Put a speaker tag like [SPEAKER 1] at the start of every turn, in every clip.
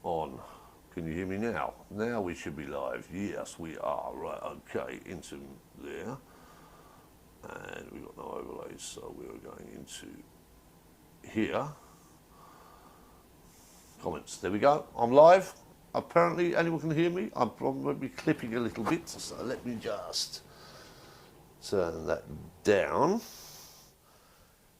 [SPEAKER 1] on. Can you hear me now? Now we should be live. Yes, we are. Right, okay, into there. And we've got no overlays, so we're going into here. Comments. There we go. I'm live. Apparently, anyone can hear me. I'm probably clipping a little bit, so let me just turn that down.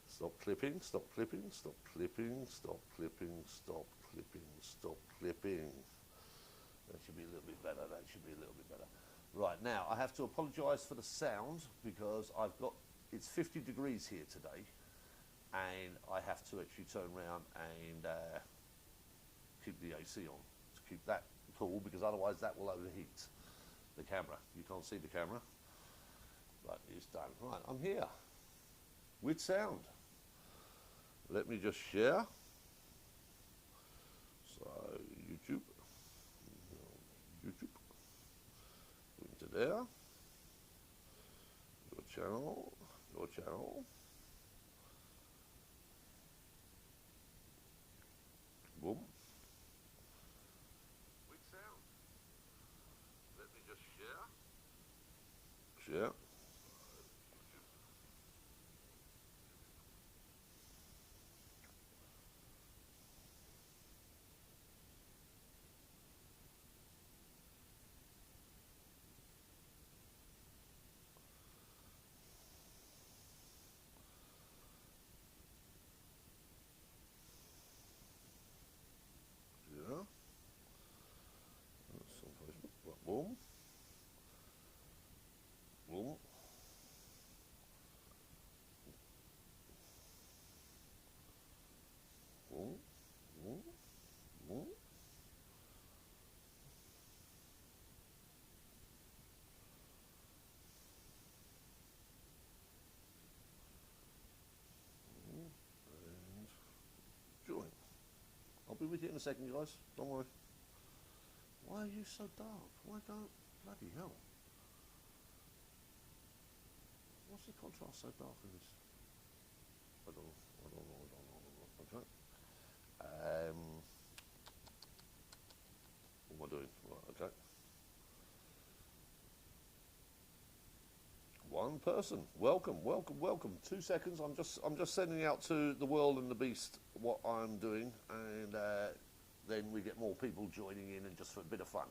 [SPEAKER 1] Stop clipping, stop clipping, stop clipping, stop clipping, stop clipping, stop clipping. That should be a little bit better, that should be a little bit better. Right, now I have to apologise for the sound because it's 50 degrees here today and I have to actually turn around and keep the AC on to keep that cool, because otherwise that will overheat the camera. You can't see the camera, but it's done. Right, I'm here with sound. Let me just share. So YouTube, into there, your channel, boom. With sound. Let me just share. Boom. Boom. Boom. Boom. Boom. And join. I'll be with you in a second, guys. Don't worry. Why are you so dark? Why don't... Bloody hell. What's the contrast so dark in this? I don't know. Okay. What am I doing? Right, okay. One person. Welcome. 2 seconds. I'm just sending out to the world and the beast what I'm doing, and then we get more people joining in, and just for a bit of fun.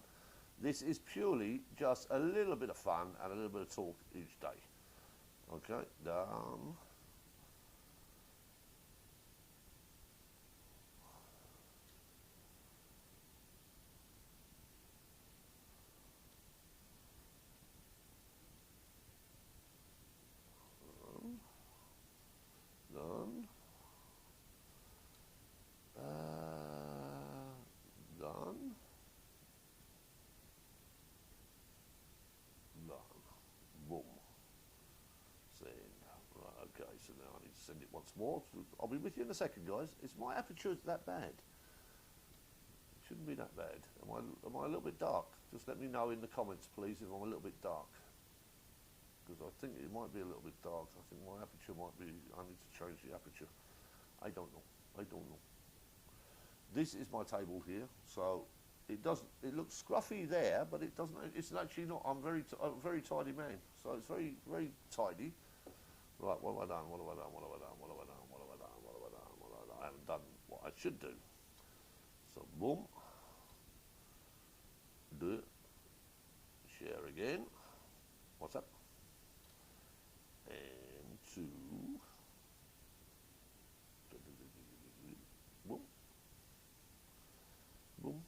[SPEAKER 1] This is purely just a little bit of fun and a little bit of talk each day. Okay, done. Done. Done. Boom. Send. Right, okay, so now I need to send it once more. I'll be with you in a second, guys. Is my aperture that bad? It shouldn't be that bad. Am I a little bit dark? Just let me know in the comments, please, if I'm a little bit dark. Because I think it might be a little bit dark. I think my aperture might be... I need to change the aperture. I don't know. This is my table here, so it looks scruffy there, but it doesn't. It's actually not. I'm a very tidy man, so it's very tidy. Right, what have I done? I haven't done what I should do. So boom, do it. Share again. What's up? And two. Boom. Boom.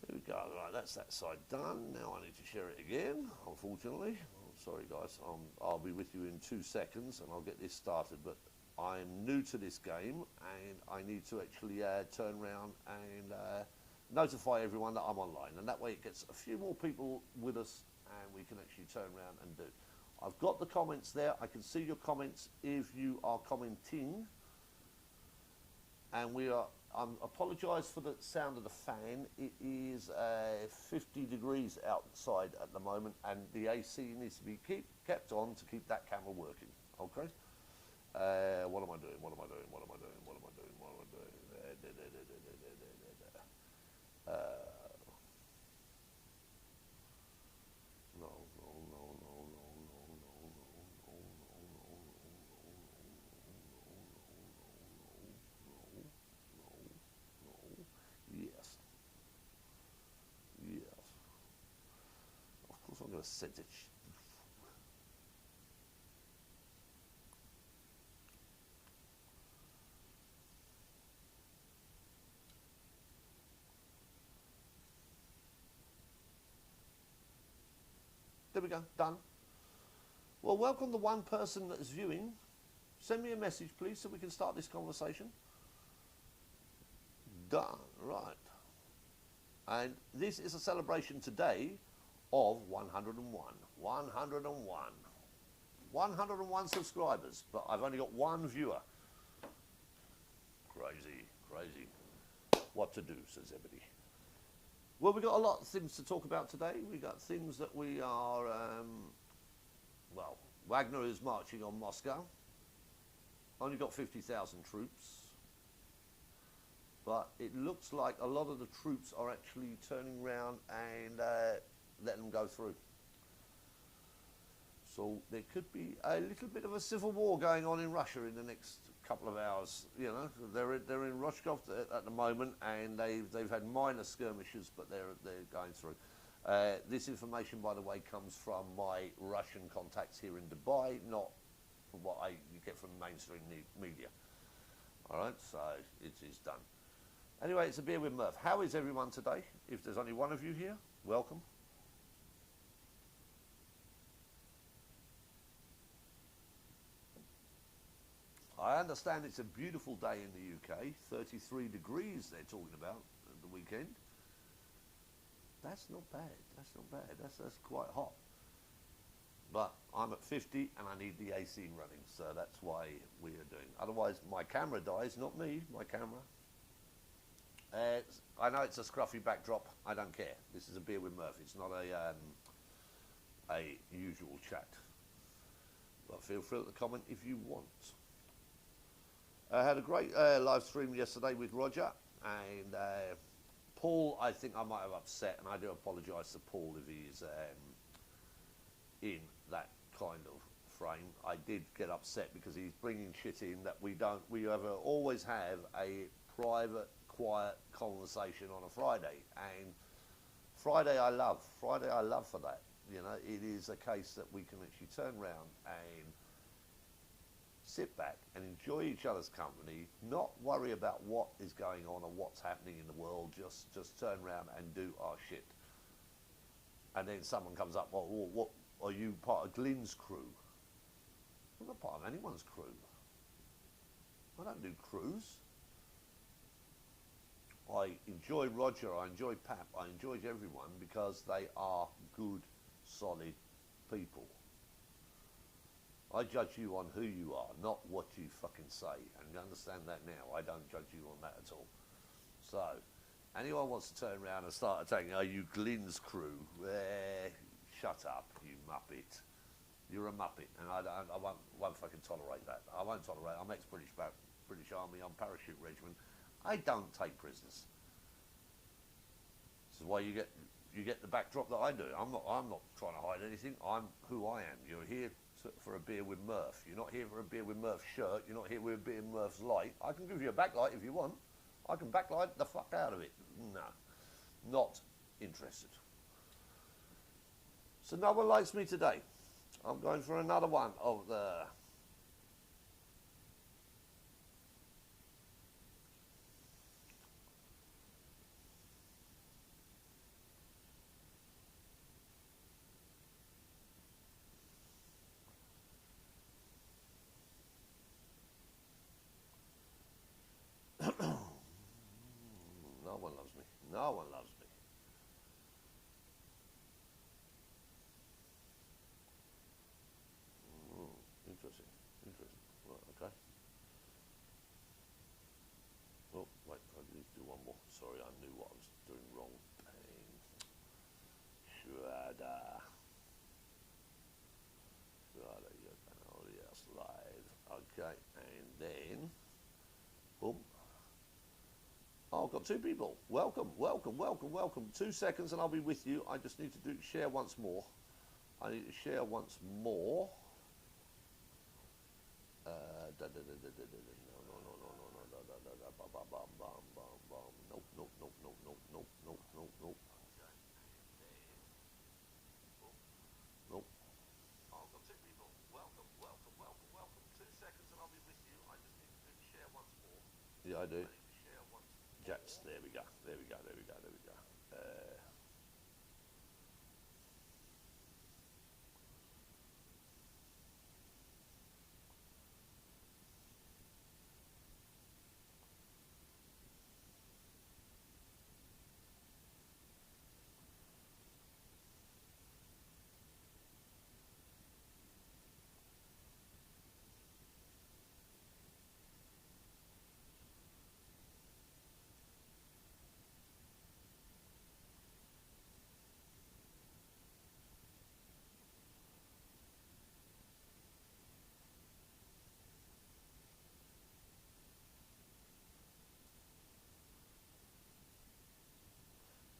[SPEAKER 1] There we go. Right, that's that side done. Now I need to share it again, unfortunately. Sorry, guys. I'll be with you in 2 seconds, and I'll get this started. But I'm new to this game, and I need to actually turn around and notify everyone that I'm online. And that way it gets a few more people with us, and we can actually turn around and do. I've got the comments there. I can see your comments if you are commenting. And I apologise for the sound of the fan. It is 50 degrees outside at the moment, and the AC needs to be kept on to keep that camera working. Okay. What am I doing? No, no, no, no, no, no, no, no, no, no, no. Yes, yes. Of course, I'm going to send it. There we go, done. Well, welcome the one person that is viewing. Send me a message, please, so we can start this conversation. Done, right. And this is a celebration today of 101. 101. 101 subscribers, but I've only got one viewer. Crazy, crazy. What to do, says everybody. Well, we've got a lot of things to talk about today. We've got things that we are, well, Wagner is marching on Moscow. Only got 50,000 troops. But it looks like a lot of the troops are actually turning around and letting them go through. So there could be a little bit of a civil war going on in Russia in the next couple of hours. You know, they're in Rostov at the moment, and they've had minor skirmishes, but they're going through. This information, by the way, comes from my Russian contacts here in Dubai, not from what you get from mainstream media. All right, so it is done. Anyway, it's a beer with Murph. How is everyone today? If there's only one of you here, welcome. I understand it's a beautiful day in the UK, 33 degrees they're talking about at the weekend. That's not bad, that's not bad, that's quite hot. But I'm at 50 and I need the AC running, so that's why we are doing. Otherwise my camera dies, not me, my camera. I know it's a scruffy backdrop, I don't care. This is a beer with Murph, it's not a usual chat. But feel free to comment if you want. I had a great live stream yesterday with Roger, and Paul, I think I might have upset, and I do apologise to Paul if he's in that kind of frame. I did get upset because he's bringing shit in that we always have a private, quiet conversation on a Friday, and Friday I love for that. You know, it is a case that we can actually turn around and sit back and enjoy each other's company, not worry about what is going on or what's happening in the world, just turn around and do our shit. And then someone comes up, well, what are you part of Glyn's crew? I'm not part of anyone's crew. I don't do crews. I enjoy Roger, I enjoy Pap, I enjoy everyone because they are good, solid people. I judge you on who you are, not what you fucking say. And you understand that now. I don't judge you on that at all. So, anyone wants to turn around and start attacking, are you Glyn's crew? Shut up, you muppet. You're a muppet, and I won't fucking tolerate that. I won't tolerate it. I'm ex-British British Army, I'm parachute regiment. I don't take prisoners. This is why you get the backdrop that I do. I'm not trying to hide anything. I'm who I am. You're here for a beer with Murph. You're not here for a beer with Murph's shirt. You're not here with a beer with Murph's light. I can give you a backlight if you want. I can backlight the fuck out of it. No, not interested. So no one likes me today. I'm going for another one of the... No one loves me. No one loves me. Interesting. Interesting. Right, okay. Oh, wait, I need to do one more. Sorry, I knew what I was doing wrong. Shredder. Shredder, you can yes, live. Okay, and then, boom. I've got 2 people. Welcome, welcome, welcome, welcome. 2 seconds and I'll be with you. I just need to share once more. I need to share once more. No, no, no, no, no, no, no, no, no, no, bam, bam, bam, bam, bam, bam. Nope, nope, nope, nope, nope, nope, nope, nope, nope. Nope. I've got 2 people. Welcome, welcome, welcome, welcome. 2 seconds and I'll be with you. I just need to share once more. Yeah, I do. I need to share once more. Jets, there we go, there we go, there we go, there we go.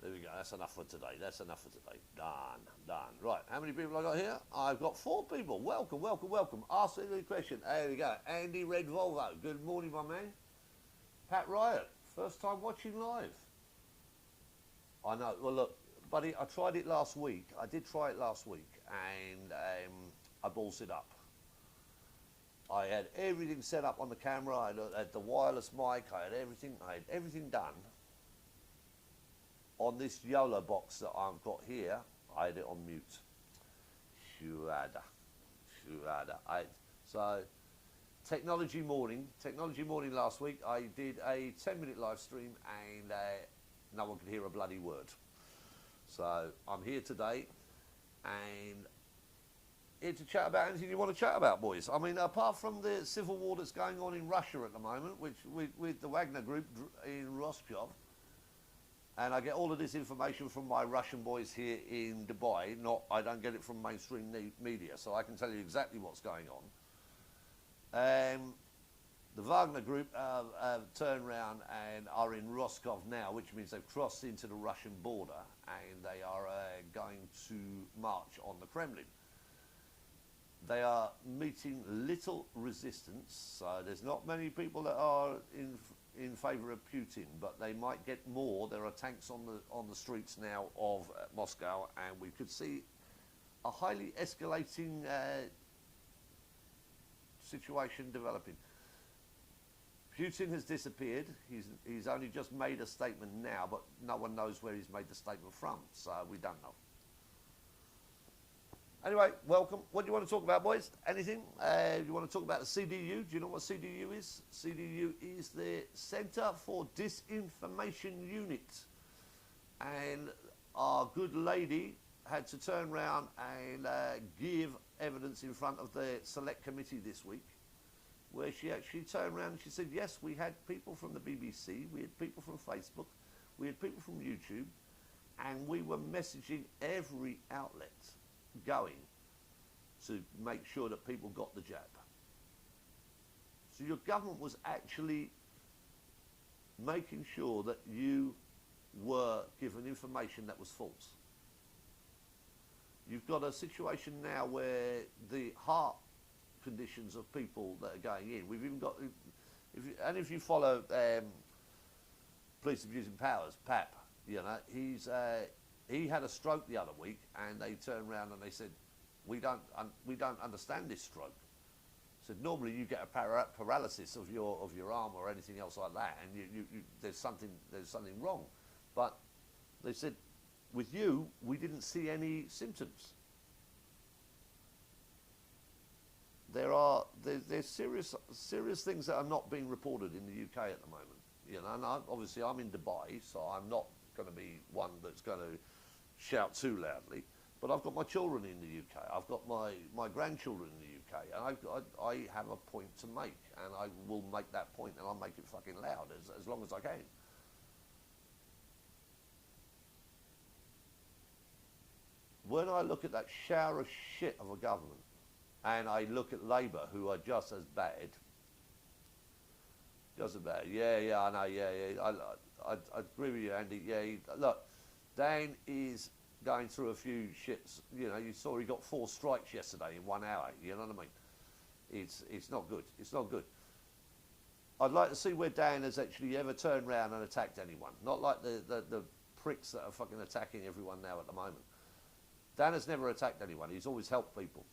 [SPEAKER 1] There we go, that's enough for today, that's enough for today. Done, done. Right, how many people I got here? I've got 4 people. Welcome, welcome, welcome. Ask any question. There we go. Andy Red Volvo. Good morning, my man. Pat Riot, first time watching live. I know, well look, buddy, I tried it last week. I did try it last week and I balls it up. I had everything set up on the camera, I had the wireless mic, I had everything done. On this YOLO box that I've got here, I had it on mute. Shuada. So, technology morning last week, I did a 10-minute live stream and no one could hear a bloody word. So, I'm here today and here to chat about anything you want to chat about, boys. I mean, apart from the civil war that's going on in Russia at the moment, which with the Wagner group in Rostov, and I get all of this information from my Russian boys here in Dubai. I don't get it from mainstream media, so I can tell you exactly what's going on. The Wagner group have turned around and are in Rostov now, which means they've crossed into the Russian border, and they are going to march on the Kremlin. They are meeting little resistance, so there's not many people that are in favour of Putin, but they might get more. There are tanks on the streets now of Moscow, and we could see a highly escalating situation developing. Putin has disappeared. He's only just made a statement now, but no one knows where he's made the statement from, so we don't know. Anyway, welcome. What do you want to talk about, boys? Anything? You want to talk about the CDU? Do you know what CDU is? CDU is the Centre for Disinformation Unit. And our good lady had to turn around and give evidence in front of the select committee this week, where she actually turned around and she said, yes, we had people from the BBC, we had people from Facebook, we had people from YouTube, and we were messaging every outlet going to make sure that people got the jab. So your government was actually making sure that you were given information that was false. You've got a situation now where the heart conditions of people that are going in, we've even got, if you follow Police Abusing Powers, PAP, you know, he had a stroke the other week, and they turned around and they said, we don't understand this stroke. Said normally you get a paralysis of your arm or anything else like that, and there's something wrong. But they said, with you, we didn't see any symptoms. There's serious things that are not being reported in the UK at the moment. You know, and obviously I'm in Dubai, so I'm not going to be one that's going to shout too loudly. But I've got my children in the UK. I've got my grandchildren in the UK, and I have a point to make, and I will make that point, and I'll make it fucking loud as long as I can. When I look at that shower of shit of a government, and I look at Labour, who are just as bad, yeah, I know, yeah. I agree with you, Andy. Yeah, look, Dan is going through a few shits. You know, you saw he got 4 strikes yesterday in 1 hour. You know what I mean? It's not good. It's not good. I'd like to see where Dan has actually ever turned around and attacked anyone. Not like the pricks that are fucking attacking everyone now at the moment. Dan has never attacked anyone. He's always helped people.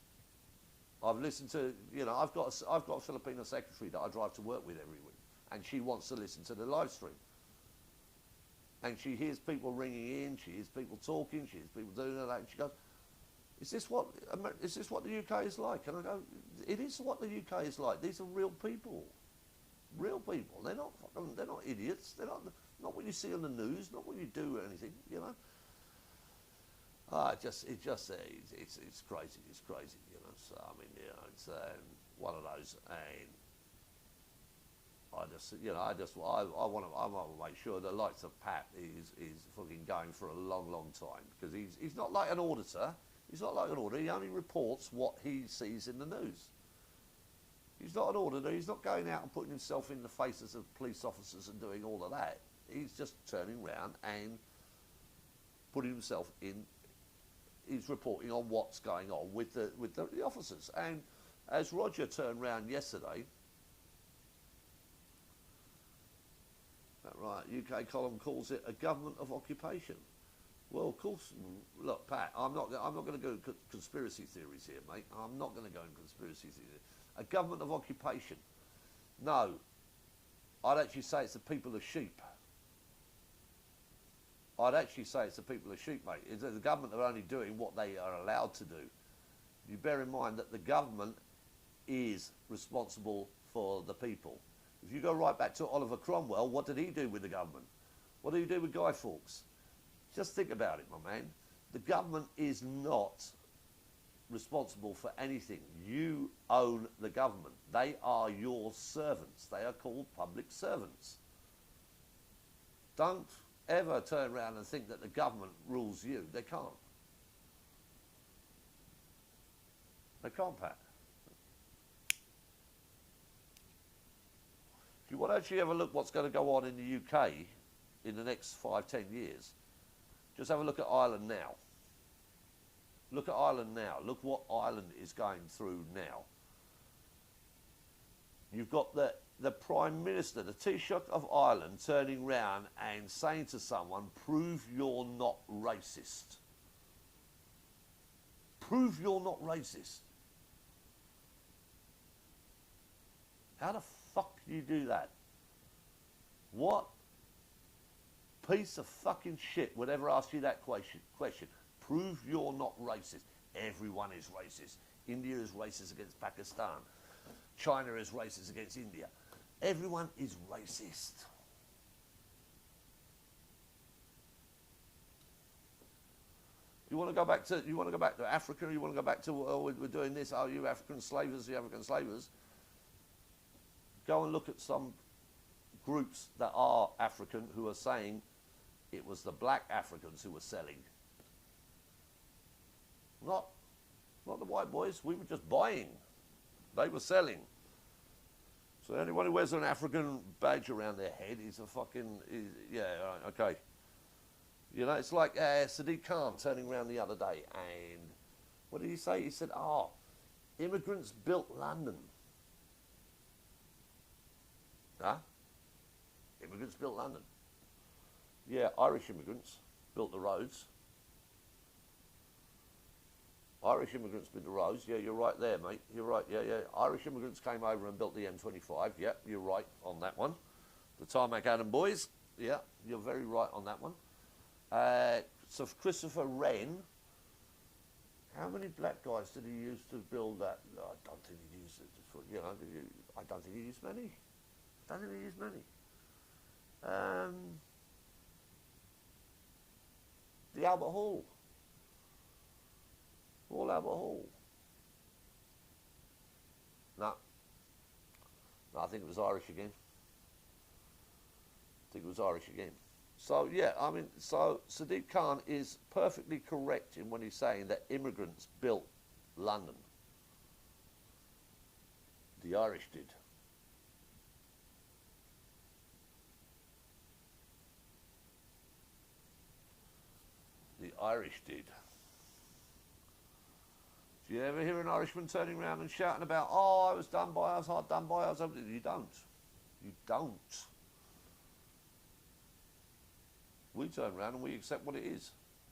[SPEAKER 1] I've listened to, you know, I've got a Filipino secretary that I drive to work with every week, and she wants to listen to the live stream. And she hears people ringing in, she hears people talking, she hears people doing that, and she goes, is this what the UK is like? And I go, it is what the UK is like. These are real people. Real people. They're not idiots. They're not what you see on the news, not what you do or anything, you know. It's crazy. It's crazy, you know. So I mean, you know, it's one of those, and I want to make sure the likes of Pat is fucking going for a long, long time, because he's not like an auditor. He's not like an auditor. He only reports what he sees in the news. He's not an auditor. He's not going out and putting himself in the faces of police officers and doing all of that. He's just turning around and putting himself in. He's reporting on what's going on with the officers. And as Roger turned around yesterday, right, UK column calls it a government of occupation. Well, of course, look, Pat, I'm not going to go conspiracy theories here, mate. I'm not going to go in conspiracy theories. A government of occupation. No, I'd actually say it's the people of sheep. I'd actually say it's the people of sheep, mate. It's the government are only doing what they are allowed to do. You bear in mind that the government is responsible for the people. If you go right back to Oliver Cromwell, what did he do with the government? What did he do with Guy Fawkes? Just think about it, my man. The government is not responsible for anything. You own the government. They are your servants. They are called public servants. Don't ever turn around and think that the government rules you. They can't. They can't, Pat. If you want to actually have a look what's going to go on in the UK in the next 5-10 years, just have a look at Ireland now. Look at Ireland now. Look what Ireland is going through now. You've got the Prime Minister, the Taoiseach of Ireland, turning round and saying to someone, prove you're not racist. Prove you're not racist. How the fuck do you do that? What piece of fucking shit would ever ask you that question? Prove you're not racist. Everyone is racist. India is racist against Pakistan. China is racist against India. Everyone is racist. You want to go back to Africa? You want to go back to, oh, we're doing this? Oh, you African slavers, you African slavers. Go and look at some groups that are African who are saying it was the black Africans who were selling. Not the white boys. We were just buying. They were selling. So anyone who wears an African badge around their head is a fucking, yeah, okay. You know, it's like Sadiq Khan turning around the other day, and what did he say? He said, oh, immigrants built London. Huh? Immigrants built London. Yeah, Irish immigrants built the roads. Irish immigrants built the roads. Yeah, you're right there, mate. You're right. Yeah. Irish immigrants came over and built the M25. Yeah, you're right on that one. The Tarmac Adam boys. Yeah, you're very right on that one. So Christopher Wren, how many black guys did he use to build that? I don't think he used it. You know, I don't think he used many. The Albert Hall. Royal Albert Hall. No, I think it was Irish again. So, yeah, I mean, so Sadiq Khan is perfectly correct in when he's saying that immigrants built London. The Irish did. The Irish did. Do you ever hear an Irishman turning around and shouting about, oh, I was done by us, hard done by us? You don't. You don't. We turn around and we accept what it is.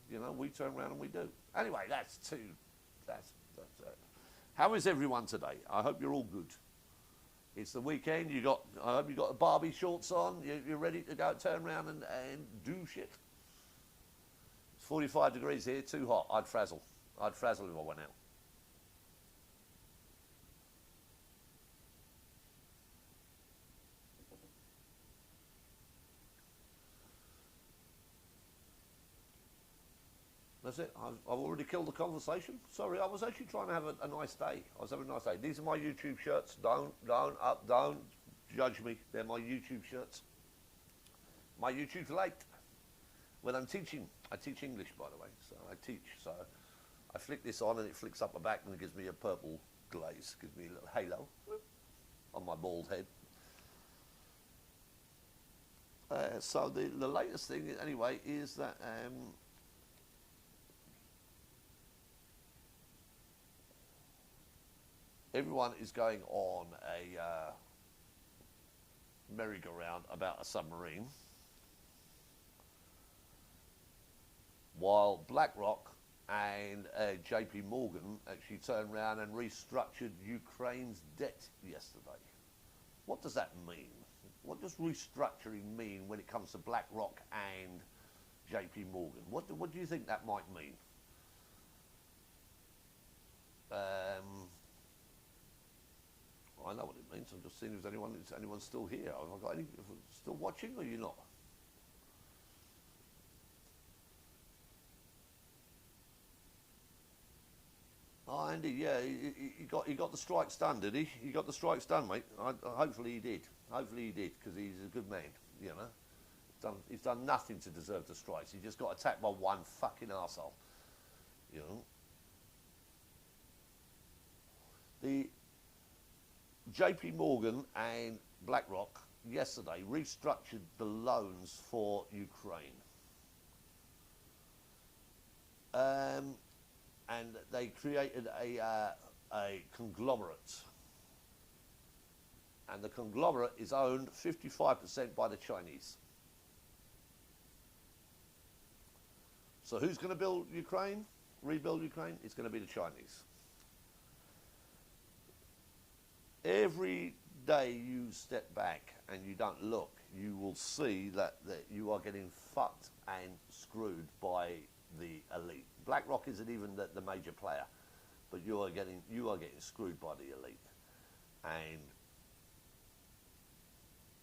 [SPEAKER 1] You know, we turn around and we do. Anyway, that's how is everyone today? I hope you're all good. It's the weekend. I hope you got the Barbie shorts on. You're ready to go turn around and do shit. It's 45 degrees here, too hot. I'd frazzle. I'd frazzle if I went out. That's it. I've already killed the conversation. Sorry, I was actually trying to have a nice day. I was having a nice day. These are my YouTube shirts. Don't judge me. They're my YouTube shirts. My YouTube's late. When I'm teaching, I teach English, by the way. So I teach. So I flick this on and it flicks up my back and it gives me a purple glaze. Gives me a little halo on my bald head. So the latest thing, anyway, is that... everyone is going on a merry-go-round about a submarine, while BlackRock and JP Morgan actually turned around and restructured Ukraine's debt yesterday. What does that mean? What does restructuring mean when it comes to BlackRock and JP Morgan? What do you think that might mean? I know what it means. I'm just seeing if anyone's still here. Have I got any still watching, or are you not? Oh, Andy, yeah, he got the strikes done, did he? He got the strikes done, mate. Hopefully he did. Hopefully he did, because he's a good man. You know, he's done nothing to deserve the strikes. He just got attacked by one fucking arsehole. You know, the JP Morgan and BlackRock yesterday restructured the loans for Ukraine. And they created a conglomerate. And the conglomerate is owned 55% by the Chinese. So who's going to build Ukraine, rebuild Ukraine? It's going to be the Chinese. Every day you step back and you don't look, you will see that you are getting fucked and screwed by the elite. BlackRock isn't even the major player, but you are getting screwed by the elite, and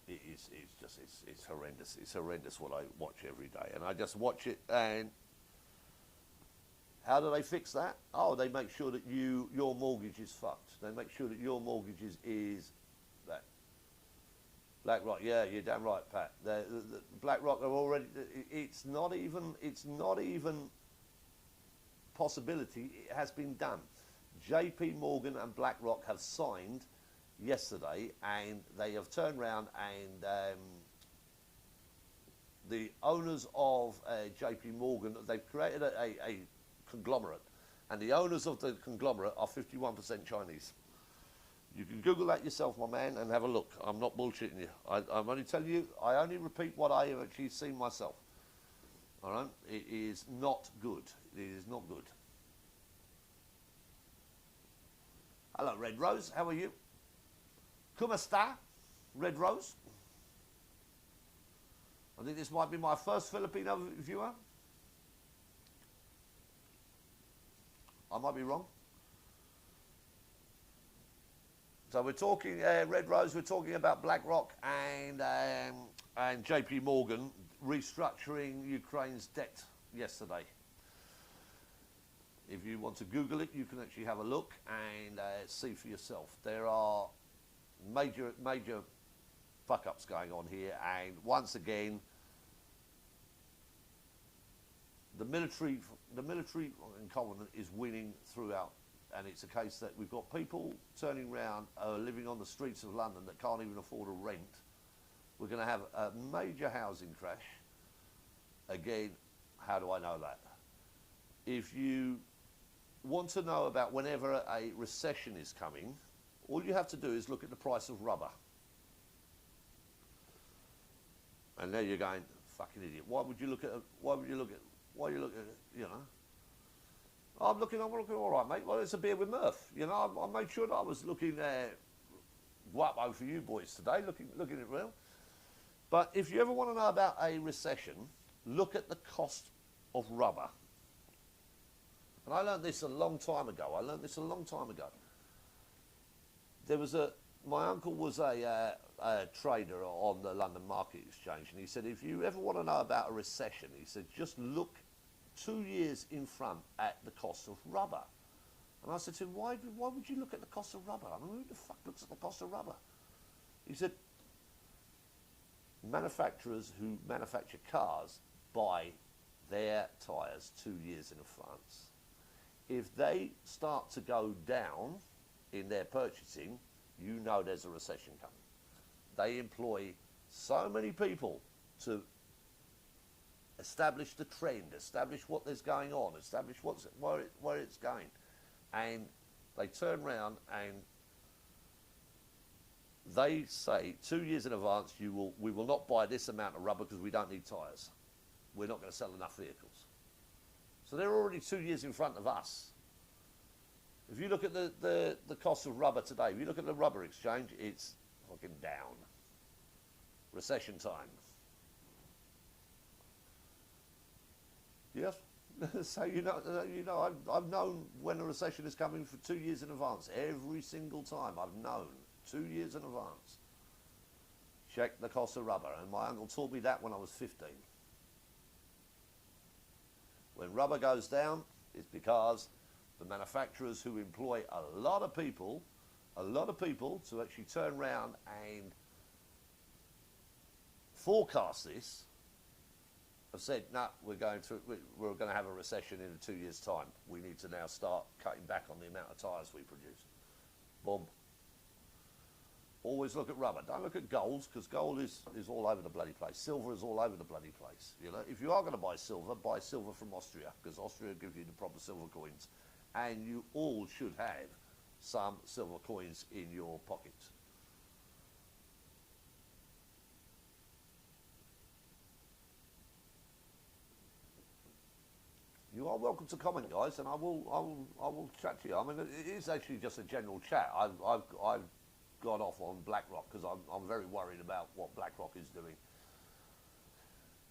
[SPEAKER 1] it's horrendous. It's horrendous what I watch every day, and I just watch it. And how do they fix that? Oh, they make sure that your mortgage is fucked. They make sure that your mortgage is that. BlackRock, yeah, you're damn right, Pat. The BlackRock are already. It's not even possibility. It has been done. JP Morgan and BlackRock have signed yesterday, and they have turned around and the owners of JP Morgan, they've created a conglomerate, and the owners of the conglomerate are 51% Chinese. You can Google that yourself, my man, and have a look. I'm not bullshitting you. I'm only telling you, I only repeat what I have actually seen myself. All right? It is not good. It is not good. Hello, Red Rose. How are you? ¿Cómo está, Red Rose? I think this might be my first Filipino viewer. I might be wrong. So we're talking, Red Rose, we're talking about BlackRock and JP Morgan restructuring Ukraine's debt yesterday. If you want to Google it, you can actually have a look and see for yourself. There are major fuck-ups going on here, and once again, the military incumbent is winning throughout, and it's a case that we've got people turning around, living on the streets of London that can't even afford a rent. We're going to have a major housing crash. Again, how do I know that? if you want to know about whenever a recession is coming, all you have to do is look at the price of rubber. And there you're going, fucking idiot. Why are you looking at, you know? I'm looking all right, mate. Well, it's a beer with Murph. You know, I made sure that I was looking guapo for you boys today, looking at real. But if you ever want to know about a recession, look at the cost of rubber. And I learned this a long time ago. There was my uncle was a trader on the London Market Exchange, and he said, if you ever want to know about a recession, he said, just look 2 years in front at the cost of rubber. And I said to him, why would you look at the cost of rubber? I mean, who the fuck looks at the cost of rubber? He said, manufacturers who manufacture cars buy their tyres 2 years in advance. If they start to go down in their purchasing, you know there's a recession coming. They employ so many people to establish the trend, establish what there's going on, establish where it's going. And they turn around and they say 2 years in advance, we will not buy this amount of rubber because we don't need tyres. We're not going to sell enough vehicles. So they're already 2 years in front of us. If you look at the cost of rubber today, if you look at the rubber exchange, it's fucking down. Recession time. Yes? So I've known when a recession is coming for 2 years in advance. Every single time I've known 2 years in advance. Check the cost of rubber. And my uncle taught me that when I was 15. When rubber goes down, it's because the manufacturers who employ a lot of people to actually turn around and forecast this, have said, no, we're going to have a recession in 2 years' time. We need to now start cutting back on the amount of tyres we produce. Boom. Always look at rubber. Don't look at golds, because gold is all over the bloody place. Silver is all over the bloody place. You know, if you are going to buy silver from Austria, because Austria gives you the proper silver coins, and you all should have some silver coins in your pockets. You are welcome to comment, guys, and I will chat to you. I mean, it is actually just a general chat. I've gone off on BlackRock because I'm very worried about what BlackRock is doing.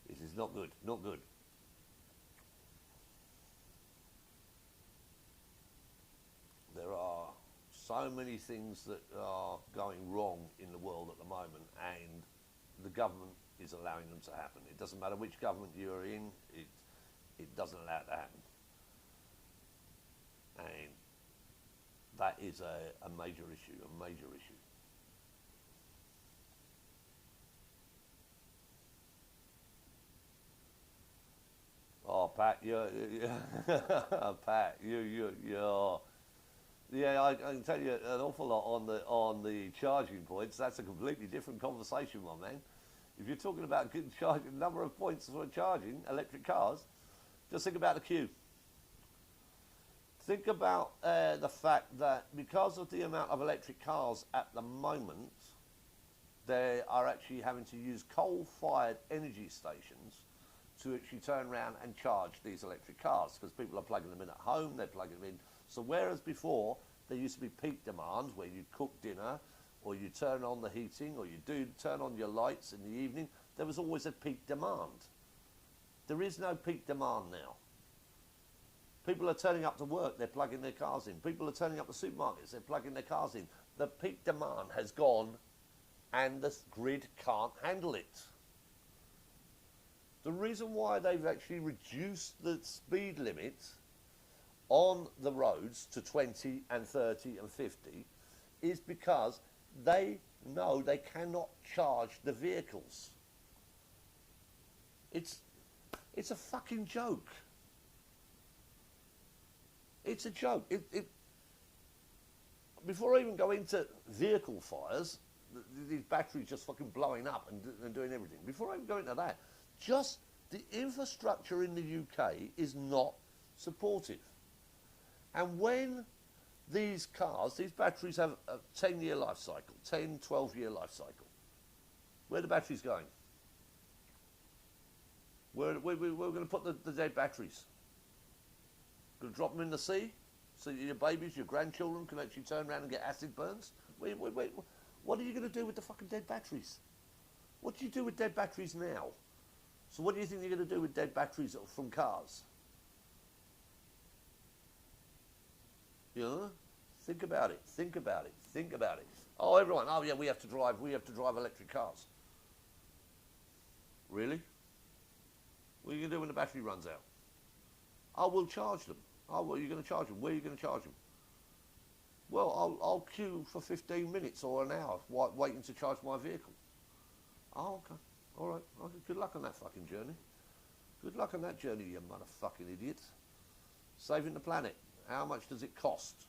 [SPEAKER 1] This is not good, not good. There are so many things that are going wrong in the world at the moment, and the government is allowing them to happen. It doesn't matter which government you're in, it doesn't allow it to happen. And that is a major issue, Oh, Pat, Pat, you're. Yeah, I can tell you an awful lot on the charging points. That's a completely different conversation, my man. If you're talking about good charging, number of points for charging electric cars, just think about the queue. Think about the fact that because of the amount of electric cars at the moment, they are actually having to use coal-fired energy stations to actually turn around and charge these electric cars, because people are plugging them in at home, they're plugging them in. So whereas before there used to be peak demand where you cook dinner, or you turn on the heating, or you turn on your lights in the evening, there was always a peak demand. There is no peak demand now. People are turning up to work, they're plugging their cars in. People are turning up to supermarkets, they're plugging their cars in. The peak demand has gone and the grid can't handle it. The reason why they've actually reduced the speed limit on the roads to 20 and 30 and 50 is because they know they cannot charge the vehicles. It's a fucking joke. It's a joke. Before I even go into vehicle fires, these batteries just fucking blowing up and doing everything. Before I even go into that, just the infrastructure in the UK is not supportive. And when these cars, these batteries have a 10-year life cycle, 10, 12-year life cycle. Where are the batteries going? We're going to put the dead batteries. Going to drop them in the sea so that your babies, your grandchildren can actually turn around and get acid burns? Wait, what are you going to do with the fucking dead batteries? What do you do with dead batteries now? So what do you think you're going to do with dead batteries from cars? You know? Think about it, think about it, think about it. Oh, everyone, oh yeah, we have to drive electric cars. Really? What are you going to do when the battery runs out? Oh, we'll charge them. Oh, well, you're going to charge them. Where are you going to charge them? Well, I'll queue for 15 minutes or an hour waiting to charge my vehicle. Oh, okay. All right. Okay. Good luck on that fucking journey. Good luck on that journey, you motherfucking idiot. Saving the planet. How much does it cost?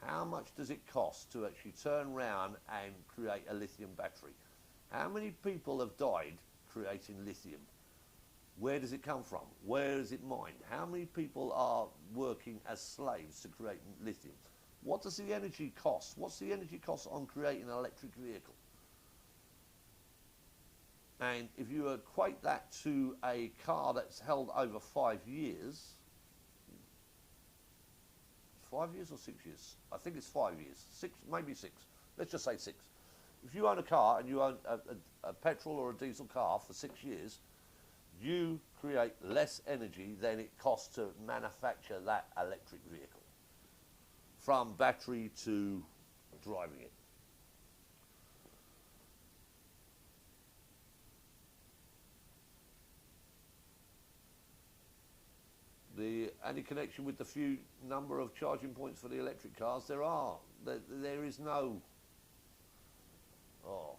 [SPEAKER 1] How much does it cost to actually turn around and create a lithium battery? How many people have died creating lithium? Where does it come from? Where is it mined? How many people are working as slaves to create lithium? What does the energy cost? What's the energy cost on creating an electric vehicle? And if you equate that to a car that's held over 5 years, 5 years or 6 years? I think it's 5 years. 6, maybe 6. Let's just say 6. If you own a car and you own a petrol or a diesel car for 6 years, you create less energy than it costs to manufacture that electric vehicle, from battery to driving it. Any connection with the few number of charging points for the electric cars? There are. There is no. Oh.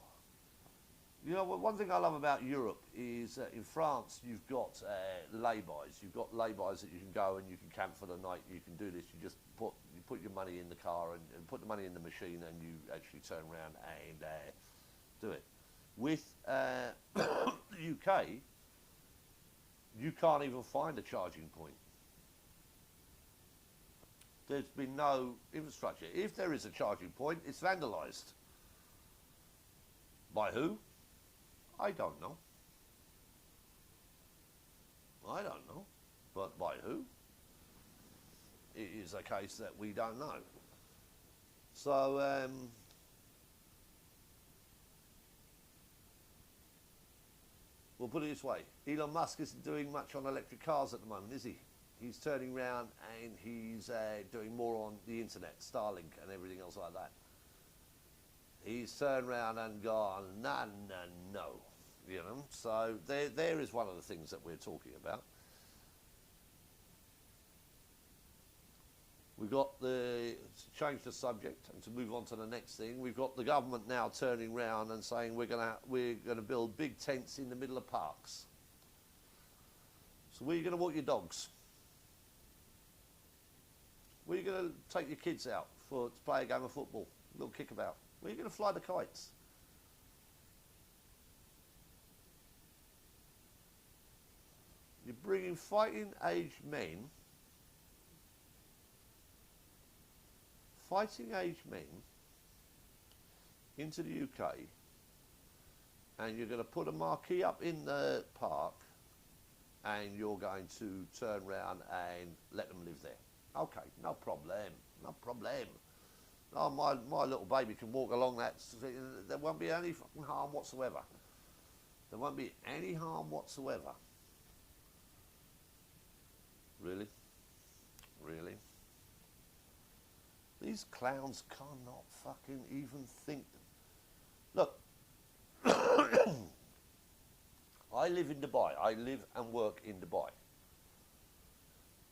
[SPEAKER 1] You know, one thing I love about Europe is in France you've got lay-bys. You've got lay-bys that you can go and you can camp for the night. You can do this. You just put your money in the car and put the money in the machine, and you actually turn around and do it. With the UK, you can't even find a charging point. There's been no infrastructure. If there is a charging point, it's vandalised. By who? I don't know. I don't know. But by who? It is a case that we don't know. So, we'll put it this way. Elon Musk isn't doing much on electric cars at the moment, is he? He's turning around and he's doing more on the internet, Starlink and everything else like that. He's turned around and gone, no, you know. So there is one of the things that we're talking about. We've got to change the subject and to move on to the next thing. We've got the government now turning around and saying we're gonna build big tents in the middle of parks. So where are you going to walk your dogs? Where are you going to take your kids out to play a game of football, a little kickabout? Where are you going to fly the kites? You're bringing fighting-age men into the UK, and you're going to put a marquee up in the park, and you're going to turn around and let them live there. Okay, no problem, no problem. Oh, my little baby can walk along that. There won't be any fucking harm whatsoever. There won't be any harm whatsoever. Really? Really? These clowns cannot fucking even think. Look, I live in Dubai. I live and work in Dubai.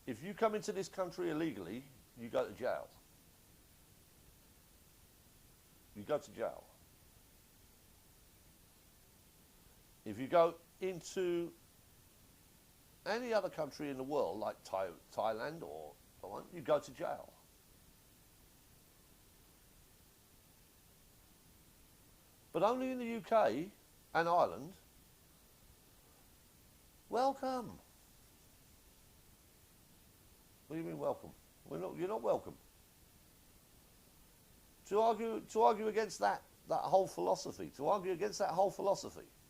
[SPEAKER 1] If you come into this country illegally, you go to jail. You go to jail. If you go into any other country in the world, like Thailand or someone, you go to jail. But only in the UK and Ireland. Welcome. What do you mean welcome? You're not welcome. To argue against that whole philosophy,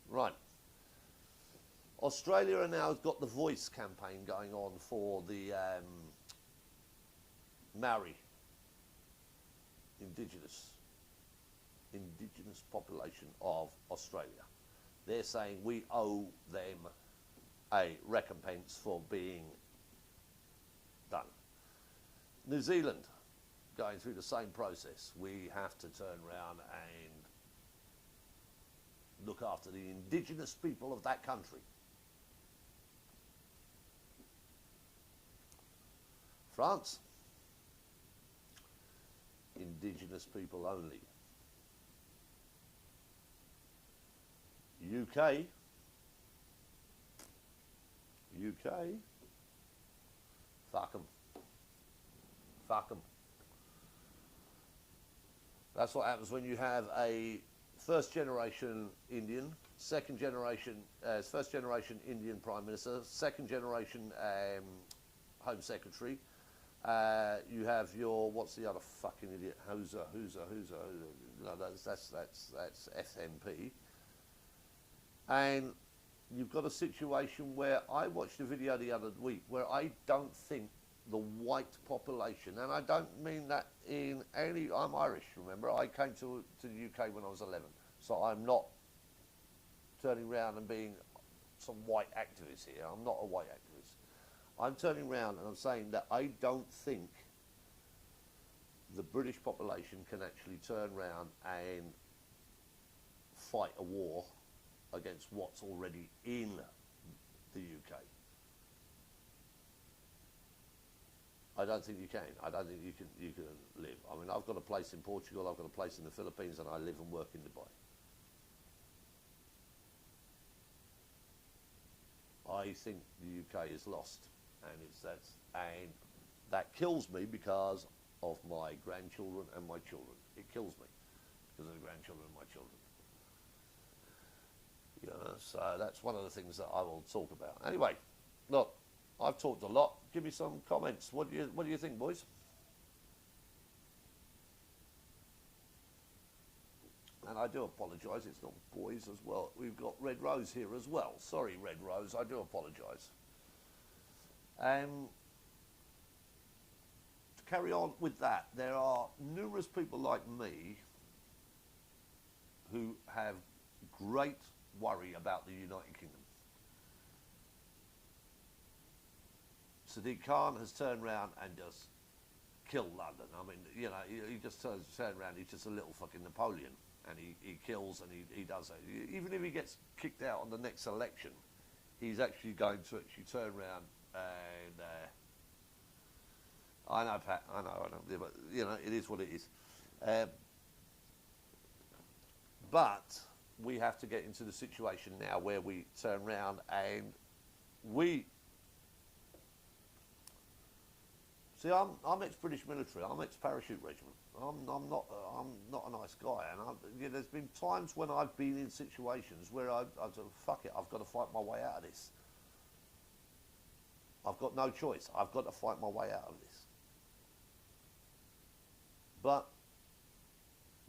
[SPEAKER 1] right? Australia now has got the Voice campaign going on for the Maori, indigenous population of Australia. They're saying we owe them a recompense for being done. New Zealand, going through the same process. We have to turn around and look after the indigenous people of that country. France, indigenous people only. UK, fuck 'em. Fuck 'em. That's what happens when you have a first generation Indian, second generation Indian Prime Minister, second generation Home Secretary. You have your, what's the other fucking idiot? Who's no, that's FMP. And you've got a situation where I watched a video the other week where I don't think the white population, and I don't mean that in any, I'm Irish, remember, I came to the UK when I was 11, so I'm not turning around and being some white activist here. I'm not a white activist. I'm turning around and I'm saying that I don't think the British population can actually turn around and fight a war against what's already in the UK. I don't think you can. I don't think you can live. I mean, I've got a place in Portugal, I've got a place in the Philippines, and I live and work in Dubai. I think the UK is lost, and that kills me because of my grandchildren and my children. It kills me because of the grandchildren and my children. You know, so that's one of the things that I will talk about. Anyway, look, I've talked a lot. Give me some comments. What do you think, boys? And I do apologise, it's not boys as well. We've got Red Rose here as well. Sorry, Red Rose, I do apologise. To carry on with that, there are numerous people like me who have great worry about the United Kingdom. Sadiq Khan has turned around and just killed London. I mean, you know, he just turned around, he's just a little fucking Napoleon. And he kills and he does that. Even if he gets kicked out on the next election, he's actually going to actually turn around and... I know, Pat, I know, but, you know, it is what it is. But we have to get into the situation now where we turn around and we... See, I'm ex-British military. I'm ex-parachute regiment. I'm not a nice guy, and there's been times when I've been in situations where I've said, fuck it, I've got to fight my way out of this. I've got no choice. I've got to fight my way out of this. But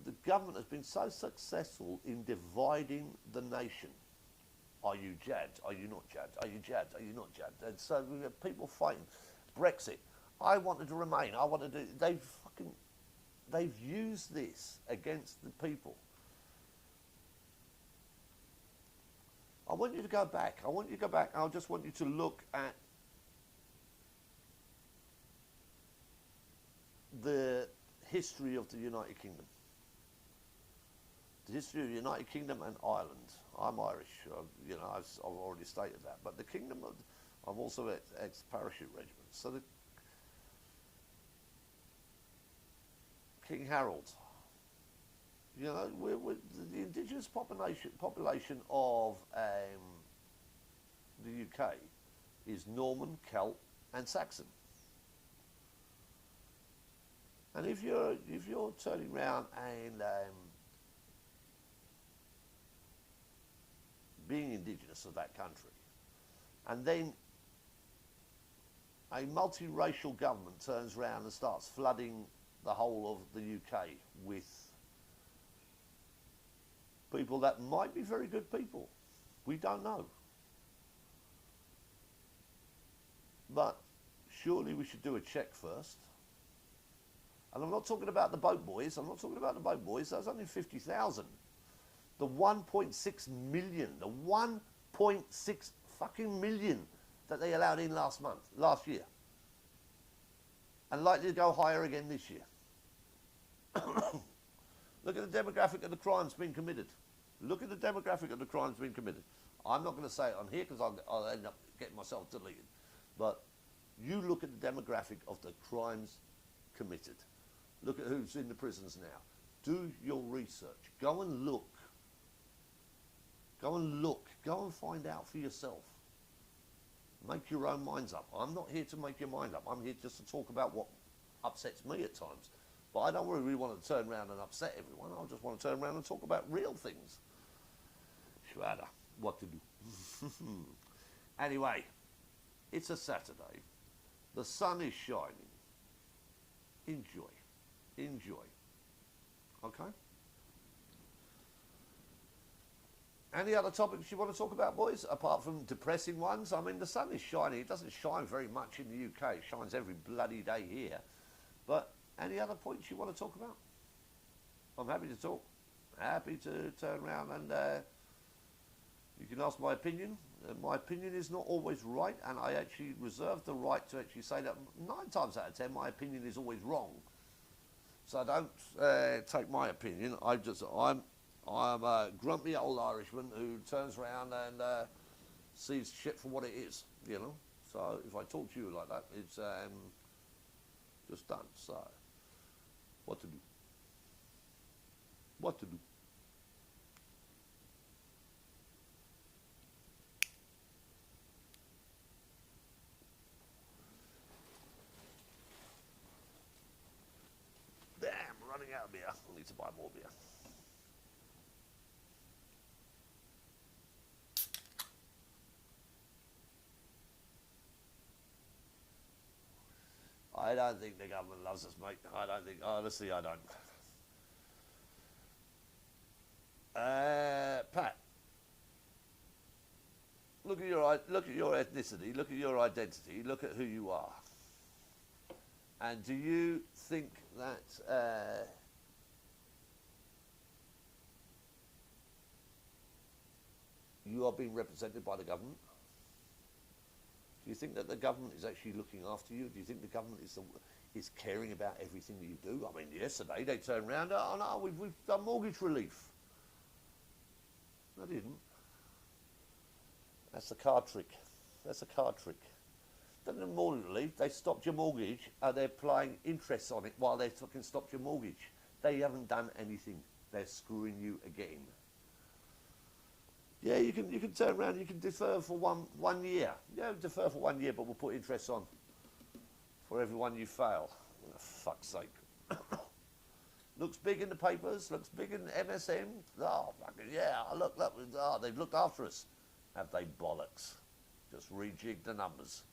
[SPEAKER 1] the government has been so successful in dividing the nation. Are you jabbed? Are you not jabbed? Are you jabbed? Are you not jabbed? And so we have people fighting. Brexit. I wanted to remain. I wanted to. They've used this against the people. I want you to go back. I just want you to look at the history of the United Kingdom. The history of the United Kingdom and Ireland. I'm Irish. You know, I've already stated that. But the kingdom of, I'm also ex-parachute regiment. So the King Harold. You know, we're the indigenous population of the UK is Norman, Celt, and Saxon. And if you're turning around and being indigenous of that country, and then a multiracial government turns around and starts flooding the whole of the UK with people that might be very good people. We don't know. But surely we should do a check first. And I'm not talking about the boat boys. I'm not talking about the boat boys. There's only 50,000. The 1.6 million, the 1.6 fucking million that they allowed in last year. And likely to go higher again this year. Look at the demographic of the crimes being committed. Look at the demographic of the crimes being committed. I'm not going to say it on here because I'll end up getting myself deleted. But you look at the demographic of the crimes committed. Look at who's in the prisons now. Do your research. Go and look. Go and look. Go and find out for yourself. Make your own minds up. I'm not here to make your mind up. I'm here just to talk about what upsets me at times. But I don't really want to turn around and upset everyone. I just want to turn around and talk about real things. Shwada, what to do? Anyway, it's a Saturday. The sun is shining. Enjoy. Enjoy. Okay? Any other topics you want to talk about, boys, apart from depressing ones? I mean, the sun is shining. It doesn't shine very much in the UK. It shines every bloody day here. But any other points you want to talk about? I'm happy to talk. Happy to turn around and you can ask my opinion. My opinion is not always right, and I actually reserve the right to actually say that 9 times out of 10 my opinion is always wrong. So I don't take my opinion. I'm a grumpy old Irishman who turns around and sees shit for what it is, you know. So if I talk to you like that, it's just done. So what to do? What to do? Damn, running out of beer. I need to buy more beer. I don't think the government loves us, mate. I don't think, honestly, I don't. Pat, look at your ethnicity, look at your identity, look at who you are. And do you think that you are being represented by the government? Do you think that the government is actually looking after you? Do you think the government is caring about everything that you do? I mean, yesterday they turned around, oh no, we've done mortgage relief. No, they didn't. That's a card trick. That's a card trick. Done the mortgage relief, they stopped your mortgage, they're applying interest on it while they fucking stopped your mortgage. They haven't done anything. They're screwing you again. Yeah, you can turn around, you can defer for one year. Yeah, defer for 1 year, but we'll put interest on for every one you fail. For fuck's sake. Looks big in the papers, looks big in MSM. Oh, fucking yeah, look, they've looked after us. Have they bollocks? Just rejigged the numbers.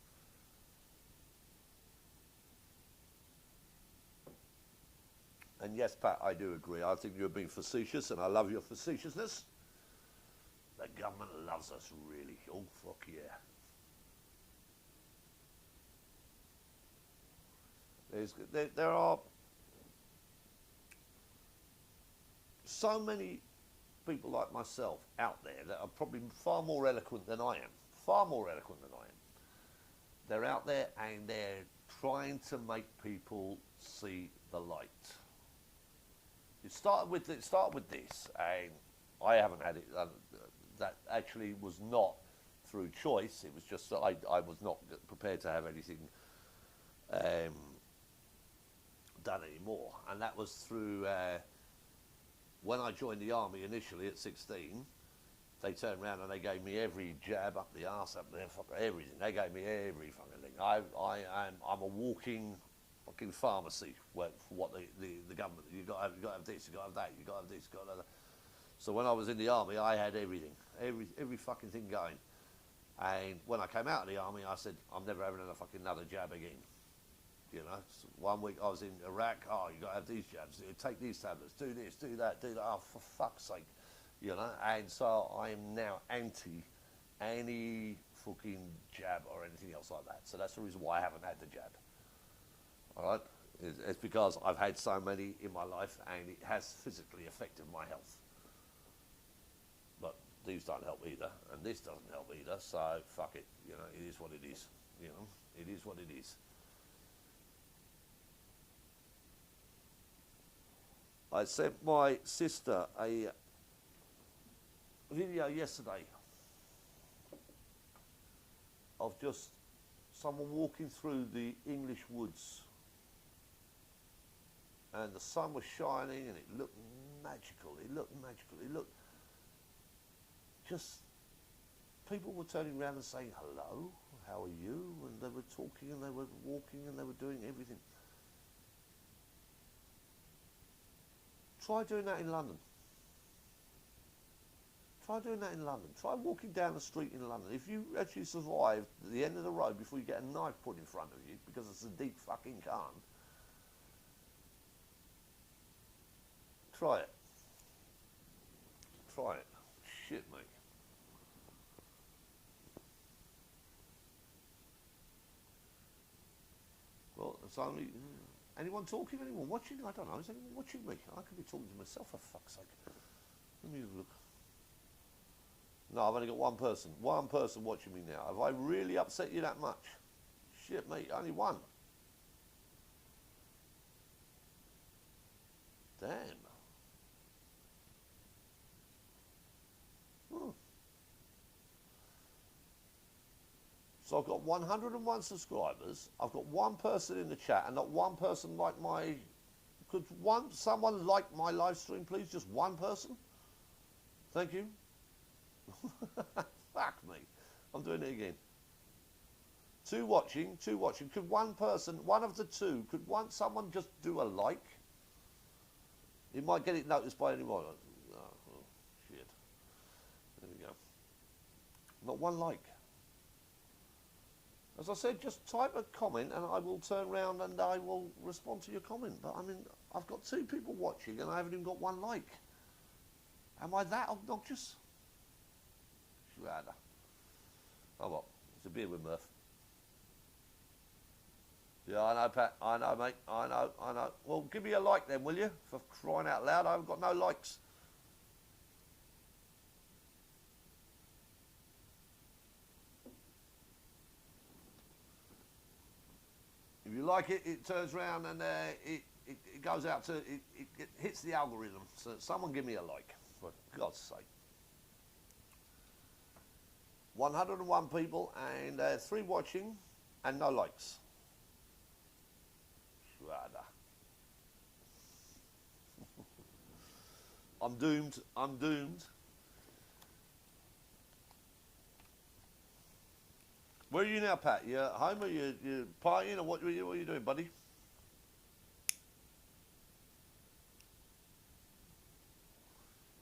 [SPEAKER 1] And yes, Pat, I do agree. I think you're being facetious, and I love your facetiousness. The government loves us, really. Oh, fuck yeah. There are so many people like myself out there that are probably far more eloquent than I am. Far more eloquent than I am. They're out there and they're trying to make people see the light. It started with this, and I haven't had it. That actually was not through choice. It was just that I was not prepared to have anything done anymore. And that was through when I joined the army initially at 16. They turned around and they gave me every jab up the arse, up there, everything. They gave me every fucking thing. I'm a walking fucking pharmacy for what the government. You got to have this, you got to have that, you got to have this, you got to have that. So when I was in the army, I had everything, every fucking thing going. And when I came out of the army, I said, I'm never having another jab again. You know, so 1 week I was in Iraq. Oh, you got to have these jabs. Take these tablets. Do this. Do that. Do that. Oh, for fuck's sake, you know. And so I am now anti any fucking jab or anything else like that. So that's the reason why I haven't had the jab. All right, it's because I've had so many in my life, and it has physically affected my health. But these don't help either, and this doesn't help either. So fuck it. You know, it is what it is. You know, it is what it is. I sent my sister a video yesterday of just someone walking through the English woods, and the sun was shining and it looked magical. It looked magical. It looked just, people were turning around and saying hello, how are you, and they were talking and they were walking and they were doing everything. Try doing that in London. Try doing that in London. Try walking down the street in London. If you actually survive the end of the road before you get a knife put in front of you, because it's a deep fucking can't, try it. Try it. Shit, mate. Well, it's only... Anyone talking? Anyone watching? I don't know. Is anyone watching me? I could be talking to myself, for fuck's sake. Let me have a look. No, I've only got one person. One person watching me now. Have I really upset you that much? Shit, mate. Only one. Damn. Hmm. So I've got 101 subscribers. I've got one person in the chat, and not one person like my... Could someone like my live stream, please? Just one person? Thank you. Fuck me. I'm doing it again. Two watching. Could one person, one of the two, could someone just do a like? You might get it noticed by anyone. Oh, shit. There we go. Not one like. As I said, just type a comment and I will turn around and I will respond to your comment. But I mean, I've got two people watching and I haven't even got one like. Am I that obnoxious? Rather. Oh well, it's a beer with Murph. Yeah, I know, Pat. I know, mate. I know. Well, give me a like then, will you? For crying out loud, I haven't got no likes. If you like it, it turns around and it goes out to, it hits the algorithm. So someone give me a like, for God's sake. 101 people and 3 watching and no likes. Shwada. I'm doomed. I'm doomed. Where are you now, Pat? You at home or you partying or what are you doing, buddy?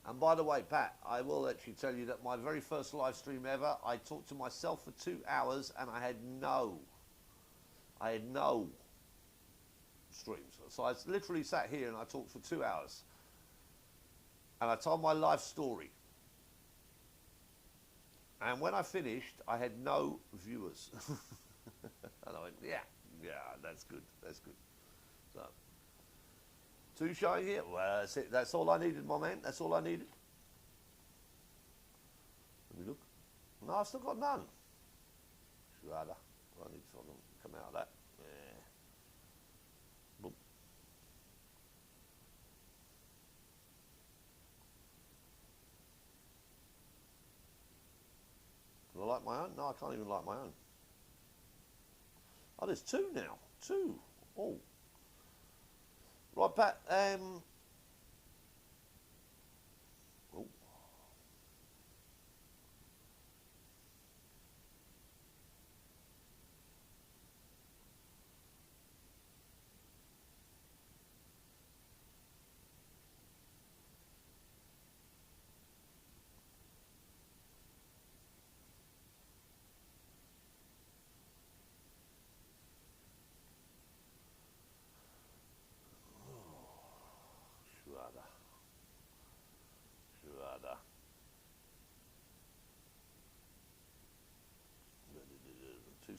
[SPEAKER 1] And by the way, Pat, I will actually tell you that my very first live stream ever, I talked to myself for 2 hours and I had no streams. So I literally sat here and I talked for 2 hours. And I told my life story. And when I finished, I had no viewers. And I went, yeah, that's good, that's good. So, 2 showing here. Well, that's it. That's all I needed, my man. That's all I needed. Let me look. No, I've still got none. Rather, I need to come out of that. Yeah. Boom. Can I like my own? No, I can't even like my own. Oh, there's 2 now. 2. Oh. Right, Pat. Oh.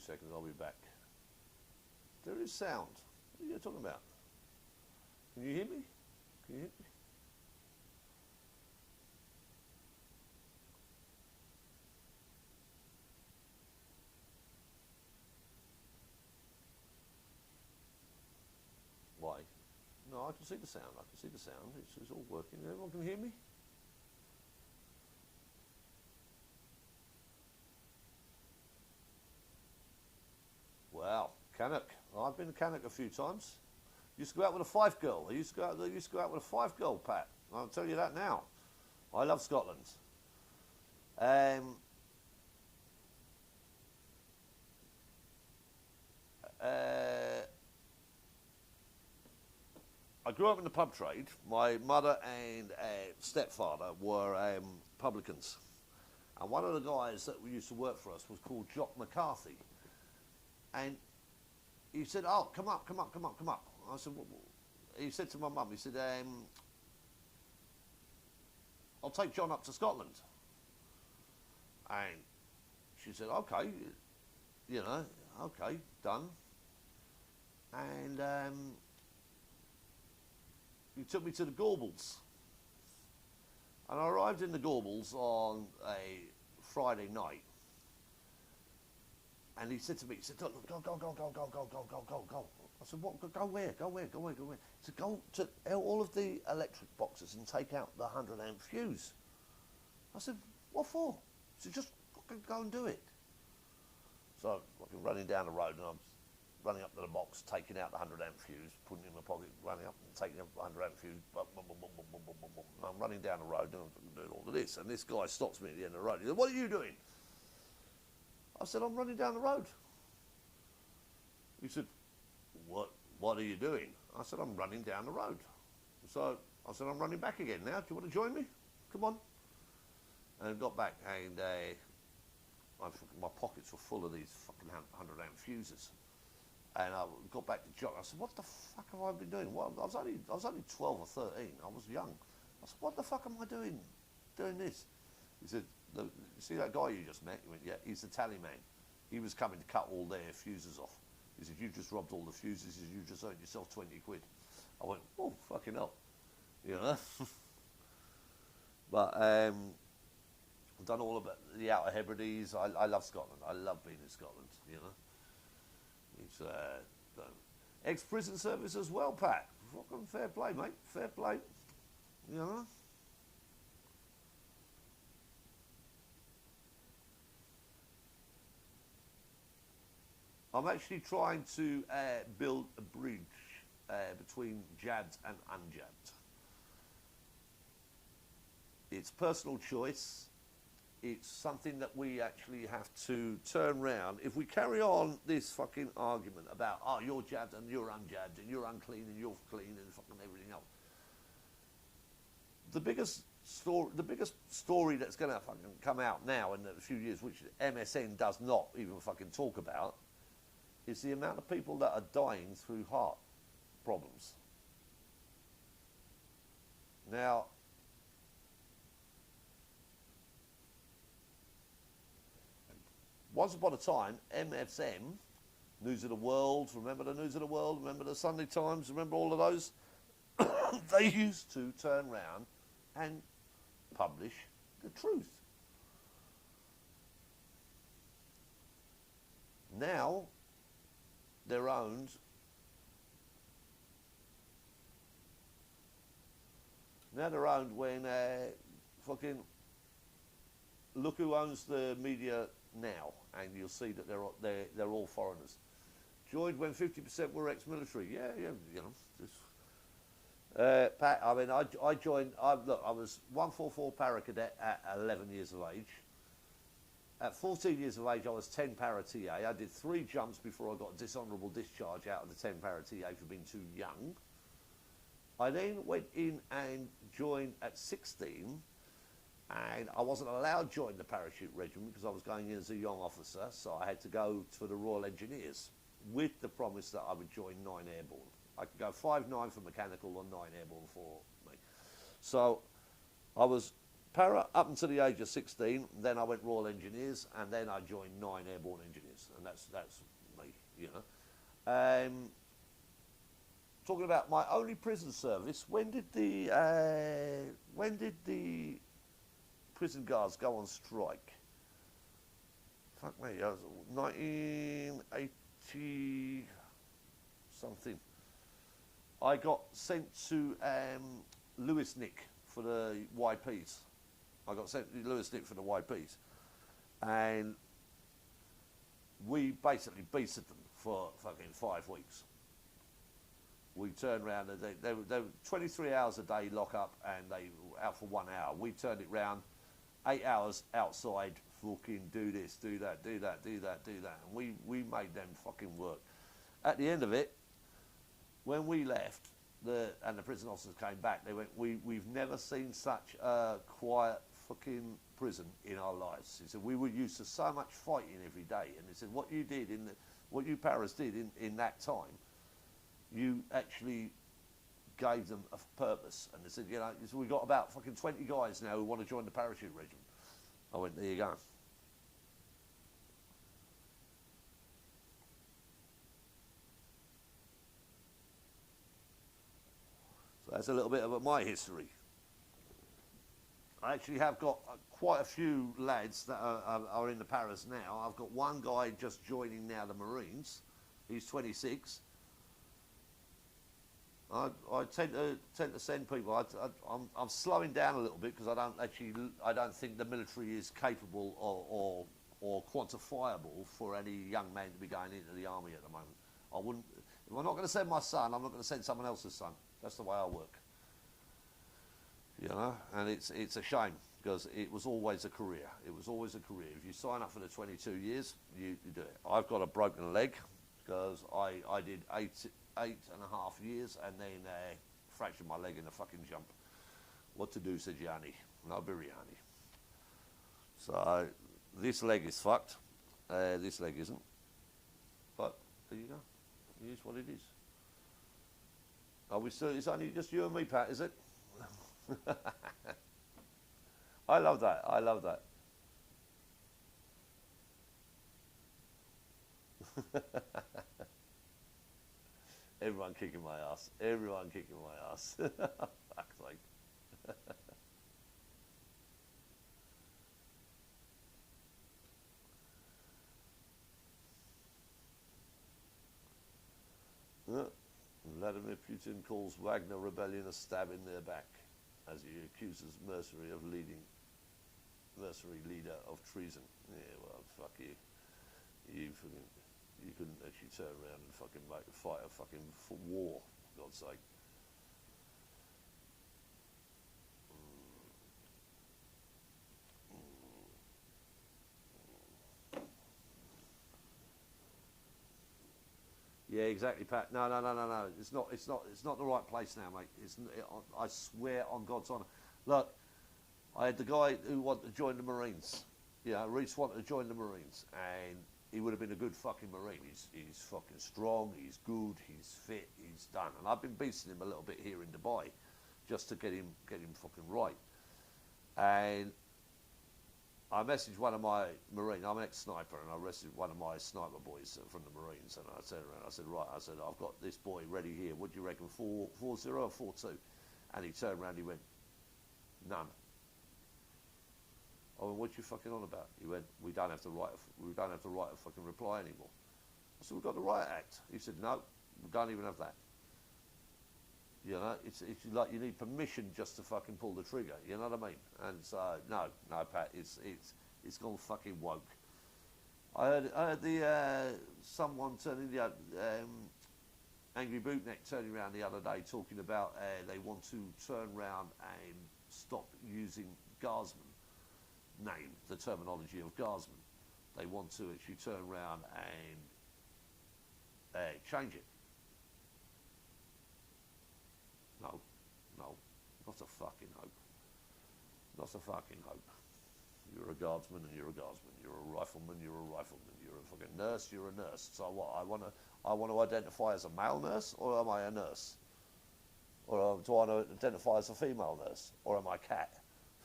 [SPEAKER 1] seconds, I'll be back. There is sound. What are you talking about? Can you hear me? Can you hear me? Why? No, I can see the sound. I can see the sound. It's all working. Everyone can hear me? Wow, Cannock. I've been to Cannock a few times. Used to go out with a Fife girl. I used to go out with a Fife girl, Pat. I'll tell you that now. I love Scotland. I grew up in the pub trade. My mother and stepfather were publicans. And one of the guys that used to work for us was called Jock McCarthy. And he said, oh, come up. I said, he said to my mum, he said, I'll take John up to Scotland. And she said, okay, okay, done. And he took me to the Gorbals. And I arrived in the Gorbals on a Friday night. And he said to me, he said, go. I said, what, go where? He said, go to all of the electric boxes and take out the 100 amp fuse. I said, what for? He said, just fucking go and do it. So I'm running down the road and I'm running up to the box, taking out the 100 amp fuse, putting it in my pocket, running up and taking out the 100 amp fuse, and I'm running down the road and I'm doing all of this. And this guy stops me at the end of the road. He said, what are you doing? I said, I'm running down the road. He said, what are you doing? I said, I'm running down the road. So I said, I'm running back again now. Do you want to join me? Come on. And I got back and my pockets were full of these fucking 100 amp fuses. And I got back to Jock. I said, what the fuck have I been doing? Well, I was only 12 or 13. I was young. I said, what the fuck am I doing this? He said, you see that guy you just met? He went, yeah, he's the tally man. He was coming to cut all their fuses off. He said, you just robbed all the fuses. He said, you just earned yourself 20 quid. I went, oh, fucking hell. You know? But I've done all about the Outer Hebrides. I love Scotland. I love being in Scotland, you know. It's ex-prison service as well, Pat. Fucking fair play, mate. Fair play. You know? I'm actually trying to build a bridge between jabbed and unjabbed. It's personal choice. It's something that we actually have to turn round. If we carry on this fucking argument about, oh, you're jabbed and you're unjabbed and you're unclean and you're clean and fucking everything else, the biggest story that's going to fucking come out now in a few years, which MSN does not even fucking talk about, is the amount of people that are dying through heart problems. Now, once upon a time, MSM, News of the World, remember the News of the World, remember the Sunday Times, remember all of those? They used to turn round and publish the truth. Now, they're owned. Now they're owned when fucking look who owns the media now, and you'll see that they're all foreigners. Joined when 50% were ex-military. Yeah, you know. Just, Pat, I mean, I joined. Look, I was 144 para cadet at 11 years of age. At 14 years of age, I was 10 para TA. I did 3 jumps before I got dishonourable discharge out of the 10 para TA for being too young. I then went in and joined at 16, and I wasn't allowed to join the parachute regiment because I was going in as a young officer, so I had to go to the Royal Engineers with the promise that I would join 9 Airborne. I could go 5-9 for mechanical or 9 Airborne for me. So I was Para up until the age of 16. Then I went Royal Engineers, and then I joined 9 Airborne Engineers, and that's me, you know. Talking about my only prison service, when did the prison guards go on strike? Fuck me, I was 1980 something. I got sent to Lewis Nick for the YPs. I got sent to Lewis Nick for the YPs, and we basically beated them for fucking 5 weeks. We turned around, and they were 23 hours a day lock up, and they were out for 1 hour. We turned it round, 8 hours outside, fucking do this, do that, do that, do that, do that. And we made them fucking work. At the end of it, when we left, and the prison officers came back, they went, we've never seen such a quiet fucking prison in our lives. He said, we were used to so much fighting every day. And he said, what you did, what you paras did in that time, you actually gave them a purpose. And they said, you know, we've got about fucking 20 guys now who want to join the parachute regiment. I went, there you go. So that's a little bit of my history. I actually have got quite a few lads that are in the paras now. I've got one guy just joining now the Marines. He's 26. I tend to send people. I'm slowing down a little bit because I don't think the military is capable or quantifiable for any young man to be going into the army at the moment. I wouldn't. If I'm not going to send my son, I'm not going to send someone else's son. That's the way I work. You know, and it's a shame because it was always a career. It was always a career. If you sign up for the 22 years, you do it. I've got a broken leg because I did 8.5 years and then fractured my leg in a fucking jump. What to do, said Yanni. No biryani. So this leg is fucked. This leg isn't. But there you go. It is what it is. Are we still? It's only just you and me, Pat, is it? I love that. I love that. Everyone kicking my ass. Everyone kicking my ass. Fuck's sake. Vladimir Putin calls Wagner rebellion a stab in their back as he accuses mercenary leader of treason. Yeah, well, fuck you. You couldn't actually turn around and fucking fight a fucking war, for God's sake. Yeah, exactly, Pat. No. It's not the right place now, mate. I swear on God's honour. Look, I had the guy who wanted to join the Marines. Yeah, Reese wanted to join the Marines, and he would have been a good fucking Marine. He's fucking strong. He's good. He's fit. He's done. And I've been beasting him a little bit here in Dubai, just to get him fucking right. And I messaged one of my Marines, I'm an ex-sniper, and I messaged one of my sniper boys from the Marines, and I turned around, I said, right, I've got this boy ready here, what do you reckon, 4-0 or 4-2? And he turned around, he went, none. I went, what you fucking on about? He went, we don't have to write a fucking reply anymore. I said, we've got the Riot Act. He said, no, we don't even have that. You know, it's like you need permission just to fucking pull the trigger. You know what I mean? And so no, Pat, it's gone fucking woke. I heard the someone turning the Angry Bootneck turning around the other day talking about they want to turn around and stop using Guardsman name, the terminology of Guardsman. They want to actually turn around and change it. No, not a fucking hope. Not a fucking hope. You're a guardsman and you're a guardsman. You're a rifleman, you're a rifleman. You're a fucking nurse, you're a nurse. So what, I want to identify as a male nurse, or am I a nurse? Or do I want to identify as a female nurse? Or am I a cat?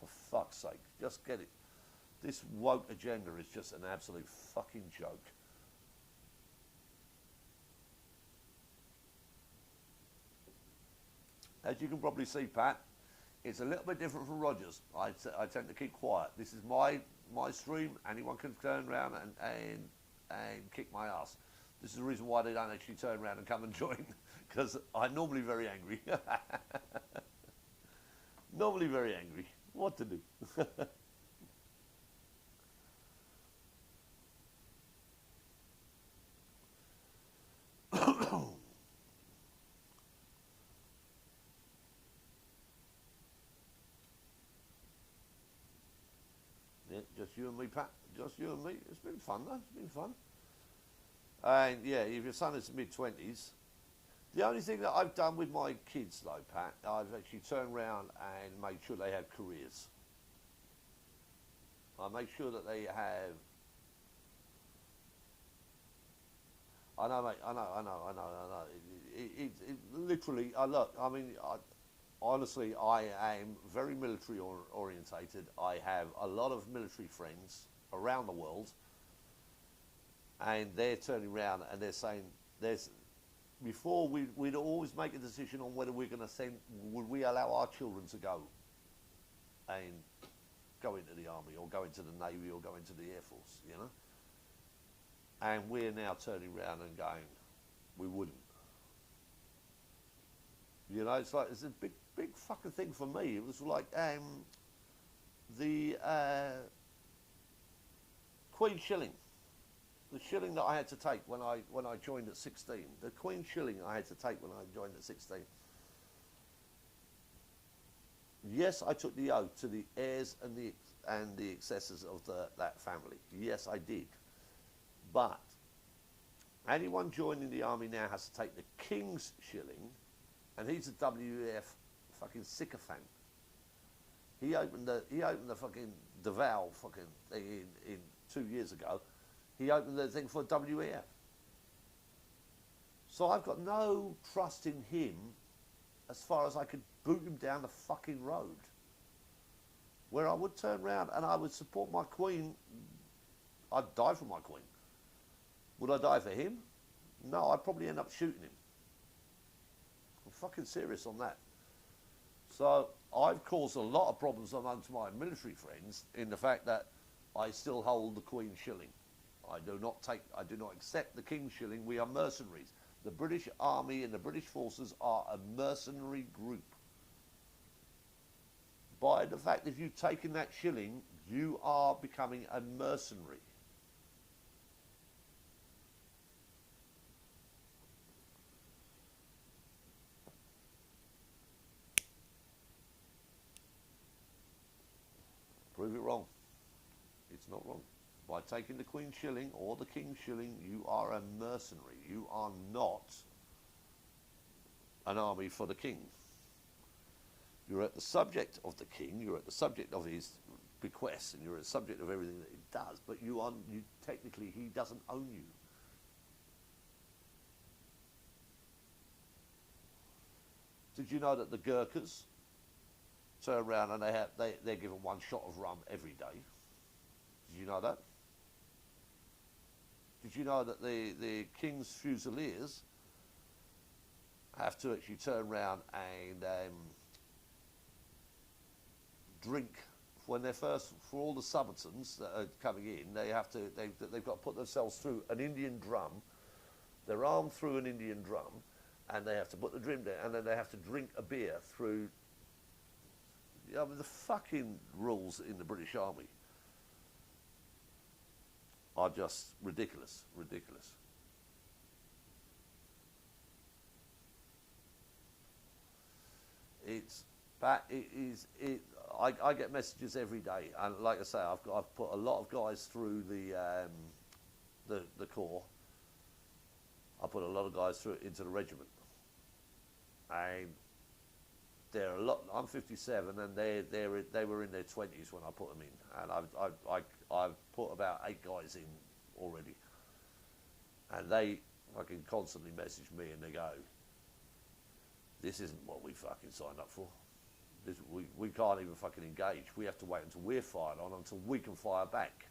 [SPEAKER 1] for fuck's sake. Just get it. This woke agenda is just an absolute fucking joke. As you can probably see, Pat, it's a little bit different from Roger's. I tend to keep quiet. This is my stream. Anyone can turn around and kick my ass. This is the reason why they don't actually turn around and come and join, because I'm normally very angry. Normally very angry. What to do? Yeah, just you and me, Pat. Just you and me. It's been fun, though. It's been fun. And yeah, if your son is mid-20s, the only thing that I've done with my kids, though, Pat, I've actually turned around and made sure they have careers. I make sure that they have. I know, mate. I know. It literally. Honestly, I am very military orientated. I have a lot of military friends around the world, and they're turning around and they're saying, "There's." Before we'd always make a decision on whether we're going to send. Would we allow our children to go and go into the army or go into the navy or go into the air force? You know. And we're now turning around and going, we wouldn't. You know, it's like, it's a big fucking thing for me. It was like the Queen shilling. The shilling that I had to take when I joined at 16. The Queen shilling I had to take when I joined at 16. Yes, I took the oath to the heirs and the successors of that family. Yes, I did. But anyone joining the army now has to take the King's shilling, and he's a WF fucking sycophant. He opened the fucking DeVal fucking thing in 2 years ago. He opened the thing for WEF. So I've got no trust in him as far as I could boot him down the fucking road. Where I would turn around and I would support my Queen. I'd die for my Queen. Would I die for him? No, I'd probably end up shooting him. I'm fucking serious on that. So I've caused a lot of problems amongst my military friends in the fact that I still hold the Queen shilling. I do not accept the King's shilling. We are mercenaries. The British Army and the British forces are a mercenary group. By the fact that you've taken that shilling, you are becoming a mercenary. Prove it wrong. It's not wrong. By taking the Queen's shilling or the King's shilling, you are a mercenary. You are not an army for the King. You're at the subject of the King, you're at the subject of his bequests, and you're at the subject of everything that he does, but technically he doesn't own you. Did you know that the Gurkhas turn around and they're given one shot of rum every day? Did you know that? Did you know that the King's Fusiliers have to actually turn around and drink when they're first, for all the subalterns that are coming in, they've got to put themselves through an Indian drum. They're armed through an Indian drum, and they have to put the drum down, and then they have to drink a beer through. The fucking rules in the British Army are just ridiculous. I get messages every day, and like I say, I've put a lot of guys through the corps. I put a lot of guys through into the regiment, and they're a lot. I'm 57, and they were in their 20s when I put them in, and I've put about 8 guys in already, and they fucking constantly message me and they go, "This isn't what we fucking signed up for. we can't even fucking engage. We have to wait until we're fired on, until we can fire back.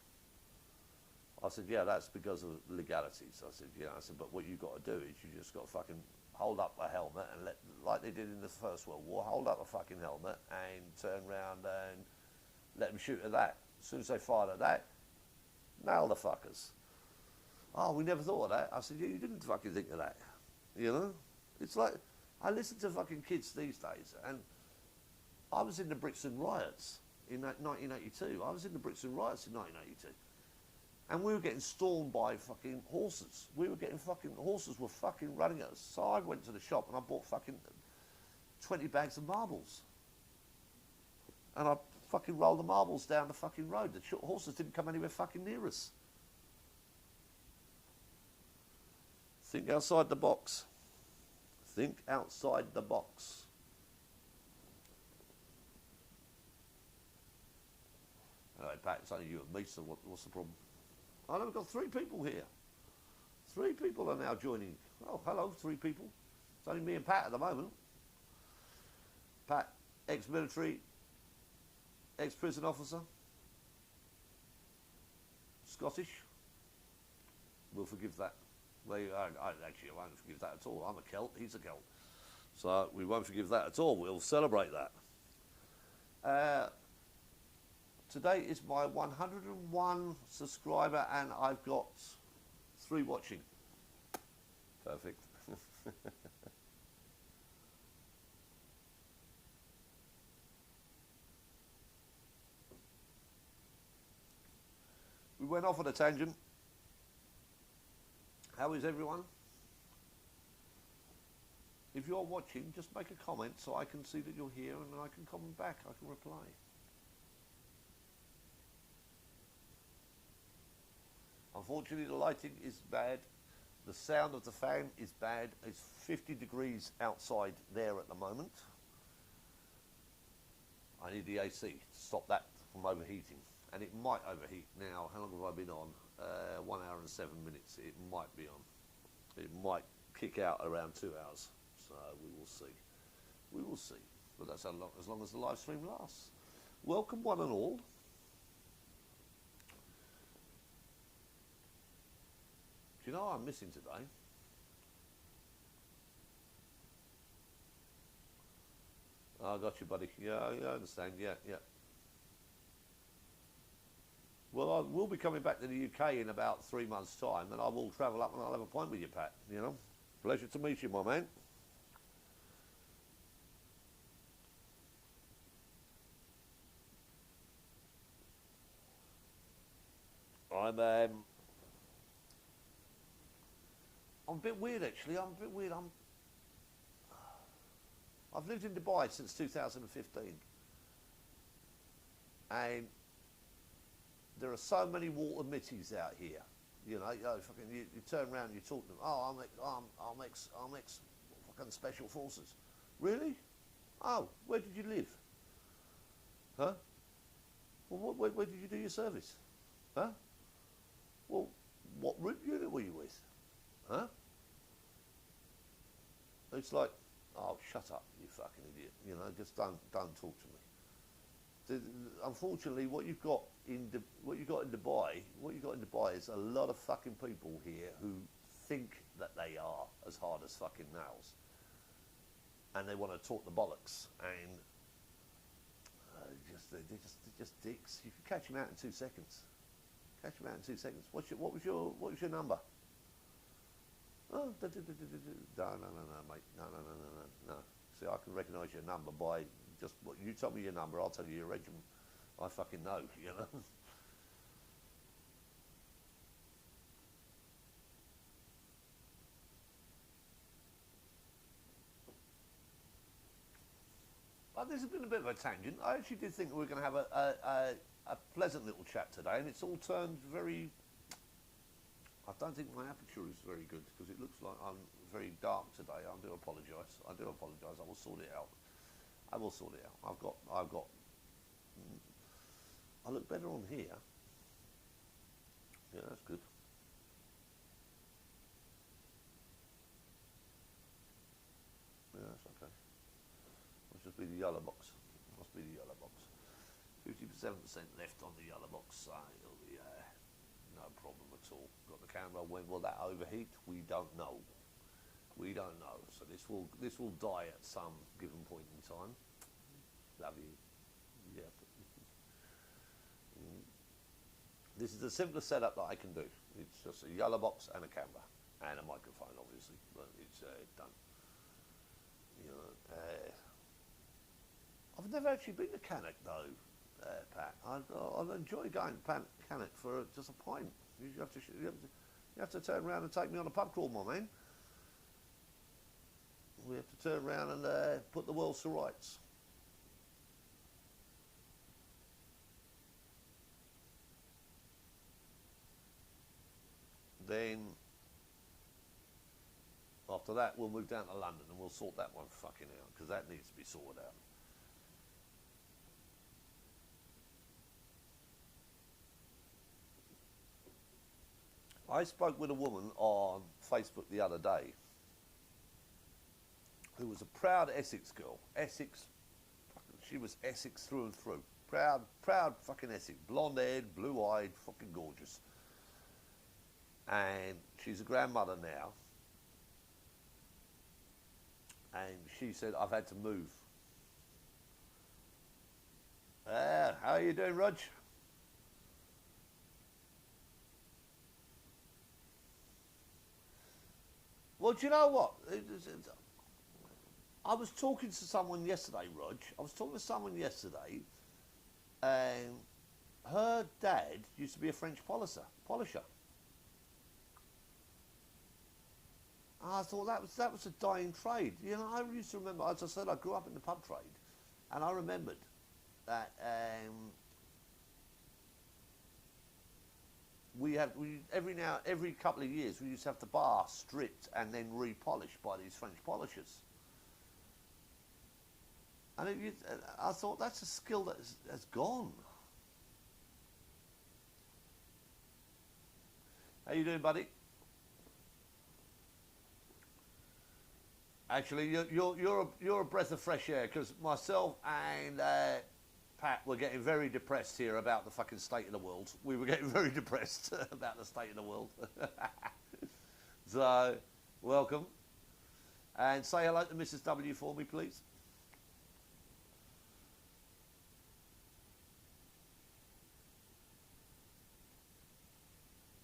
[SPEAKER 1] I said, yeah, that's because of legalities. I said, I said, but what you've got to do is you just got to fucking hold up a helmet and like they did in the First World War, hold up a fucking helmet and turn around and let them shoot at that. As soon as they fired at that, nail the fuckers. Oh, we never thought of that. I said, yeah, you didn't fucking think of that. It's like, I listen to fucking kids these days, and I was in the Brixton riots in 1982. I was in the Brixton riots in 1982. And we were getting stormed by fucking horses. Horses were fucking running at us. So I went to the shop and I bought fucking 20 bags of marbles. And I fucking rolled the marbles down the fucking road. The horses didn't come anywhere fucking near us. Think outside the box. Think outside the box. Anyway, Pat, it's only you and me, so what's the problem? I know we've got 3 people here. 3 people are now joining. Oh, hello, 3 people. It's only me and Pat at the moment. Pat, ex-military, ex-prison officer, Scottish. We'll forgive that. I won't forgive that at all. I'm a Celt, he's a Celt. So we won't forgive that at all. We'll celebrate that. Today is my 101 subscriber and I've got 3 watching. Perfect. We went off on a tangent. How is everyone? If you're watching, just make a comment so I can see that you're here and I can comment back, I can reply. Unfortunately, the lighting is bad. The sound of the fan is bad. It's 50 degrees outside there at the moment. I need the AC to stop that from overheating. And it might overheat now. How long have I been on? 1 hour and 7 minutes. It might be on. It might kick out around 2 hours. So we will see. We will see. But that's as long as the live stream lasts. Welcome one and all. Do you know what I'm missing today? Oh, I got you, buddy. Yeah, I understand. Yeah. Well, I will be coming back to the UK in about 3 months' time, and I will travel up and I'll have a pint with you, Pat. Pleasure to meet you, my man. I'm a bit weird, actually. I'm a bit weird. I've lived in Dubai since 2015, and there are so many water mitties out here. You turn around and you talk to them. Oh, I'm ex fucking special forces. Really? Oh, where did you live? Huh? Well, where did you do your service? Huh? Well, what route unit were you with? Huh? It's like, oh, shut up, you fucking idiot. Just don't talk to me. Unfortunately, what you've got in Dubai is a lot of fucking people here who think that they are as hard as fucking nails, and they want to talk the bollocks, and they're just dicks. You can catch them out in 2 seconds. Catch them out in 2 seconds. What was your number? Oh, no, mate. No. See, I can recognise your number by just what you tell me your number. I'll tell you your regiment. I fucking know, Well, this has been a bit of a tangent. I actually did think we were going to have a pleasant little chat today, and it's all turned very... I don't think my aperture is very good because it looks like I'm very dark today. I do apologise. I will sort it out. I look better on here. Yeah, that's good. Yeah, that's okay. It'll just be the yellow box. be the yellow box. 57% left on the yellow box, so it'll be no problem at all. Got the camera. When will that overheat? We don't know. We don't know. So this will die at some given point in time. Love you. Yeah. This is the simplest setup that I can do. It's just a yellow box and a camera and a microphone, obviously, but it's done. You know, I've never actually been to Cannock though, Pat. I'd enjoy going to Cannock for just a pint. You have to turn around and take me on a pub crawl, my man. We have to turn around and put the world to rights. Then after that, we'll move down to London and we'll sort that one fucking out, because that needs to be sorted out. I spoke with a woman on Facebook the other day who was a proud Essex girl. Essex, she was Essex through and through. Proud fucking Essex. Blonde-haired, blue-eyed, fucking gorgeous. And she's a grandmother now. And she said, I've had to move. How are you doing, Rog? Well, do you know what? I was talking to someone yesterday, Rog. I was talking to someone yesterday, and her dad used to be a French polisher. I thought that was a dying trade. You know, I used to remember, as I said, I grew up in the pub trade, and I remembered that every couple of years we used to have the bar stripped and then repolished by these French polishers. And I thought that's a skill that's gone. How you doing, buddy? Actually, you're a breath of fresh air, because myself and Pat were getting very depressed here about the fucking state of the world. We were getting very depressed about the state of the world. So, welcome. And say hello to Mrs. W for me, please.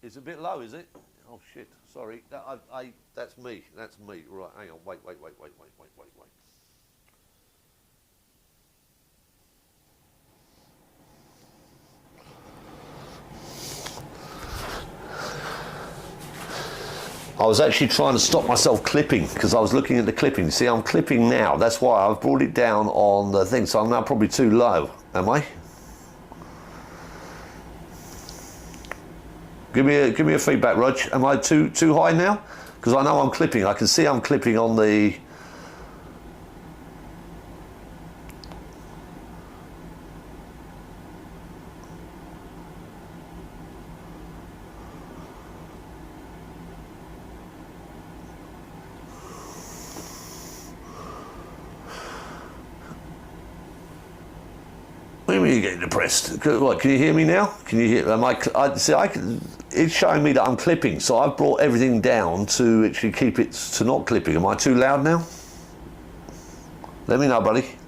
[SPEAKER 1] It's a bit low, is it? Oh shit! Sorry, that's me. That's me. Right, hang on. Wait. I was actually trying to stop myself clipping, because I was looking at the clipping. See, I'm clipping now. That's why I've brought it down on the thing. So I'm now probably too low. Am I? Give me a feedback, Rog. Am I too high now? Because I know I'm clipping. I can see I'm clipping on the. What do you mean you're getting depressed? What, can you hear me now? Can you hear? It's showing me that I'm clipping, so I've brought everything down to actually keep it to not clipping. Am I too loud now? Let me know, buddy.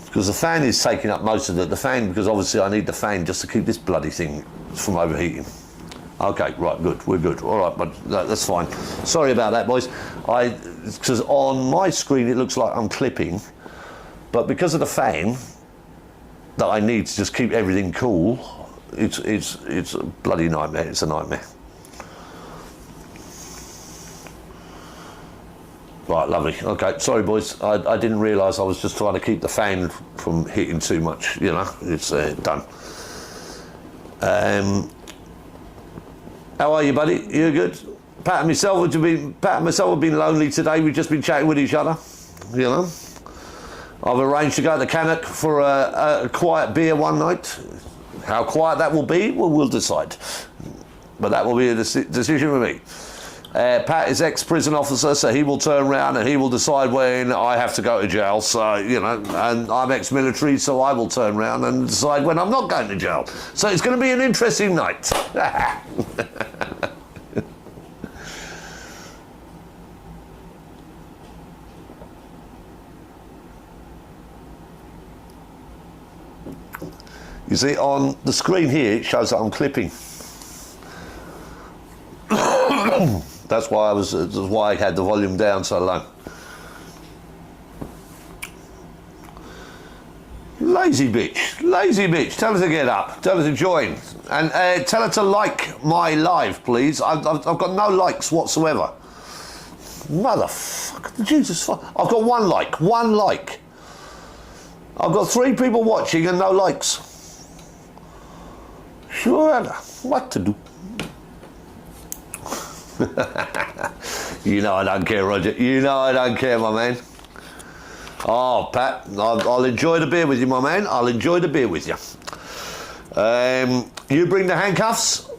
[SPEAKER 1] Because the fan is taking up most of the fan, because obviously I need the fan just to keep this bloody thing from overheating. Okay, right, good, we're good. All right, but that's fine. Sorry about that, boys. Because on my screen it looks like I'm clipping, but because of the fan that I need to just keep everything cool, it's a bloody nightmare. It's a nightmare. Right, lovely. Okay, sorry, boys. I didn't realise I was just trying to keep the fan from hitting too much. You know, it's done. How are you, buddy? You good? Pat and myself have been lonely today. We've just been chatting with each other, you know. I've arranged to go to Cannock for a quiet beer one night. How quiet that will be, we'll decide. But that will be a decision with me. Pat is ex-prison officer, so he will turn around and he will decide when I have to go to jail. So, you know, and I'm ex-military, so I will turn around and decide when I'm not going to jail. So it's going to be an interesting night. You see, on the screen here, it shows that I'm clipping. That's why I had the volume down so low. Lazy bitch. Tell her to get up. Tell her to join, and tell her to like my live, please. I've got no likes whatsoever. Motherfucker, Jesus fuck! I've got one like. I've got 3 people watching and no likes. Sure, what to do? You know I don't care, Roger. You know I don't care, my man. Oh, Pat, I'll enjoy the beer with you, my man. I'll enjoy the beer with you. You bring the handcuffs,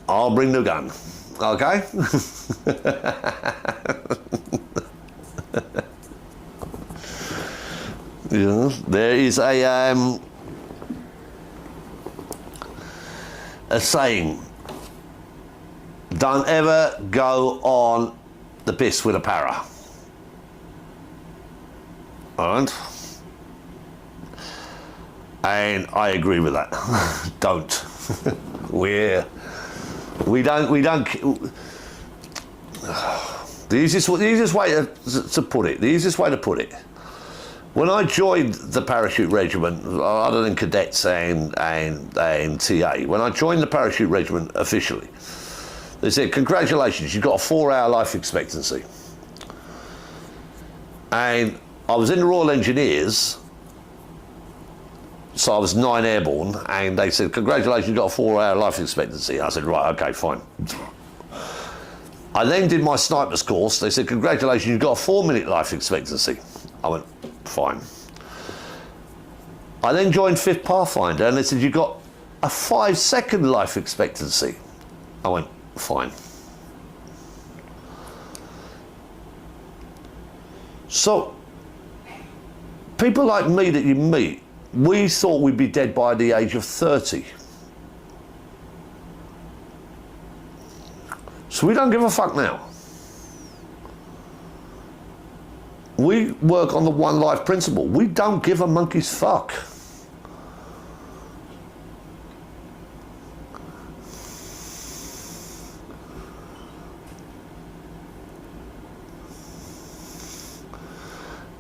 [SPEAKER 1] I'll bring the gun. Okay? Yeah, there is a saying. Don't ever go on the piss with a para. Alright? And I agree with that. Don't. we don't. The easiest way to put it. When I joined the parachute regiment, other than cadets and TA, when I joined the parachute regiment officially, they said, congratulations, you've got a 4-hour life expectancy. And I was in the Royal Engineers, so I was 9 airborne, and they said, congratulations, you've got a 4-hour life expectancy. I said, right, okay, fine. I then did my sniper's course. They said, congratulations, you've got a 4-minute life expectancy. I went, fine. I then joined 5th Pathfinder, and they said, you've got a 5-second life expectancy. I went, fine. So, people like me that you meet, we thought we'd be dead by the age of 30. So we don't give a fuck now. We work on the one life principle. We don't give a monkey's fuck.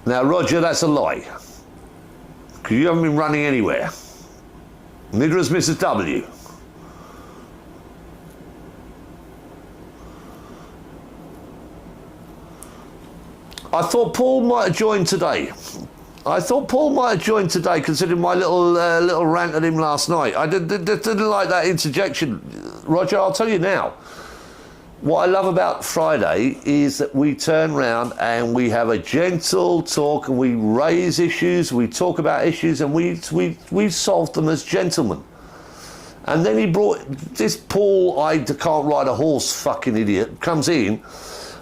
[SPEAKER 1] Now, Roger, that's a lie. Because you haven't been running anywhere. Neither has Mrs. W. I thought Paul might have joined today. Considering my little rant at him last night. I didn't like that interjection. Roger, I'll tell you now. What I love about Friday is that we turn round and we have a gentle talk, and we raise issues, we talk about issues, and we solve them as gentlemen. And then he brought this Paul, I can't ride a horse fucking idiot, comes in,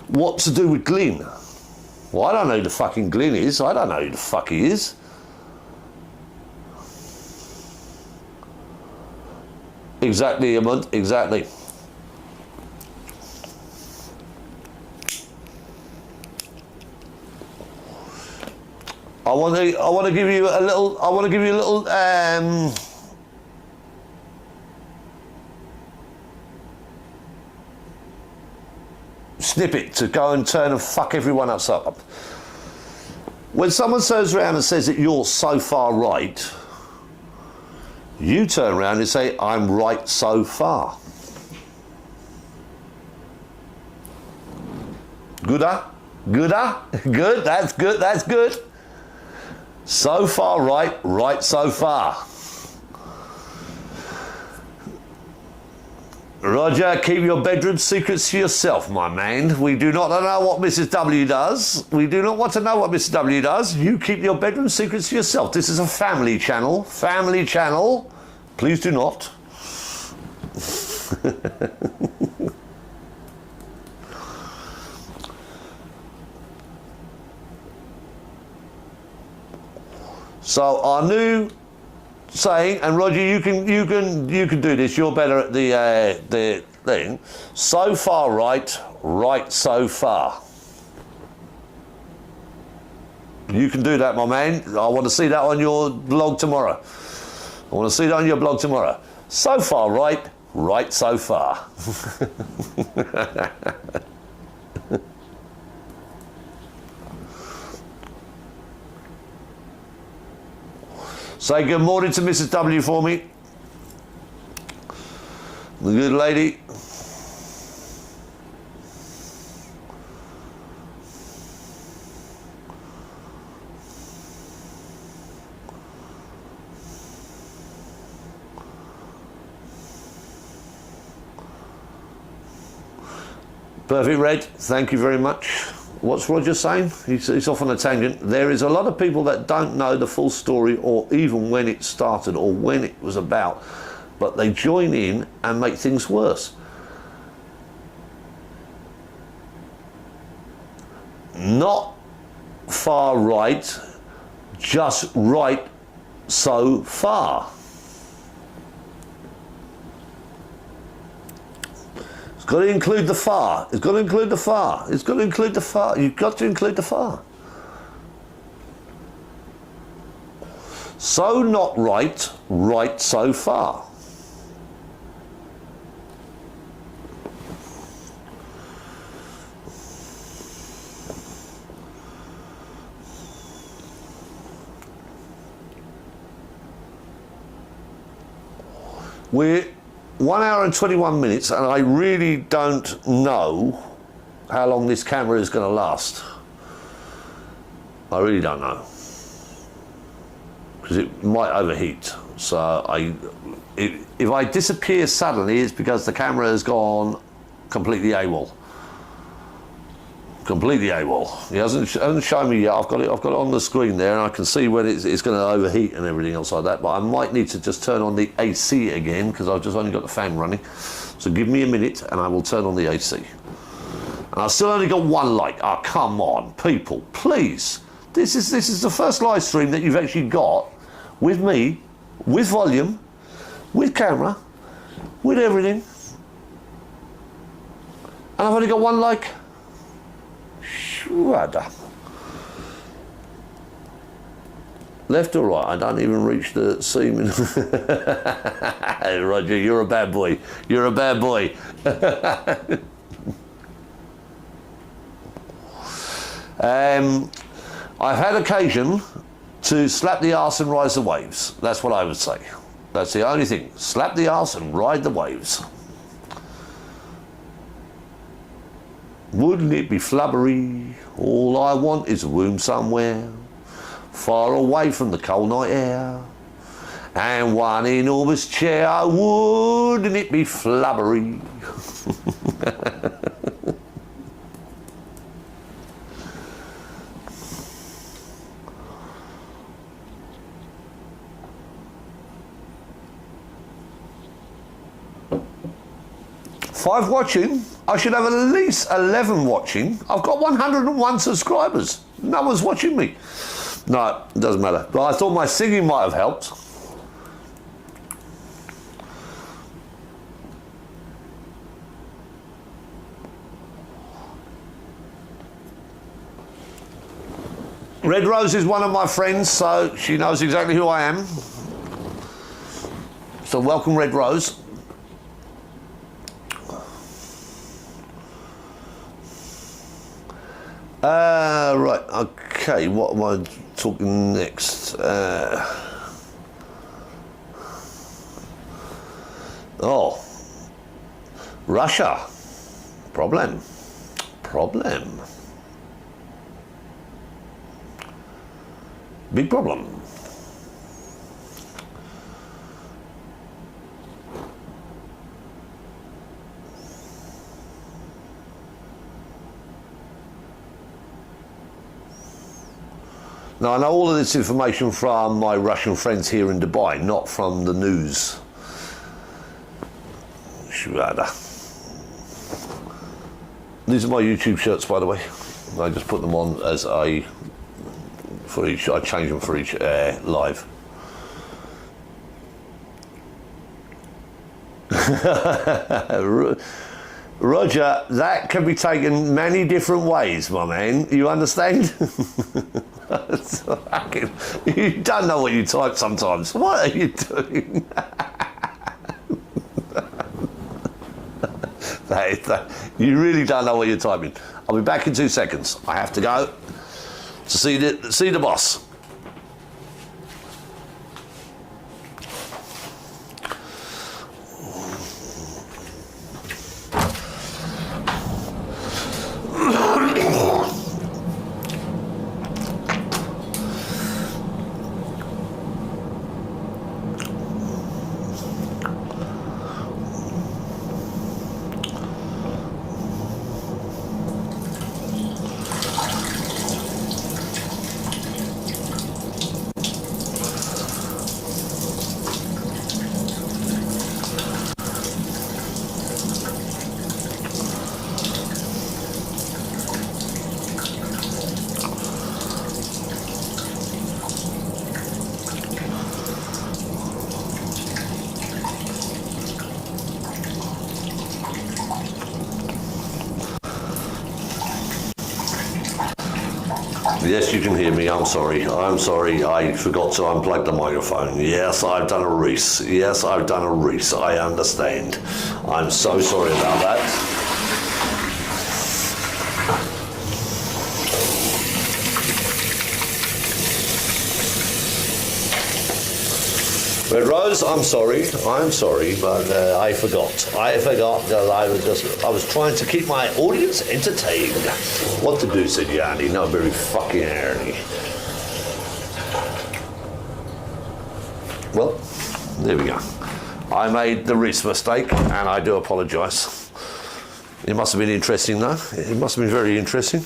[SPEAKER 1] what to do with Glyn? Well, I don't know who the fucking Glyn is. I don't know who the fuck he is. Exactly, Amund, exactly. I want to give you a little snippet to go and turn and fuck everyone else up. When someone turns around and says that you're so far right, you turn around and say, I'm right so far. Good, huh? Good, huh? Good, that's good, that's good. So far right, right so far. Roger, keep your bedroom secrets to yourself, my man. We do not know what Mrs. W does. We do not want to know what Mrs. W does. You keep your bedroom secrets to yourself. This is a family channel. Family channel. Please do not. So our new saying, and Roger, you can do this. You're better at the thing. So far right, right so far. You can do that, my man. I want to see that on your blog tomorrow. I want to see that on your blog tomorrow. So far right, right so far. Say good morning to Mrs. W for me. The good lady. Perfect, Red. Thank you very much. What's Roger saying? He's off on a tangent. There is a lot of people that don't know the full story or even when it started or when it was about, but they join in and make things worse. Not far right, just right so far. It's got to include the far. It's got to include the far. It's got to include the far. You've got to include the far. So not right, right so far. We're 1 hour and 21 minutes, and I really don't know how long this camera is going to last. I really don't know, because it might overheat. So if I disappear suddenly, it's because the camera has gone completely AWOL. Completely AWOL. It hasn't shown me yet. I've got it on the screen there, and I can see when it's going to overheat and everything else like that. But I might need to just turn on the AC again because I've just only got the fan running. So give me a minute, and I will turn on the AC. And I've still only got one like. Oh, come on, people, please. This is the first live stream that you've actually got with me, with volume, with camera, with everything, and I've only got one like. Shredder. Left or right? I don't even reach the seam. Roger, you're a bad boy. You're a bad boy. I've had occasion to slap the arse and ride the waves. That's what I would say. That's the only thing. Slap the arse and ride the waves. Wouldn't it be flubbery? All I want is a room somewhere, far away from the cold night air, and one enormous chair. Wouldn't it be flubbery? Five watching. I should have at least 11 watching. I've got 101 subscribers. No one's watching me. No, it doesn't matter. But I thought my singing might have helped. Red Rose is one of my friends, so she knows exactly who I am. So welcome, Red Rose. Right, okay, what am I talking next? Oh, Russia. Problem. Big problem. Now, I know all of this information from my Russian friends here in Dubai, not from the news. Shurada. These are my YouTube shirts, by the way. I just put them on as a for each. I change them for each live. Roger, that can be taken many different ways, my man. You understand? You don't know what you type sometimes. What are you doing? You really don't know what you're typing. I'll be back in 2 seconds. I have to go to see the boss. Yes, you can hear me. I'm sorry. I'm sorry. I forgot to unplug the microphone. Yes, I've done a Reese. Yes, I've done a Reese. I understand. I'm so sorry about that. Red Rose, I'm sorry, but I forgot that I was trying to keep my audience entertained. What to do, said Yanni, no very fucking early. Well, there we go. I made the wrist mistake, and I do apologise. It must have been interesting though, it must have been very interesting.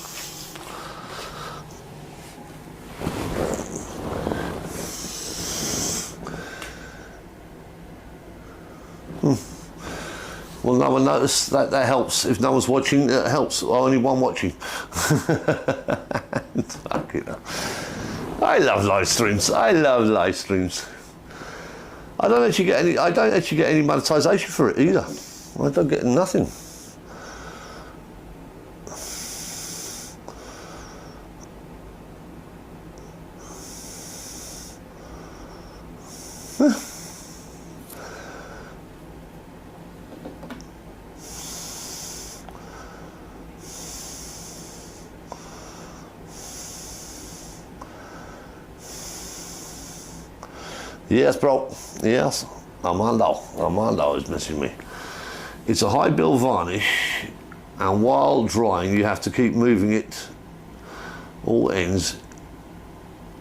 [SPEAKER 1] Well, no one noticed. That helps. If no one's watching, it helps. Only one watching. I love live streams. I love live streams. I don't actually get any monetization for it either. I don't get nothing. Yes, bro. Yes. Armando is messaging me. It's a high bill varnish, and while drying, you have to keep moving it. All ends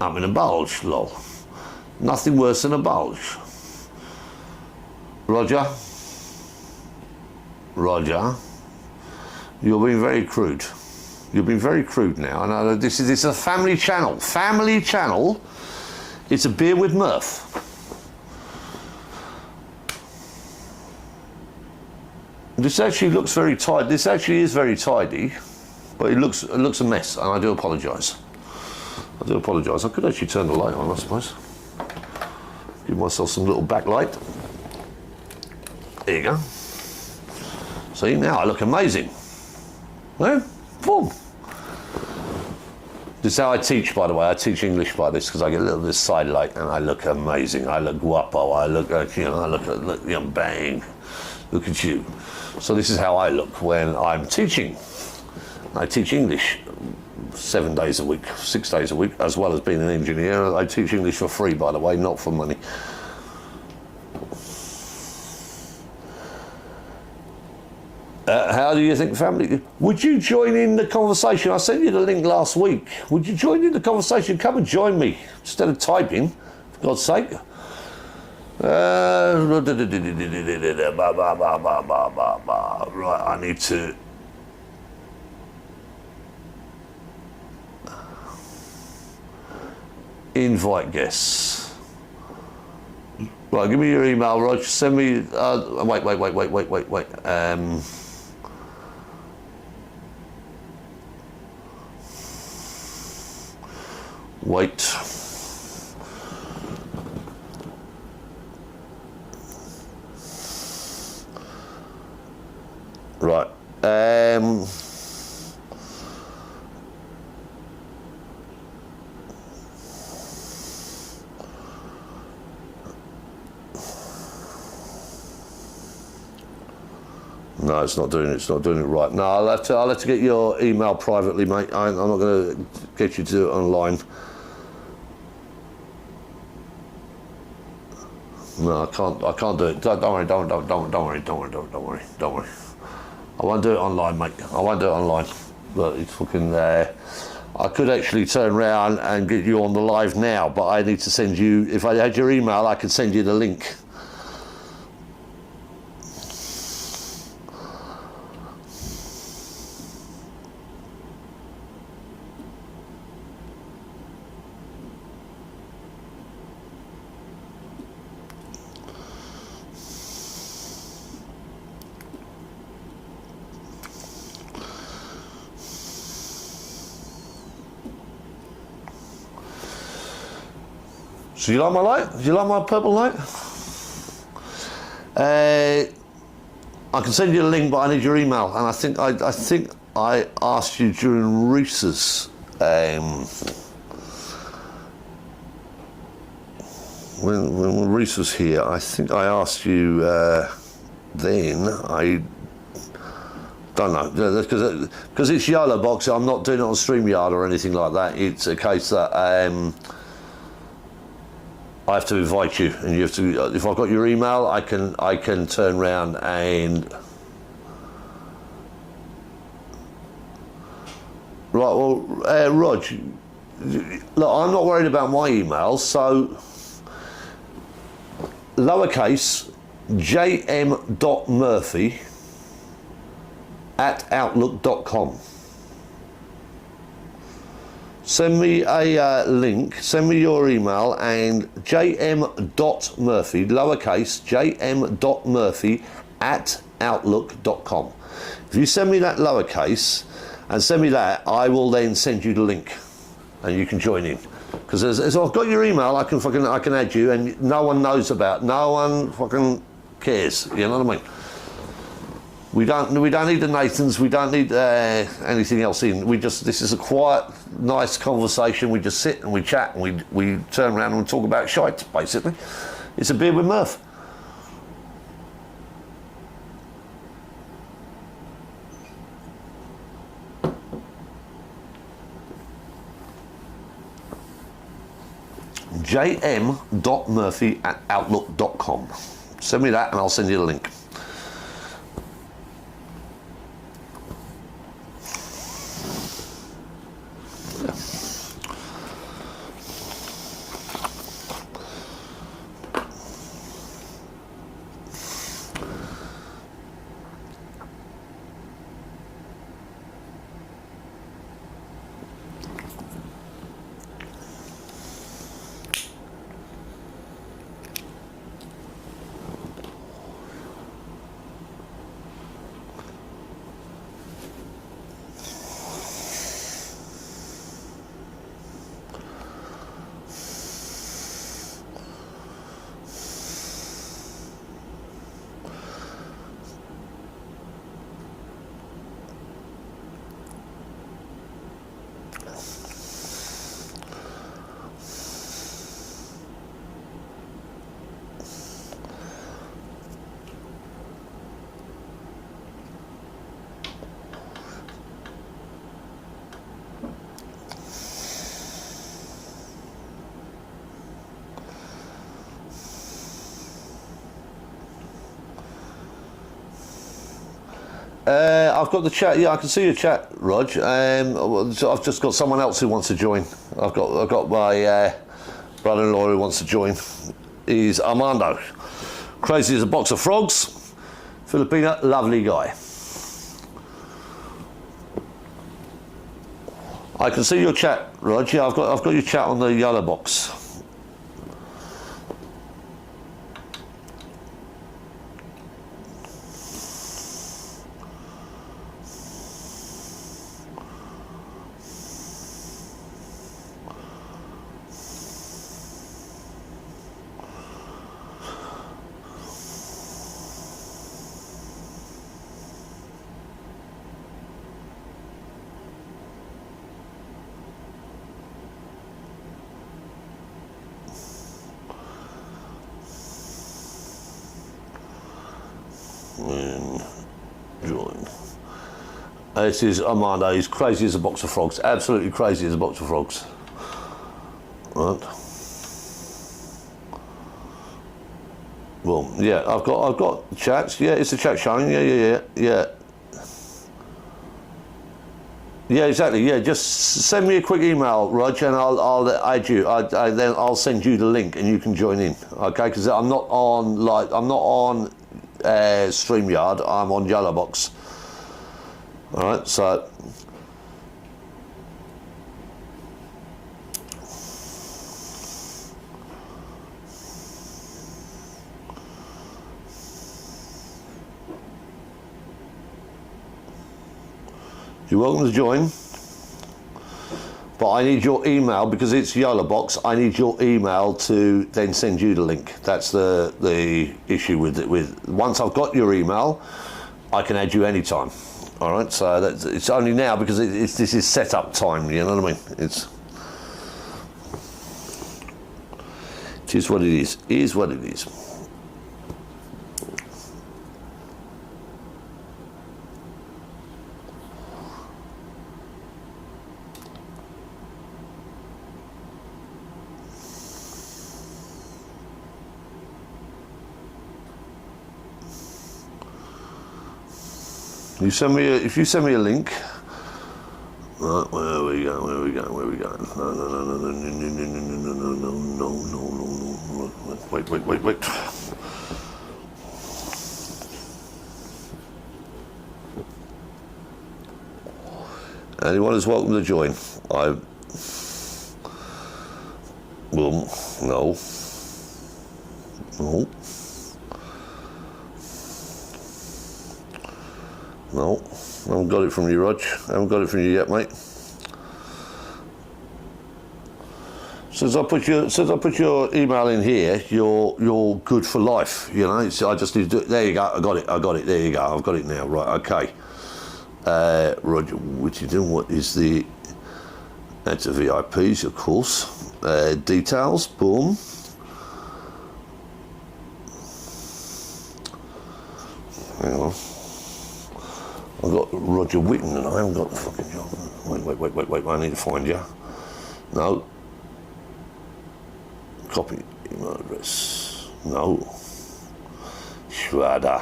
[SPEAKER 1] up in a bulge, lol. Nothing worse than a bulge. Roger. You're being very crude. You're being very crude now. And this is a family channel. Family channel. It's a beer with Murph. This actually looks very tidy. This actually is very tidy, but it looks a mess, and I do apologise. I could actually turn the light on, I suppose. Give myself some little backlight. There you go. See, now I look amazing. Eh? Boom. This is how I teach, by the way. I teach English by this because I get a little bit of side light and I look amazing. I look guapo. I look, bang. Look at you. So this is how I look when I'm teaching. I teach English 7 days a week, 6 days a week, as well as being an engineer. I teach English for free, by the way, not for money. How do you think family... Would you join in the conversation? I sent you the link last week. Would you join in the conversation? Come and join me instead of typing, for God's sake. Right, I need to... invite guests. Right, give me your email, Rog. Send me... wait. Wait. Right. No, it's not doing it. It's not doing it right. No, I'll have to get your email privately, mate. I'm not going to get you to do it online. No, I can't do it. Don't worry. Don't worry. I won't do it online, mate. I won't do it online. But it's fucking. I could actually turn around and get you on the live now, but I need to send you. If I had your email, I could send you the link. So you like my light? Do you like my purple light? I can send you the link, but I need your email. And I think I asked you during Reese's when Reese was here. I think I asked you then. I don't know because it's YOLO box. I'm not doing it on StreamYard or anything like that. It's a case that. I have to invite you, and you have to. If I've got your email, I can turn around and. Right, well, Rog, look, I'm not worried about my emails, so lowercase jm.murphy@outlook.com. Send me a link, send me your email, and jm.murphy, lowercase jm.murphy@outlook.com. If you send me that lowercase and send me that, I will then send you the link and you can join in. Because as I've got your email, I can add you, and no one knows no one fucking cares, you know what I mean? We don't need the Nathans. We don't need anything else in. This is a quiet, nice conversation. We just sit and we chat and we turn around and we talk about shite, basically. It's a beer with Murph. jm.murphy@outlook.com. Send me that and I'll send you the link. I've got the chat. Yeah, I can see your chat, Rog. I've just got someone else who wants to join. I've got my brother-in-law who wants to join. He's Armando. Crazy as a box of frogs. Filipino, lovely guy. I can see your chat, Rog. Yeah, I've got your chat on the yellow box. and join. This is Armando. He's crazy as a box of frogs. Absolutely crazy as a box of frogs. Right. Well, yeah, I've got chats. Yeah, it's a chat showing. Yeah. Yeah, exactly. Yeah, just send me a quick email, Rog, and I'll add you. Then I'll send you the link, and you can join in. Okay, because I'm not on StreamYard. I'm on Yellowbox. All right, so. You're welcome to join, but I need your email because it's Yellowbox. I need your email to then send you the link. That's the issue with it. With once I've got your email, I can add you anytime. All right, so it's only now because this is setup time. You know what I mean? It is what it is. Is what it is. If you send me a link, right, where are we going? No. Wait. Anyone is welcome to join. No. No, I haven't got it from you, Rog. I haven't got it from you yet, mate. Since I put your email in here, you're good for life. You know, I just need to do it. There you go. I got it. There you go. I've got it now. Right. Okay. Roger, what you doing? What is the? That's a VIPs, of course. Details. Boom. Hang on. I've got Roger Whitten and I haven't got the fucking job. Wait, I need to find you. No. Copy email address. No. Shredder.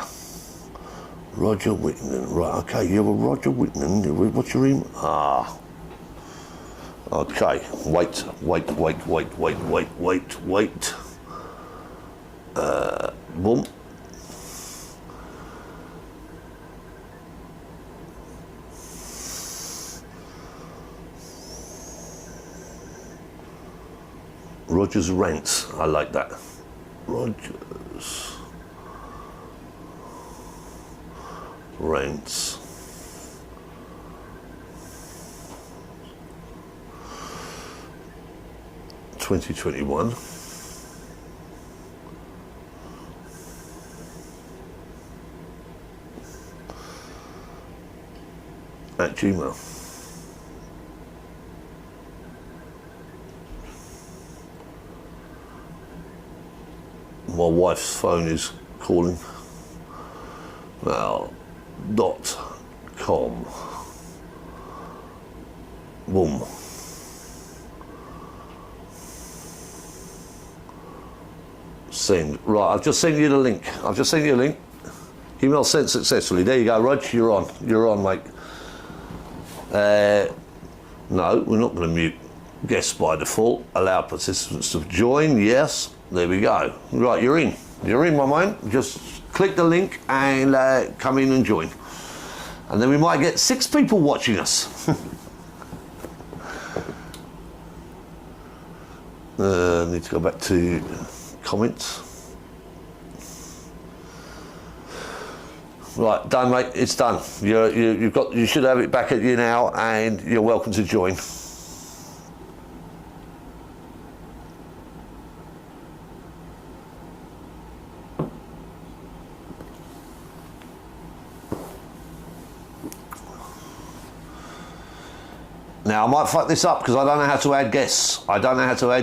[SPEAKER 1] Roger Whitten. Right, okay, you're a Roger Whitten. What's your email? Ah. Okay, wait. Boom. Rogers Rents, I like that. Rogers Rents. (2021) at Gmail. My wife's phone is calling. Mail.com. Boom. Send. Right, I've just sent you the link. Email sent successfully. There you go, Rog. You're on, mate. No, we're not going to mute guests by default. Allow participants to join. Yes. There we go. Right, you're in, my man. Just click the link and come in and join. And then we might get 6 people watching us. Need to go back to comments. Right, done, mate. It's done. You should have it back at you now, and you're welcome to join. Now I might fuck this up because I don't know how to add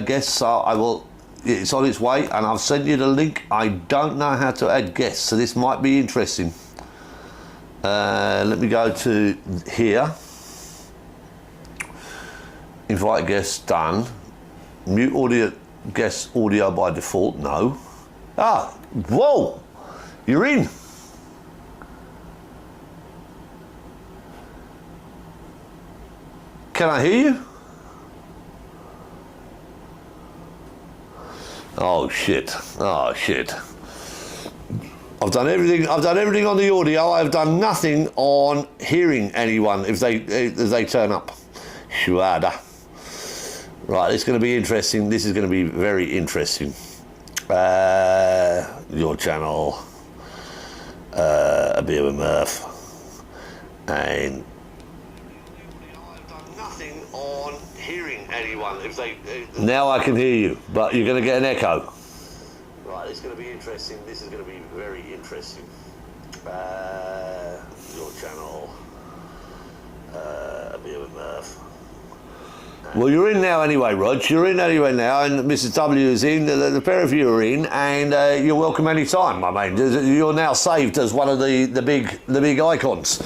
[SPEAKER 1] guests. So I will it's on its way, and I've sent you the link. I don't know how to add guests, so this might be interesting. Let me go to here. Invite guests, done. Mute audio, guest audio by default, no. Ah, whoa, you're in. Can I hear you? Oh shit, oh shit. I've done everything on the audio. I've done nothing on hearing anyone if they turn up. Shwada. Right, it's going to be interesting. This is going to be very interesting. Your channel, a beer with Murph, and I've done nothing on hearing anyone if they. Now I can hear you, but you're going to get an echo. Right, it's going to be interesting. This is going to be very interesting. Your channel, a beer with Murph. Well, you're in now anyway, Rog. You're in anyway now, and Mrs. W is in. The pair of you are in, and you're welcome any time, my man. You're now saved as one of the big icons.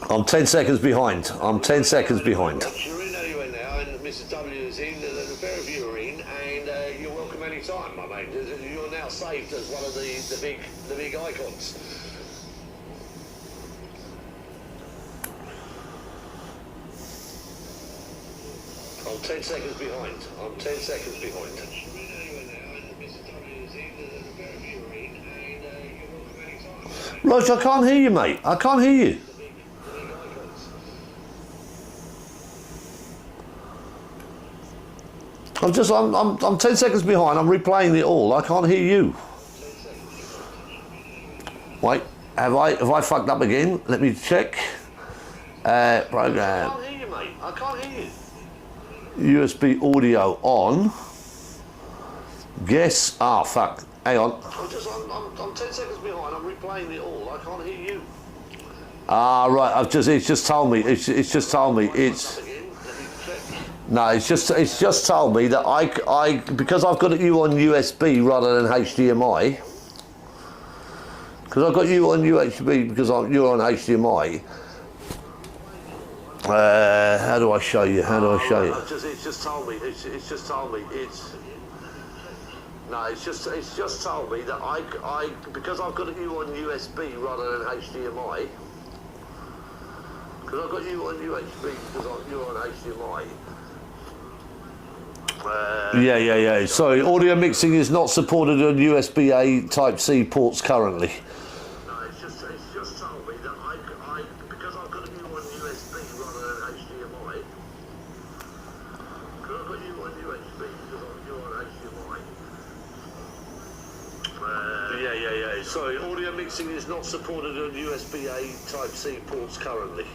[SPEAKER 1] I'm 10 seconds behind. I'm 10 seconds behind. You're in anyway now, and Mrs. W is in. The pair of you are in, and you're welcome any time, my man. You're now saved as one of the big icons. I'm 10 seconds behind. I'm 10 seconds behind. Roger, I can't hear you, mate. I can't hear you. I'm 10 seconds behind. I'm replaying it all. I can't hear you. Wait, have I fucked up again? Let me check. Program. I can't hear you, mate. I can't hear you. USB audio on. Guess. Ah, fuck. Hang on. I'm 10 seconds behind. I'm replaying it all. I can't hear you. Ah, right. It's just told me. It's just told me. No, it's just told me that I because I've got you on USB rather than HDMI. Because I've got you on USB because you're on HDMI. How do I show you? How do I show you? It's just told me. It's just told me. No, it's just told me that I because I've got you on USB rather than HDMI. Because I've got you on USB because you're on HDMI. Yeah. Sorry, audio mixing is not supported on USB-A Type-C ports currently. No, it's just told me that I because I've got you on USB rather than HDMI. Because I've got you on USB because you're on HDMI. Yeah. Sorry, audio mixing is not supported on USB-A Type-C ports currently.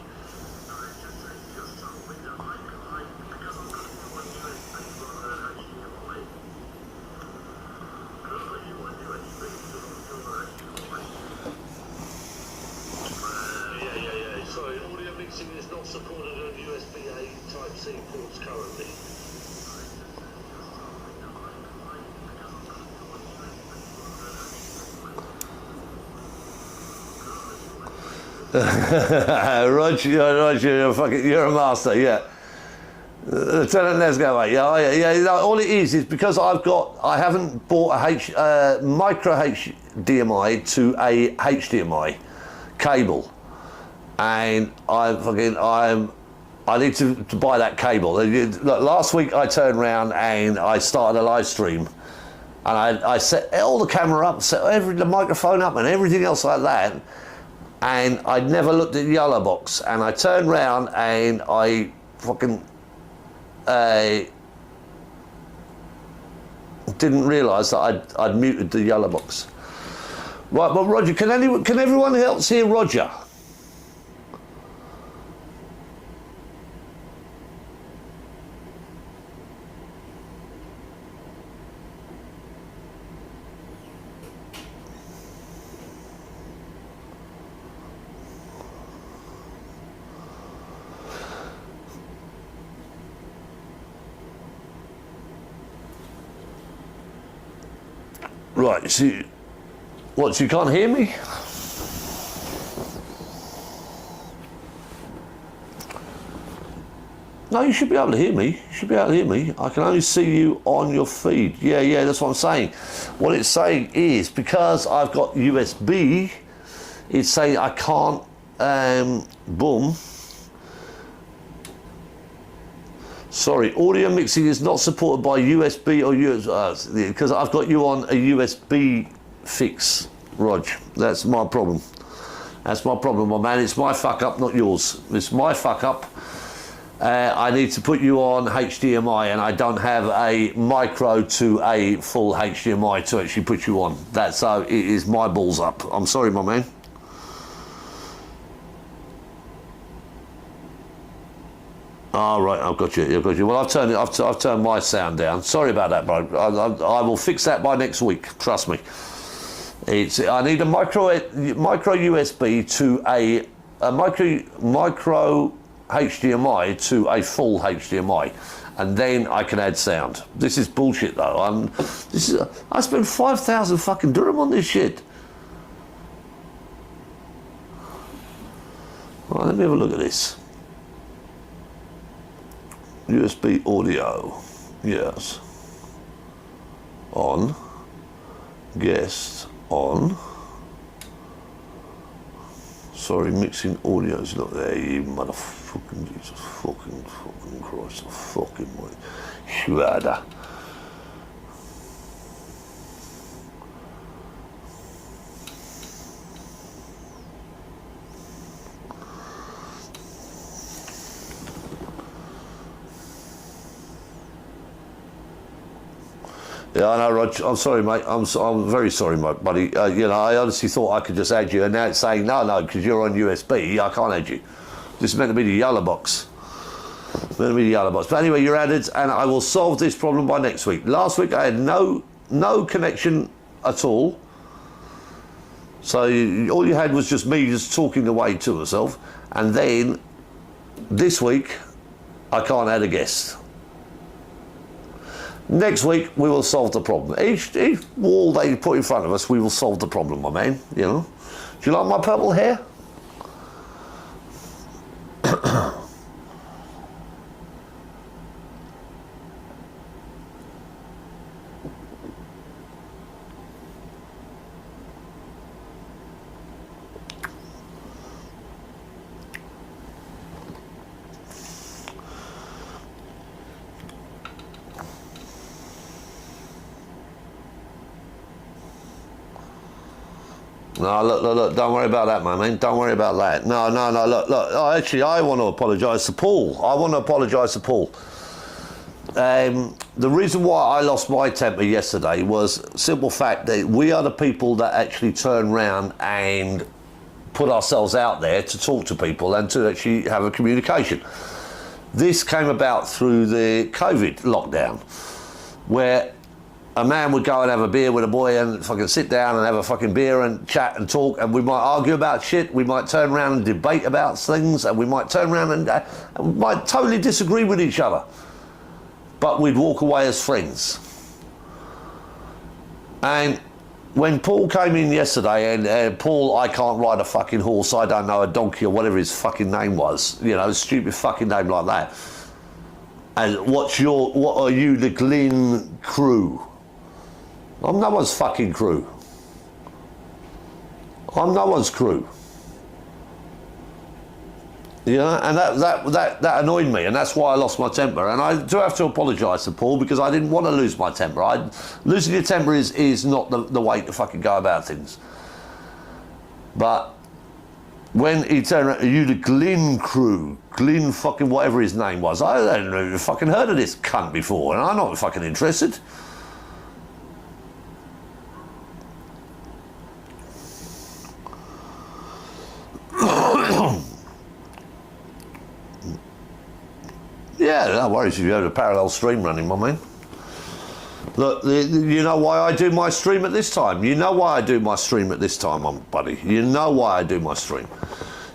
[SPEAKER 1] Sorry, audio mixing is not supported on USB-A Type-C ports currently. Roger, you're a master, yeah. Lieutenant Nesgo, yeah. All it is because I haven't bought a micro HDMI to a HDMI cable. And I need to buy that cable. Last week I turned around and I started a live stream, and I set all the camera up, set the microphone up, and everything else like that. And I never looked at the yellow box, and I turned around and I didn't realise that I'd muted the yellow box. Right, but Roger, can everyone else hear Roger? Right, see, what, you can't hear me? No, you should be able to hear me. You should be able to hear me. I can only see you on your feed. Yeah, that's what I'm saying. What it's saying is, because I've got USB, it's saying I can't, boom. Sorry, audio mixing is not supported by USB or USB, because I've got you on a USB fix, Rog. That's my problem. That's my problem, my man. It's my fuck up, not yours. It's my fuck up. I need to put you on HDMI, and I don't have a micro to a full HDMI to actually put you on. That's so it is my balls up. I'm sorry, my man. All right, I've got you. I've got you. Well, I've turned my sound down. Sorry about that, bro. I will fix that by next week. Trust me. I need a micro USB to a micro HDMI to a full HDMI, and then I can add sound. This is bullshit though. I spent 5,000 fucking dirham on this shit. Right, let me have a look at this. USB audio, yes. On. Guest on. Sorry, mixing audio's not there, you motherfucking Jesus, fucking Christ, fucking Shwada. Yeah, I know, Rog. I'm sorry, mate. I'm very sorry, mate, buddy. You know, I honestly thought I could just add you, and now it's saying no, because you're on USB. I can't add you. This is meant to be the yellow box. It's meant to be the yellow box. But anyway, you're added, and I will solve this problem by next week. Last week I had no connection at all. So all you had was just me just talking away to myself, and then this week I can't add a guest. Next week, we will solve the problem. Each wall they put in front of us, we will solve the problem, my man, you know. Do you like my purple hair? No, look, don't worry about that, my man. Don't worry about that. No, look. Actually, I want to apologise to Paul. The reason why I lost my temper yesterday was simple fact that we are the people that actually turn around and put ourselves out there to talk to people and to actually have a communication. This came about through the COVID lockdown, where a man would go and have a beer with a boy and fucking sit down and have a fucking beer and chat and talk, and we might argue about shit, we might turn around and debate about things, and we might turn around and we might totally disagree with each other, but we'd walk away as friends. And when Paul came in yesterday, and Paul, I can't ride a fucking horse, I don't know, a donkey or whatever his fucking name was, you know, a stupid fucking name like that. And what are you, the Glyn crew? I'm no one's fucking crew. I'm no one's crew. You know, and that annoyed me, and that's why I lost my temper. And I do have to apologise to Paul, because I didn't want to lose my temper. Losing your temper is not the way to fucking go about things. But when he turned around, are you the Glyn crew? Glyn fucking whatever his name was. I don't know if you fucking heard of this cunt before, and I'm not fucking interested. Yeah, no worries if you have a parallel stream running, my man. Look, you know why I do my stream at this time? You know why I do my stream at this time, buddy? You know why I do my stream.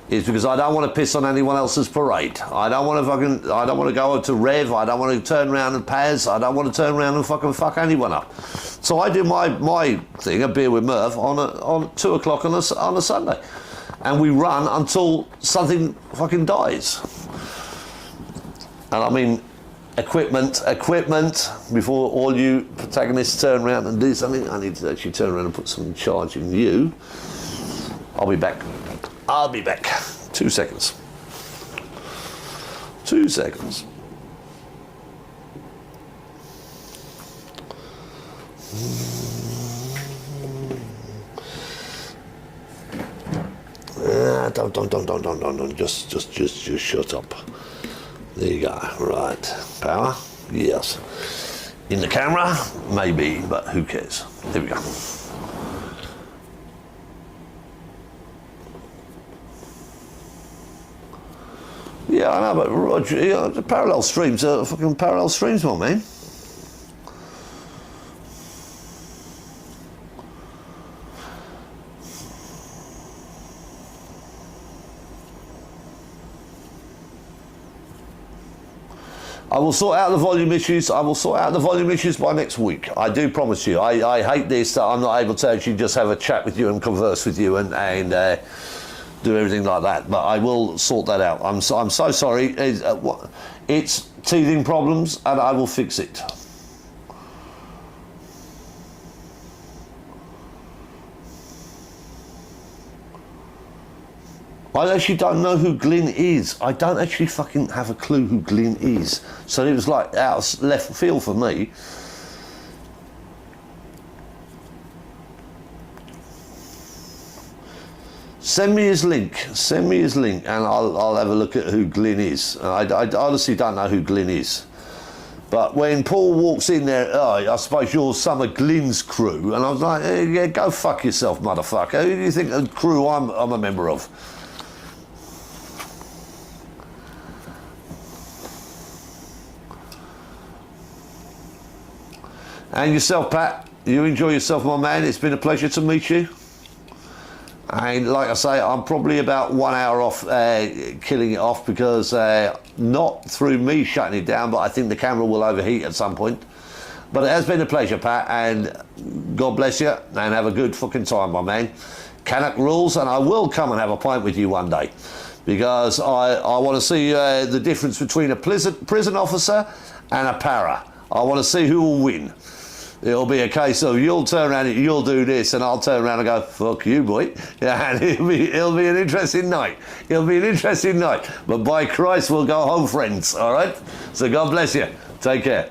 [SPEAKER 1] is because I don't want to piss on anyone else's parade. I don't want to go to Rev. I don't want to turn around and Paz. I don't want to turn around and fucking fuck anyone up. So I do my thing, a beer with Murph, on 2 o'clock on a Sunday, and we run until something fucking dies. And I mean, equipment, before all you protagonists turn around and do something, I need to actually turn around and put some charge in you. I'll be back. 2 seconds. 2 seconds. Don't. Just shut up. There you go. Right. Power? Yes. In the camera? Maybe, but who cares? There we go. Yeah, I know, but Roger, the parallel streams are fucking parallel streams, my man. I will sort out the volume issues. I will sort out the volume issues by next week. I do promise you. I hate this, that I'm not able to actually just have a chat with you and converse with you and do everything like that. But I will sort that out. I'm so sorry. It's teething problems, and I will fix it. I actually don't know who Glyn is. I don't actually fucking have a clue who Glyn is. So it was like out of left field for me. Send me his link, and I'll have a look at who Glyn is. I honestly don't know who Glyn is. But when Paul walks in there, oh, I suppose you're some of Glyn's crew, and I was like, hey, yeah, go fuck yourself, motherfucker. Who do you think the crew I'm a member of? And yourself, Pat, you enjoy yourself, my man. It's been a pleasure to meet you. And like I say, I'm probably about 1 hour off killing it off because not through me shutting it down, but I think the camera will overheat at some point. But it has been a pleasure, Pat, and God bless you, and have a good fucking time, my man. Canuck rules, and I will come and have a pint with you one day because I want to see the difference between a prison officer and a para. I want to see who will win. It'll be a case of you'll turn around and you'll do this, and I'll turn around and go, fuck you, boy. Yeah, and it'll be an interesting night. It'll be an interesting night. But by Christ, we'll go home friends, all right? So God bless you. Take care.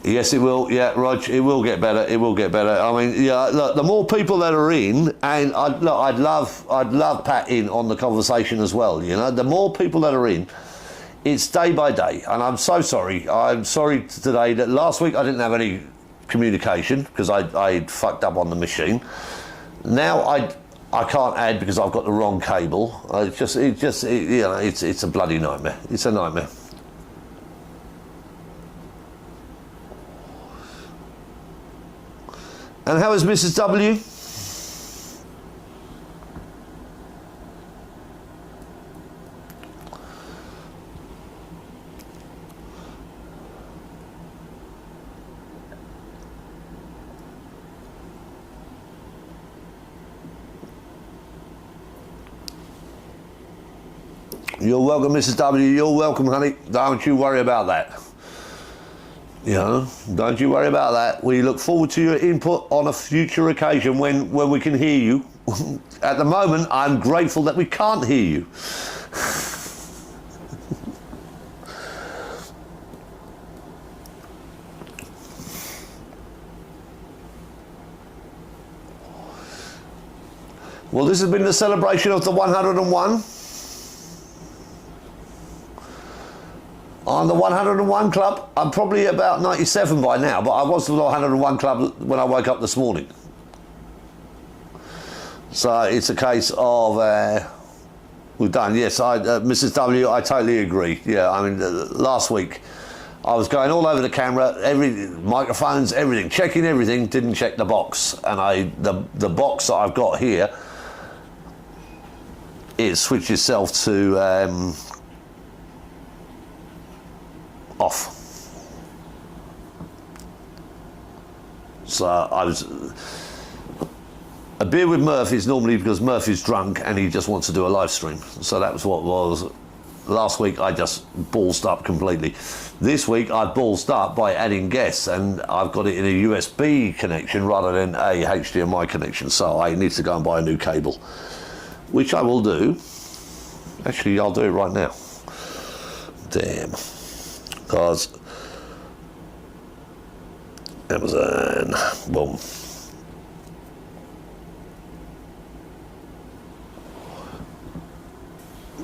[SPEAKER 1] Yes, it will. Yeah, Rog, it will get better. It will get better. I mean, yeah. Look, the more people that are in, and I'd love Pat in on the conversation as well. You know, the more people that are in, it's day by day. And I'm so sorry. I'm sorry today that last week I didn't have any communication because I fucked up on the machine. Now I can't add because I've got the wrong cable. It's a bloody nightmare. It's a nightmare. And how is Mrs. W? You're welcome, Mrs. W. You're welcome, honey. Don't you worry about that. You know, don't you worry about that. We look forward to your input on a future occasion when we can hear you. At the moment, I'm grateful that we can't hear you. Well, this has been the celebration of the 101. On the 101 Club, I'm probably about 97 by now, but I was the 101 Club when I woke up this morning. So it's a case of, we've done, yes, Mrs. W, I totally agree. Yeah, I mean, last week, I was going all over the camera, microphones, everything, checking everything, didn't check the box. And the box that I've got here, it switches itself to off. So a beer with Murph is normally because Murph is drunk and he just wants to do a live stream. So that was what was. Last week I just ballsed up completely. This week I ballsed up by adding guests, and I've got it in a USB connection rather than a HDMI connection. So I need to go and buy a new cable, which I will do. Actually, I'll do it right now. Damn. Because Amazon, boom.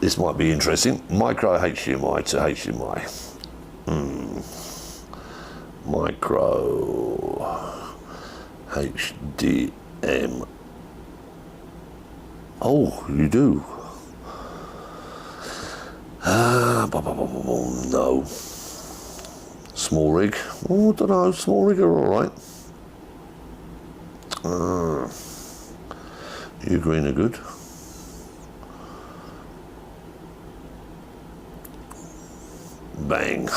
[SPEAKER 1] This might be interesting. Micro HDMI to HDMI. Micro HDMI. Oh, you do. No. Small rig. Oh, I don't know. Small rig are all right. You green are good. Bang.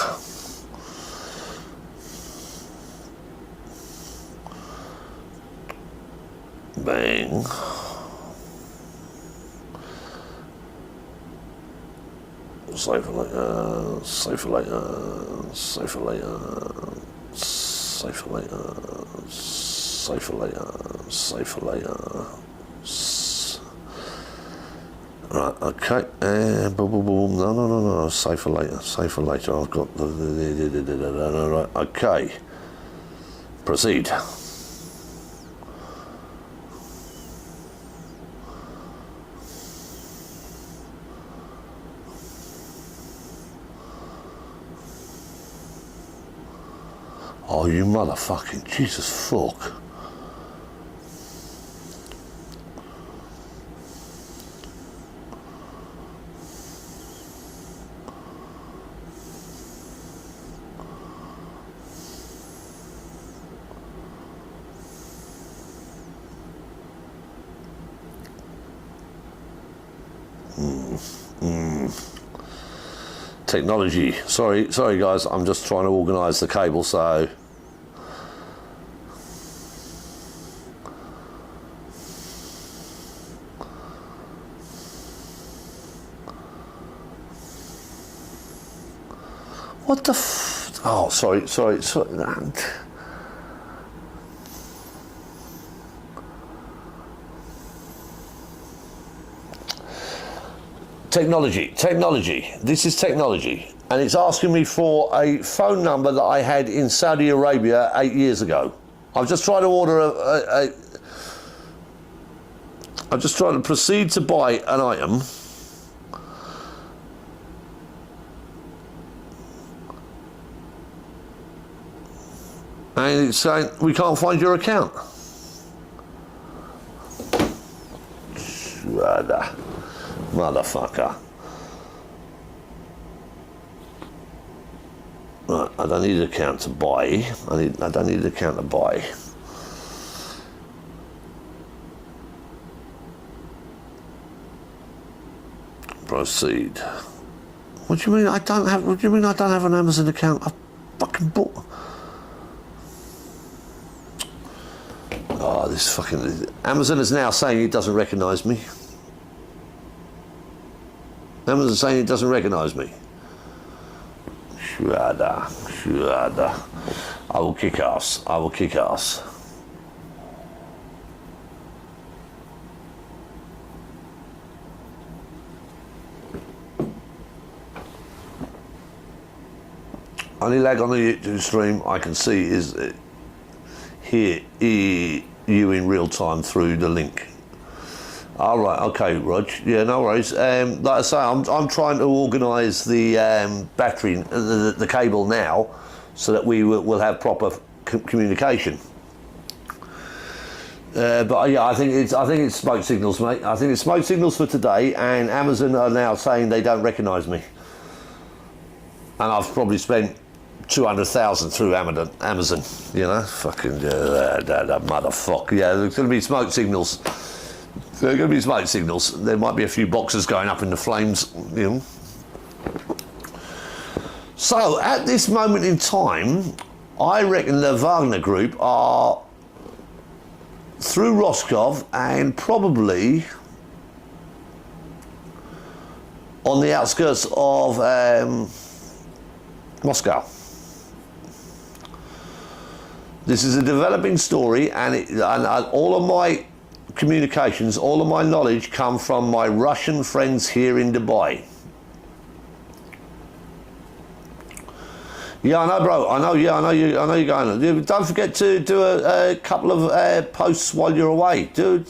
[SPEAKER 1] Bang. Save for later, save for later, save for later, save for later, save for later, save for later. Right, okay, and boom, boom, boom. No, save for later, save for later. I've got the right, okay. Proceed. Oh, you motherfucking Jesus fuck. Technology. Sorry guys, I'm just trying to organise the cable, so what the oh, sorry. Technology. This is technology. And it's asking me for a phone number that I had in Saudi Arabia 8 years ago. I've just tried to order I'm just trying to proceed to buy an item. And it's saying, we can't find your account. Motherfucker. Right, I don't need an account to buy. I don't need an account to buy. Proceed. What do you mean I don't have? What do you mean I don't have an Amazon account? I fucking bought. Oh, this fucking Amazon is now saying it doesn't recognise me. Amazon is saying it doesn't recognise me. Shada. I will kick ass. Only lag on the YouTube stream I can see is hear you in real time through the link. All right, okay, Rog. Yeah, no worries. Like I say, I'm trying to organise the battery, the cable now, so that we will have proper communication. But yeah, I think it's smoke signals, mate. I think it's smoke signals for today, and Amazon are now saying they don't recognise me, and I've probably spent 200,000 through Amazon. You know, fucking that motherfucker. Yeah, there's going to be smoke signals. There are going to be smoke signals. There might be a few boxes going up in the flames, you know. So, at this moment in time, I reckon the Wagner Group are through Roscoe and probably on the outskirts of Moscow. This is a developing story, and all of my communications, all of my knowledge come from my Russian friends here in Dubai. Yeah, I know, bro. I know. Yeah, I know you. I know you're going. Don't forget to do a couple of posts while you're away. Do.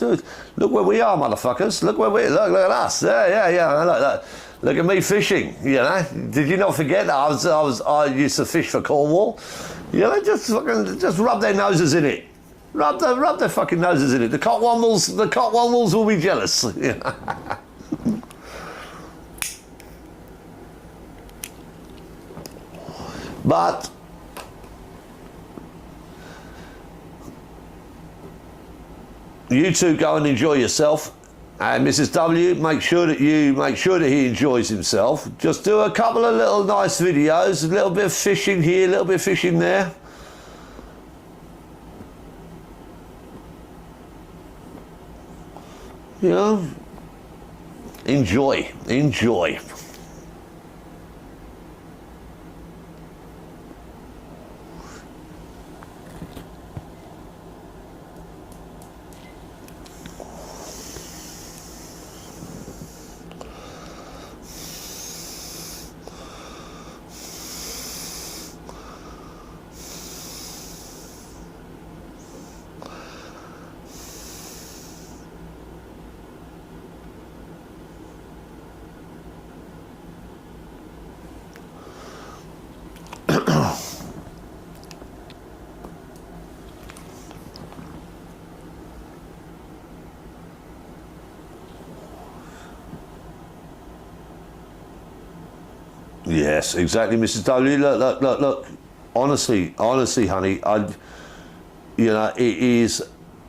[SPEAKER 1] Look where we are, motherfuckers. Look where we. Look at us. Yeah. Look at me fishing. You know. Did you not forget that I used to fish for Cornwall? You know, just rub their noses in it. Rub their fucking noses in it. The Cockwanwolves will be jealous. But you two go and enjoy yourself, and Mrs. W, make sure that he enjoys himself. Just do a couple of little nice videos, a little bit of fishing here, a little bit of fishing there. You know, enjoy. Yes, exactly, Mrs. W. Look. Honestly, honey, you know, it is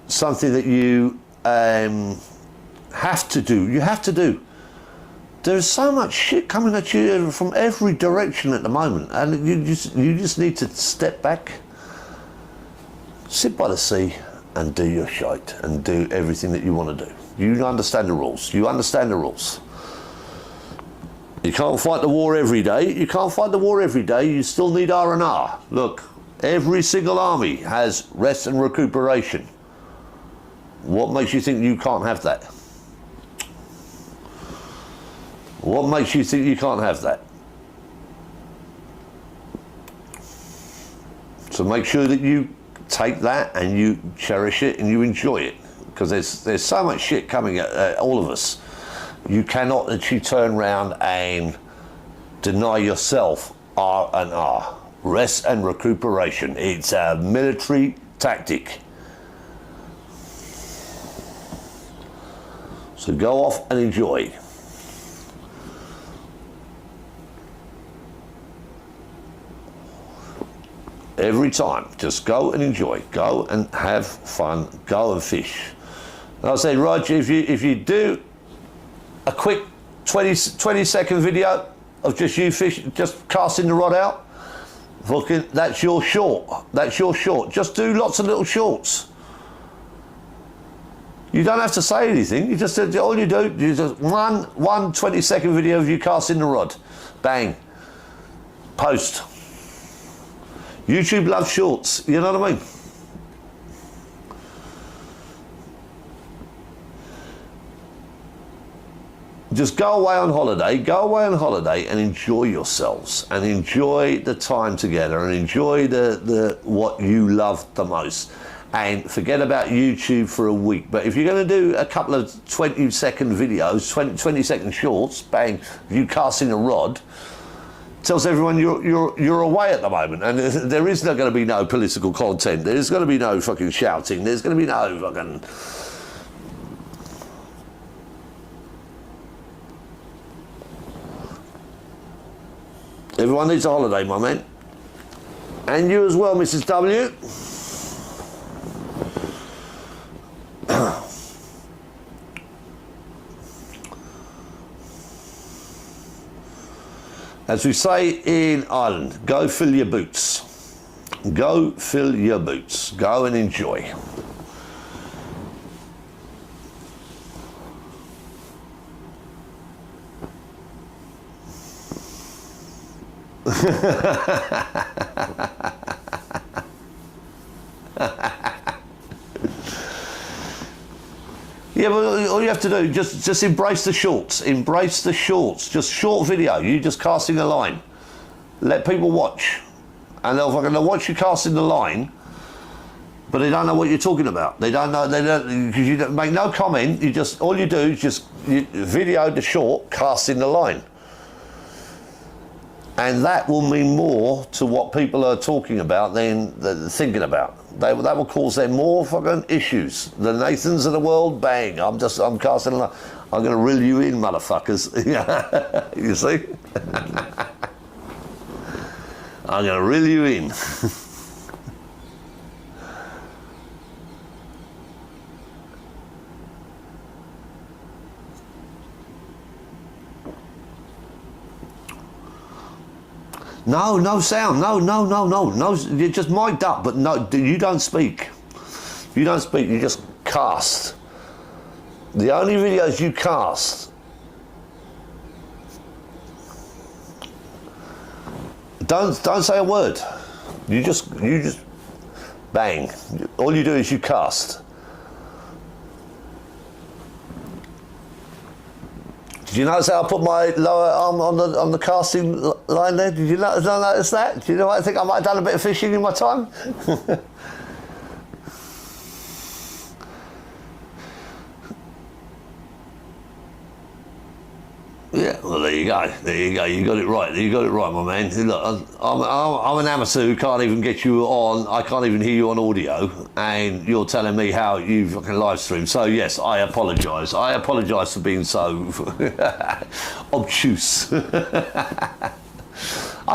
[SPEAKER 1] something that you have to do. You have to do. There's so much shit coming at you from every direction at the moment, and you just need to step back, sit by the sea, and do your shite, and do everything that you want to do. You understand the rules. You can't fight the war every day. You still need R&R. Look, every single army has rest and recuperation. What makes you think you can't have that? What makes you think you can't have that? So make sure that you take that and you cherish it and you enjoy it, because there's so much shit coming at all of us. You cannot actually turn around and deny yourself R&R, rest and recuperation. It's a military tactic. So go off and enjoy. Every time, just go and enjoy. Go and have fun. Go and fish. And I'll say, Roger, if you do a quick 20-second video of just you fishing, just casting the rod out, fucking, that's your short. Just do lots of little shorts. You don't have to say anything. You just all you do is just one 20-second video of you casting the rod. Bang. Post. YouTube loves shorts. You know what I mean? Just go away on holiday and enjoy yourselves and enjoy the time together and enjoy the what you love the most. and forget about YouTube for a week. But if you're going to do a couple of 20-second videos, 20-second shorts, bang, you casting a rod, tells everyone you're away at the moment, and there is not going to be no political content. There's going to be no fucking shouting. There's going to be no fucking. Everyone needs a holiday, my man. And you as well, Mrs. W. As we say in Ireland, go fill your boots. Go fill your boots. Go and enjoy. Yeah, but all you have to do, just embrace the shorts. Embrace the shorts. Just short video. You just casting a line. Let people watch, and they'll watch you casting the line, but they don't know what you're talking about. They don't know. They don't, because you don't make no comment. You just, all you do is just video the short casting the line. And that will mean more to what people are talking about than they're thinking about. That will cause them more fucking issues. The Nathans of the world, bang, I'm casting a line. I'm going to reel you in, motherfuckers. You see? I'm going to reel you in. No sound, no, you're just mic'd up, but no, you don't speak. You don't speak, you just cast. The only videos you cast, don't say a word. You just, bang. All you do is you cast. Did you notice how I put my lower arm on the casting line there? Did you notice that? Do you know what? I think I might have done a bit of fishing in my time. Yeah, well, there you go. There you go. You got it right. You got it right, my man. Look, I'm an amateur who can't even get you on. I can't even hear you on audio, and you're telling me how you fucking live stream. So yes, I apologise. I apologise for being so obtuse. I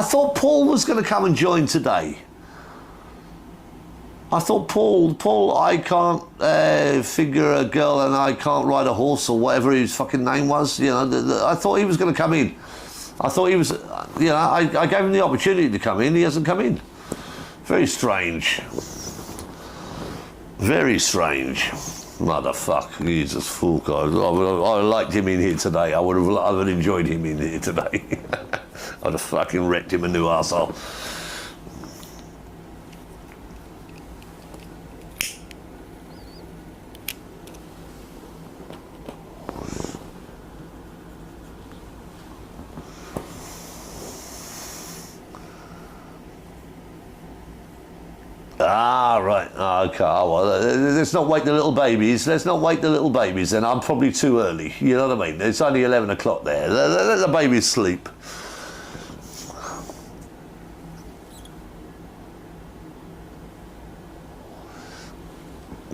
[SPEAKER 1] thought Paul was going to come and join today. I thought Paul, I can't figure a girl and I can't ride a horse or whatever his fucking name was. You know, I thought he was going to come in. I thought he was, you know, I gave him the opportunity to come in. He hasn't come in. Very strange. Very strange. Motherfucker, he's a fool. I liked him in here today. I would have enjoyed him in here today. I'd have fucking wrecked him a new arsehole. Ah, right. Okay. Well, let's not wake the little babies. Let's not wake the little babies. Then I'm probably too early. You know what I mean? It's only 11 o'clock there. Let the babies sleep.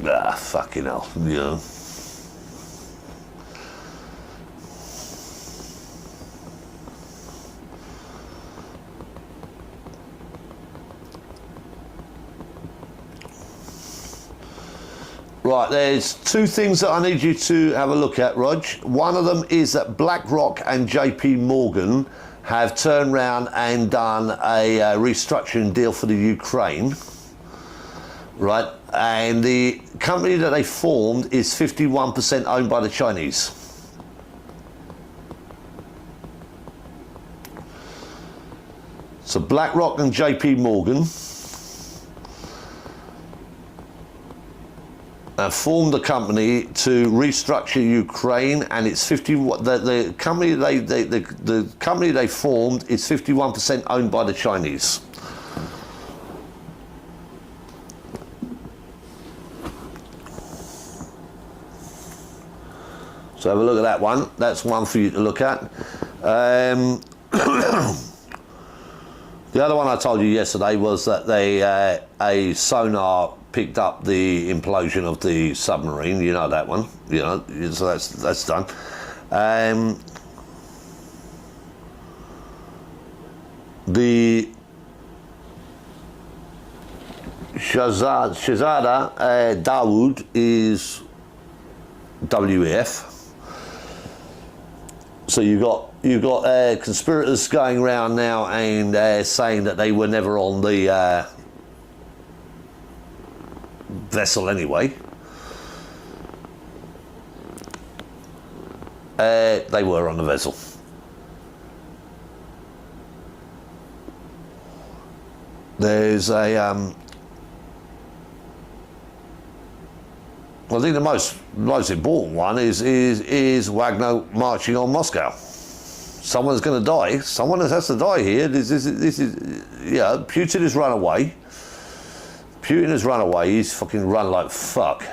[SPEAKER 1] Ah, fucking hell. You know. Right, there's two things that I need you to have a look at, Rog. One of them is that BlackRock and JP Morgan have turned around and done a restructuring deal for the Ukraine, right? And the company that they formed is 51% owned by the Chinese. So BlackRock and JP Morgan formed a company to restructure Ukraine, and it's the company they formed is 51% owned by the Chinese. So have a look at that one. That's one for you to look at. The other one I told you yesterday was that a sonar picked up the implosion of the submarine. You know that one. You know, so that's done. The Shahzada Dawood is WEF. So you've got conspirators going around now and saying that they were never on the vessel anyway. They were on the vessel. There's a I think the most important one is Wagner marching on Moscow. Someone's going to die. Someone has to die here. This is yeah. Putin has run away. Putin has run away. He's fucking run like fuck.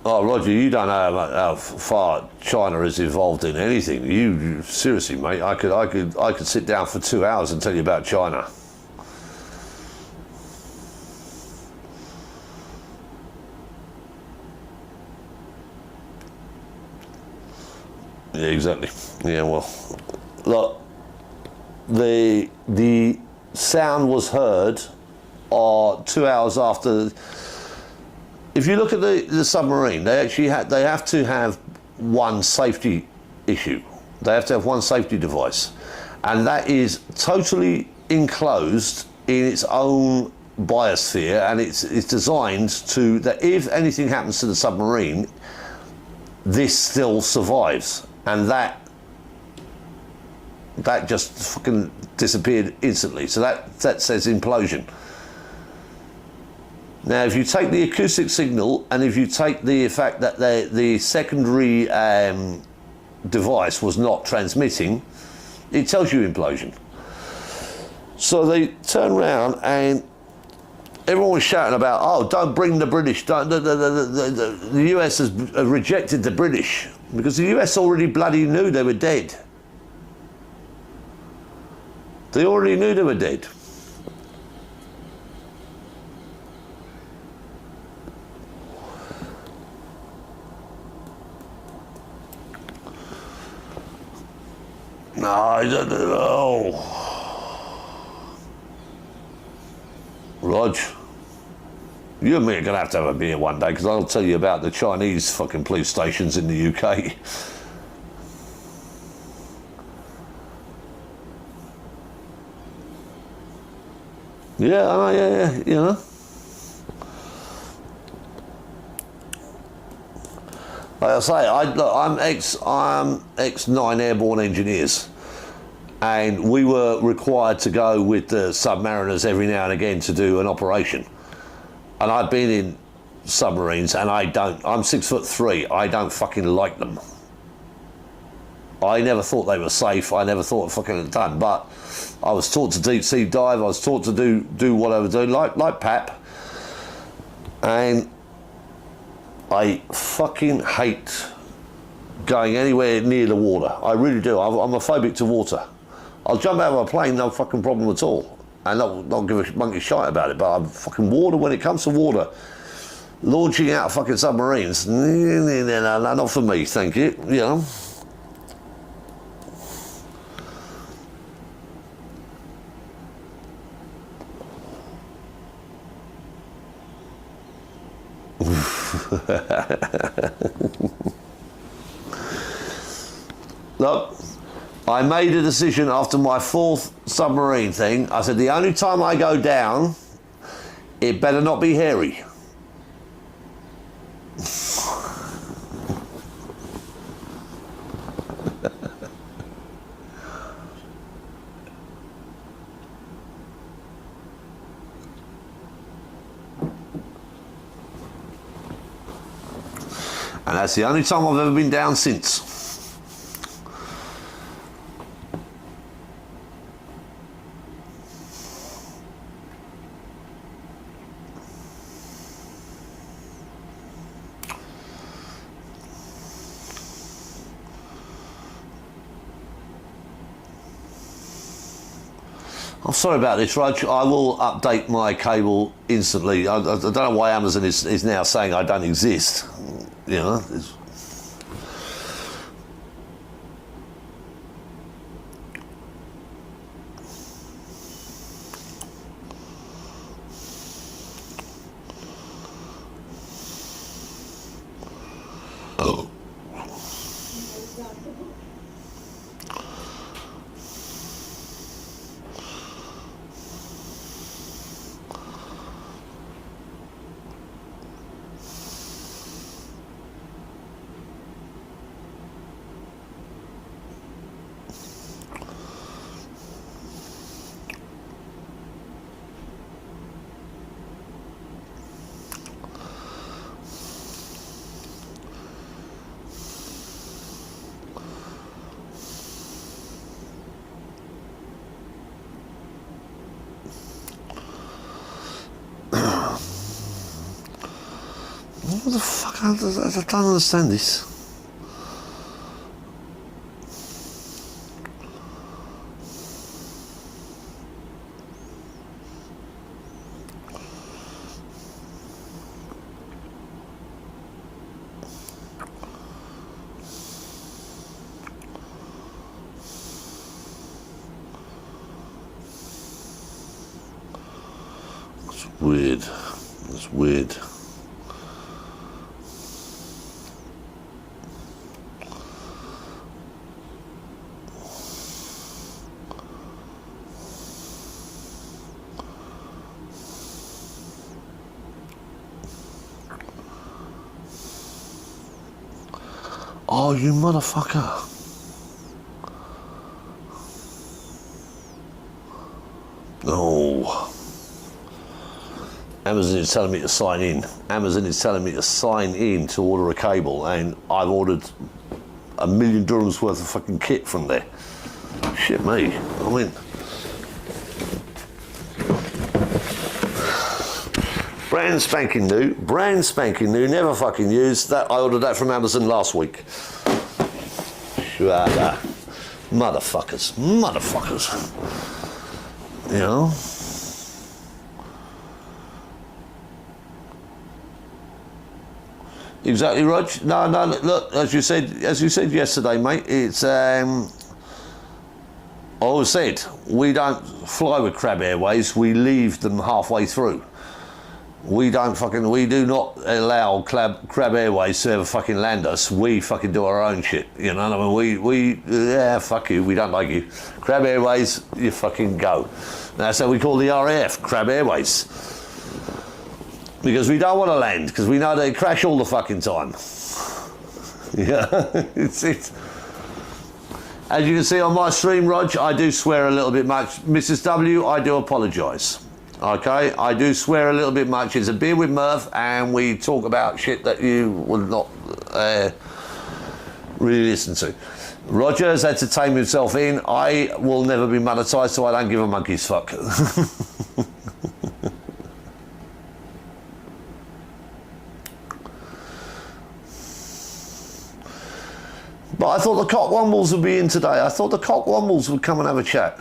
[SPEAKER 1] Oh, Roger, you don't know how far China is involved in anything. You seriously, mate. I could sit down for 2 hours and tell you about China. Yeah, exactly. Yeah, well, look, the sound was heard 2 hours after. If you look at the submarine, they have to have one safety issue. They have to have one safety device, and that is totally enclosed in its own biosphere, and it's designed to that if anything happens to the submarine, this still survives. And that just fucking disappeared instantly. So that says implosion. Now, if you take the acoustic signal and if you take the fact that the secondary device was not transmitting, it tells you implosion. So they turn around and everyone was shouting about, oh, don't bring the British. The US has rejected the British because the US already bloody knew they were dead. They already knew they were dead. No, I don't know. Rog, you and me are going to have a beer one day because I'll tell you about the Chinese fucking police stations in the UK. Yeah, you know. Like I say, I'm ex-9 airborne engineers, and we were required to go with the submariners every now and again to do an operation. And I've been in submarines, and I'm 6'3". I don't fucking like them. I never thought they were safe. I never thought fucking done. But I was taught to deep sea dive. I was taught to do what I was doing, like Pap. And I fucking hate going anywhere near the water. I really do. I'm a phobic to water. I'll jump out of a plane, no fucking problem at all. And not give a monkey shite about it. But I'm fucking water. When it comes to water, launching out fucking submarines, not for me. Thank you. You know. Look, I made a decision after my 4th submarine thing. I said the only time I go down, it better not be hairy. And that's the only time I've ever been down since. I'm sorry about this, Rog. I will update my cable instantly. I don't know why Amazon is now saying I don't exist. You know. Oh. What the fuck? I don't understand this. It's weird. It's weird. Oh, you motherfucker. Oh. Amazon is telling me to sign in. Amazon is telling me to sign in to order a cable, and I've ordered $1 million dirhams worth of fucking kit from there. Shit me. I mean, brand spanking new, never fucking used. That I ordered that from Amazon last week. Shada. Motherfuckers. You know? Exactly, Rog. No, look, as you said yesterday, mate, it's I always said, we don't fly with Crab Airways, we leave them halfway through. We do not allow Crab Airways to ever fucking land us. We fucking do our own shit, you know what I mean? Yeah, fuck you, we don't like you. Crab Airways, you fucking go. That's how we call the RAF, Crab Airways. Because we don't want to land, because we know they crash all the fucking time. Yeah, it's. As you can see on my stream, Rog, I do swear a little bit much. Mrs. W, I do apologise. Okay, I do swear a little bit much. It's a beer with Murph, and we talk about shit that you would not really listen to. Roger's had to tame himself in. I will never be monetised, so I don't give a monkey's fuck. But I thought the Cockwombles would be in today. I thought the Cockwombles would come and have a chat.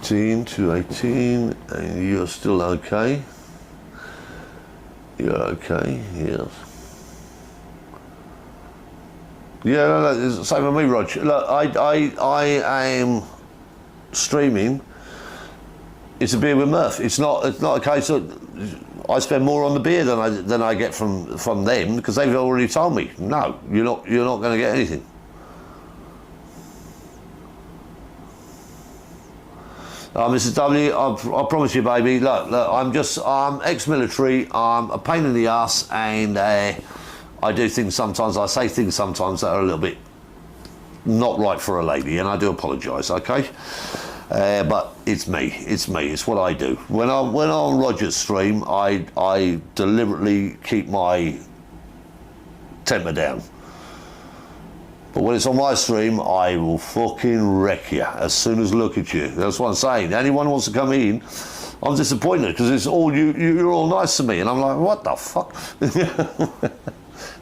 [SPEAKER 1] 218, and you're still okay. You're okay, yes. Yeah, no, it's the same with me, Rog. Look, I am streaming. It's a beer with Murph. It's not a case of I spend more on the beer than I get from them, because they've already told me, no, you're not going to get anything. Mrs. W, I promise you, baby, look, I'm ex-military, I'm a pain in the ass, and I do things sometimes, I say things sometimes that are a little bit not right for a lady, and I do apologise, okay? But it's me. It's me. It's what I do. When I'm on Roger's stream, I deliberately keep my temper down. But when it's on my stream, I will fucking wreck you as soon as I look at you. That's what I'm saying. Anyone who wants to come in, I'm disappointed because it's all you're all nice to me, and I'm like, what the fuck?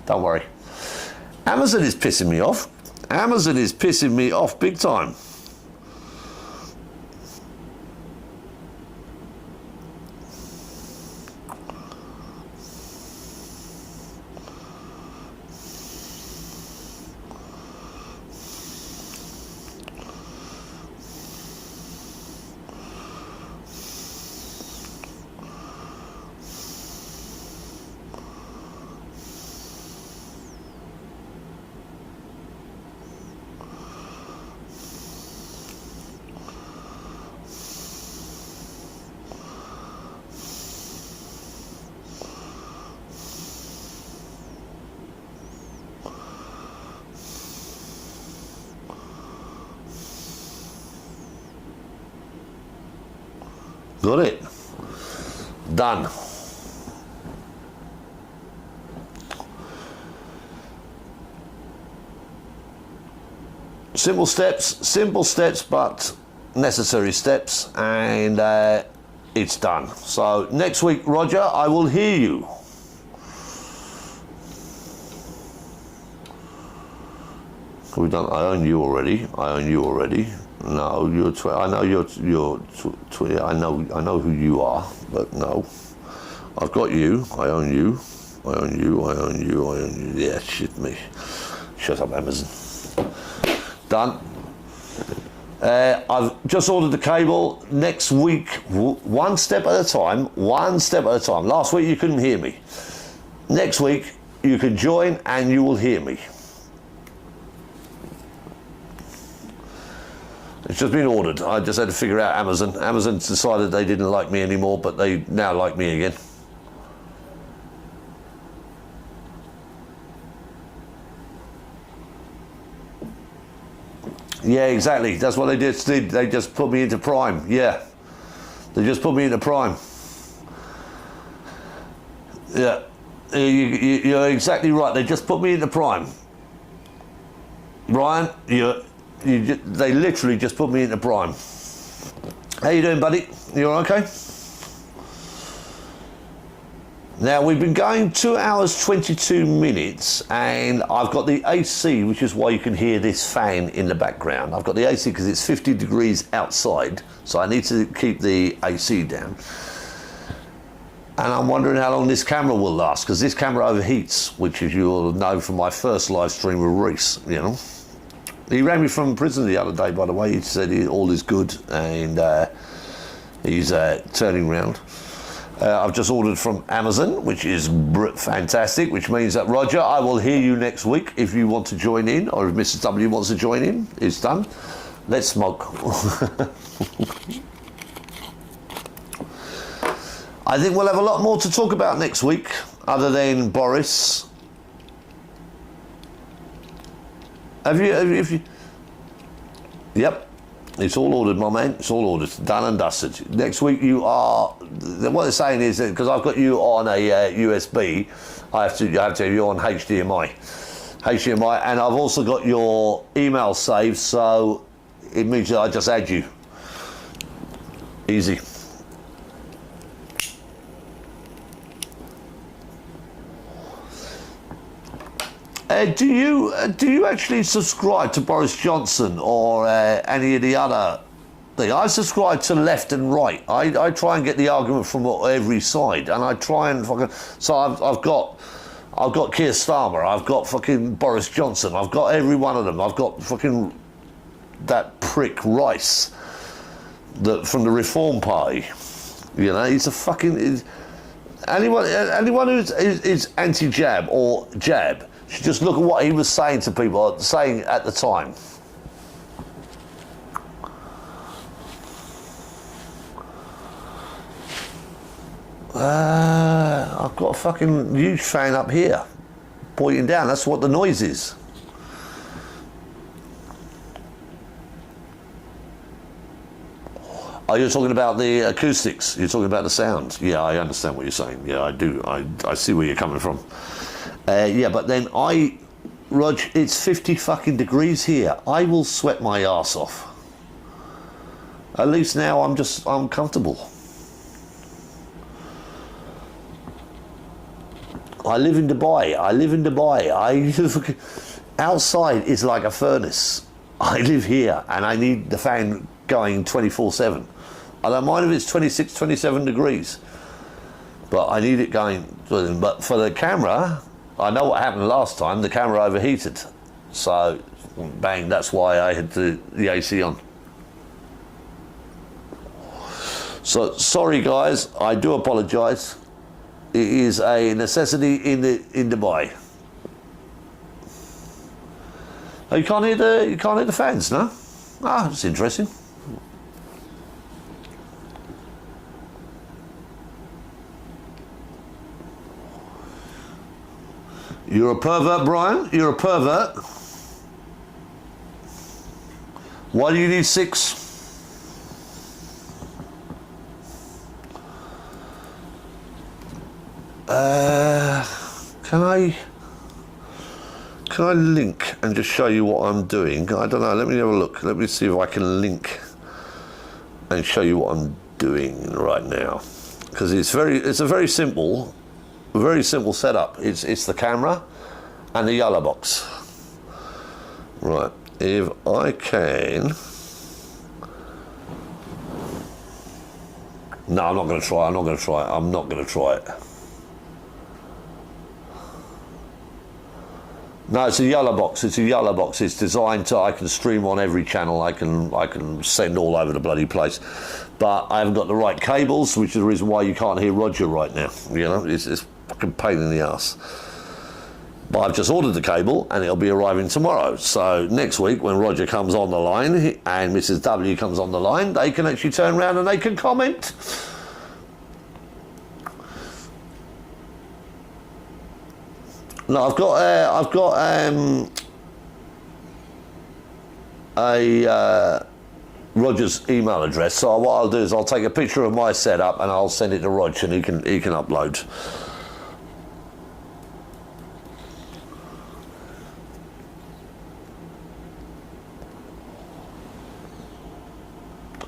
[SPEAKER 1] Don't worry. Amazon is pissing me off. Amazon is pissing me off big time. Got it. Done. Simple steps, but necessary steps, and it's done. So next week, Roger, I will hear you. We don't. I own you already. I own you already. No, I know I know who you are, but no. I've got you. I own you. I own you. I own you. I own you. Yeah, shit me. Shut up, Amazon. Done. I've just ordered the cable. Next week, one step at a time. One step at a time. Last week you couldn't hear me. Next week you can join and you will hear me. It's just been ordered. I just had to figure out Amazon. Amazon decided they didn't like me anymore, but they now like me again. Yeah, exactly. That's what they just did. They just put me into Prime. Yeah. They just put me into Prime. Yeah. You're exactly right. They just put me into Prime. Ryan, they literally just put me into Prime. How you doing, buddy? You all okay? Now, we've been going 2 hours, 22 minutes, and I've got the AC, which is why you can hear this fan in the background. I've got the AC because it's 50 degrees outside, so I need to keep the AC down. And I'm wondering how long this camera will last, because this camera overheats, which, as you'll know from my first live stream with Reese, you know. He ran me from prison the other day, by the way. He said all is good, and he's turning round. I've just ordered from Amazon, which is fantastic, which means that, Roger, I will hear you next week if you want to join in, or if Mrs. W wants to join in. It's done. Let's smoke. I think we'll have a lot more to talk about next week, other than Boris. Have you? Yep. It's all ordered, my man. It's all ordered. Done and dusted. Next week you are... What they're saying is that because I've got you on a USB, I have to have you on HDMI. HDMI, and I've also got your email saved, so it means that I just add you. Easy. Do you actually subscribe to Boris Johnson or any of the other thing? I subscribe to left and right. I try and get the argument from every side, and I try and fucking. So I've got Keir Starmer. I've got fucking Boris Johnson. I've got every one of them. I've got fucking that prick Rice, from the Reform Party. You know, he's a fucking. Anyone who is anti-jab or jab. Just look at what he was saying to people, saying at the time. I've got a fucking huge fan up here, pointing down. That's what the noise is. Oh, you're talking about the acoustics. You're talking about the sound. Yeah, I understand what you're saying. Yeah, I do. I see where you're coming from. Yeah, but then Rog, it's 50 fucking degrees here. I will sweat my ass off. At least now I'm comfortable. I live in Dubai. Outside is like a furnace. I live here and I need the fan going 24/7. I don't mind if it's 26, 27 degrees, but I need it going. But for the camera, I know what happened last time. The camera overheated. So, bang, that's why I had the AC on. So, sorry guys, I do apologise. It is a necessity in Dubai. Oh, you can't hear the fans, no? Ah, that's interesting. You're a pervert, Brian. You're a pervert. Why do you need 6? Can I link and just show you what I'm doing? I don't know. Let me have a look. Let me see if I can link and show you what I'm doing right now. Because it's a very simple setup. It's the camera and the yellow box. Right. If I can. No, I'm not going to try. I'm not going to try it. No, it's a yellow box. It's designed to, I can stream on every channel. I can send all over the bloody place. But I haven't got the right cables, which is the reason why you can't hear Roger right now. You know, it's a fucking pain in the ass. But I've just ordered the cable and it'll be arriving tomorrow. So next week when Roger comes on the line and Mrs. W comes on the line, they can actually turn around and they can comment. No, I've got Roger's email address. So what I'll do is I'll take a picture of my setup and I'll send it to Roger and he can upload.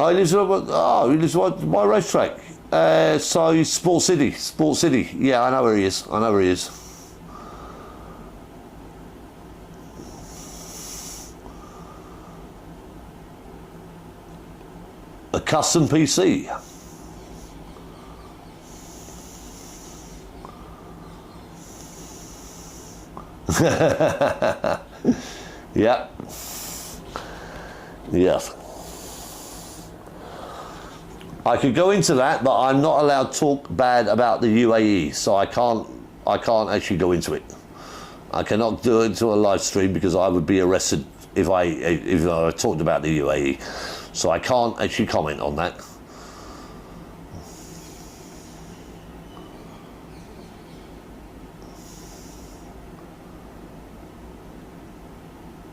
[SPEAKER 1] Oh, he lives at my racetrack. So he's Sport City. Yeah, I know where he is. A custom PC. Yeah. Yes. I could go into that, but I'm not allowed to talk bad about the UAE, so I can't actually go into it. I cannot do it into a live stream because I would be arrested if I talked about the UAE. So I can't actually comment on that.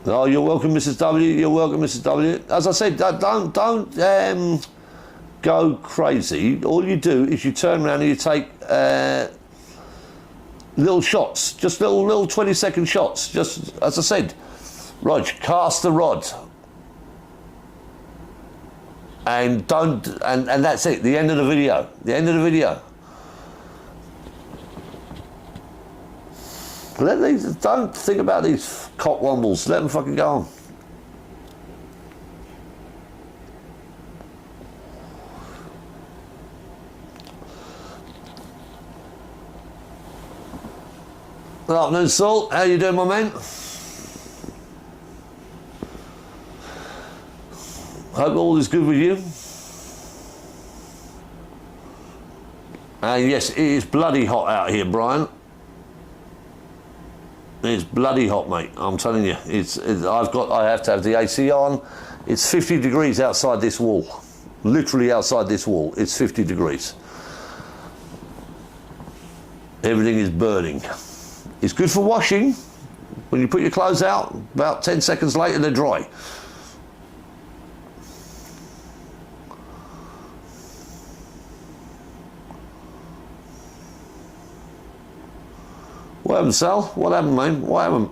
[SPEAKER 1] Oh, you're welcome, Mrs. W. You're welcome, Mrs. W. As I said, don't go crazy. All you do is you turn around and you take little shots, just little 20-second shots. Just as I said, Rog, cast the rod. And that's it, the end of the video. Don't think about these cockwombles, let them fucking go on. Good afternoon, Saul, how you doing, my man? Hope all is good with you. And yes, it is bloody hot out here, Brian. It's bloody hot, mate. I'm telling you. I have to have the AC on. It's 50 degrees outside this wall. Literally outside this wall. It's 50 degrees. Everything is burning. It's good for washing. When you put your clothes out, about 10 seconds later they're dry. What happened, Sal? What happened, mate? What happened?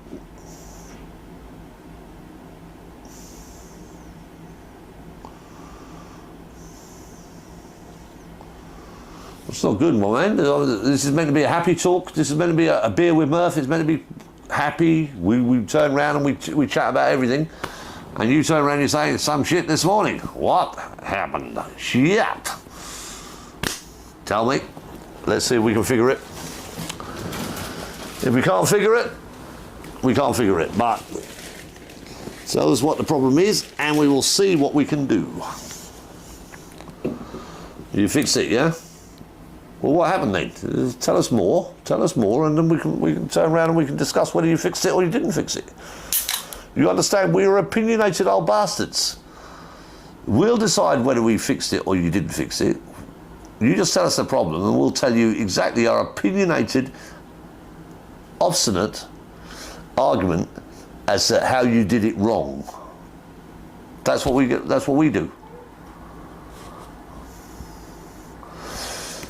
[SPEAKER 1] It's not good, my man. This is meant to be a happy talk. This is meant to be a beer with Murph. It's meant to be happy. We turn around and we chat about everything. And you turn around and you say some shit this morning. What happened? Shit. Tell me. Let's see if we can figure it. If we can't figure it, we can't figure it. But tell us what the problem is and we will see what we can do. You fixed it, yeah? Well, what happened then? Tell us more, and then we can turn around and we can discuss whether you fixed it or you didn't fix it. You understand, we're opinionated old bastards. We'll decide whether we fixed it or you didn't fix it. You just tell us the problem and we'll tell you exactly our opinionated, obstinate argument as to how you did it wrong. That's what we get, that's what we do.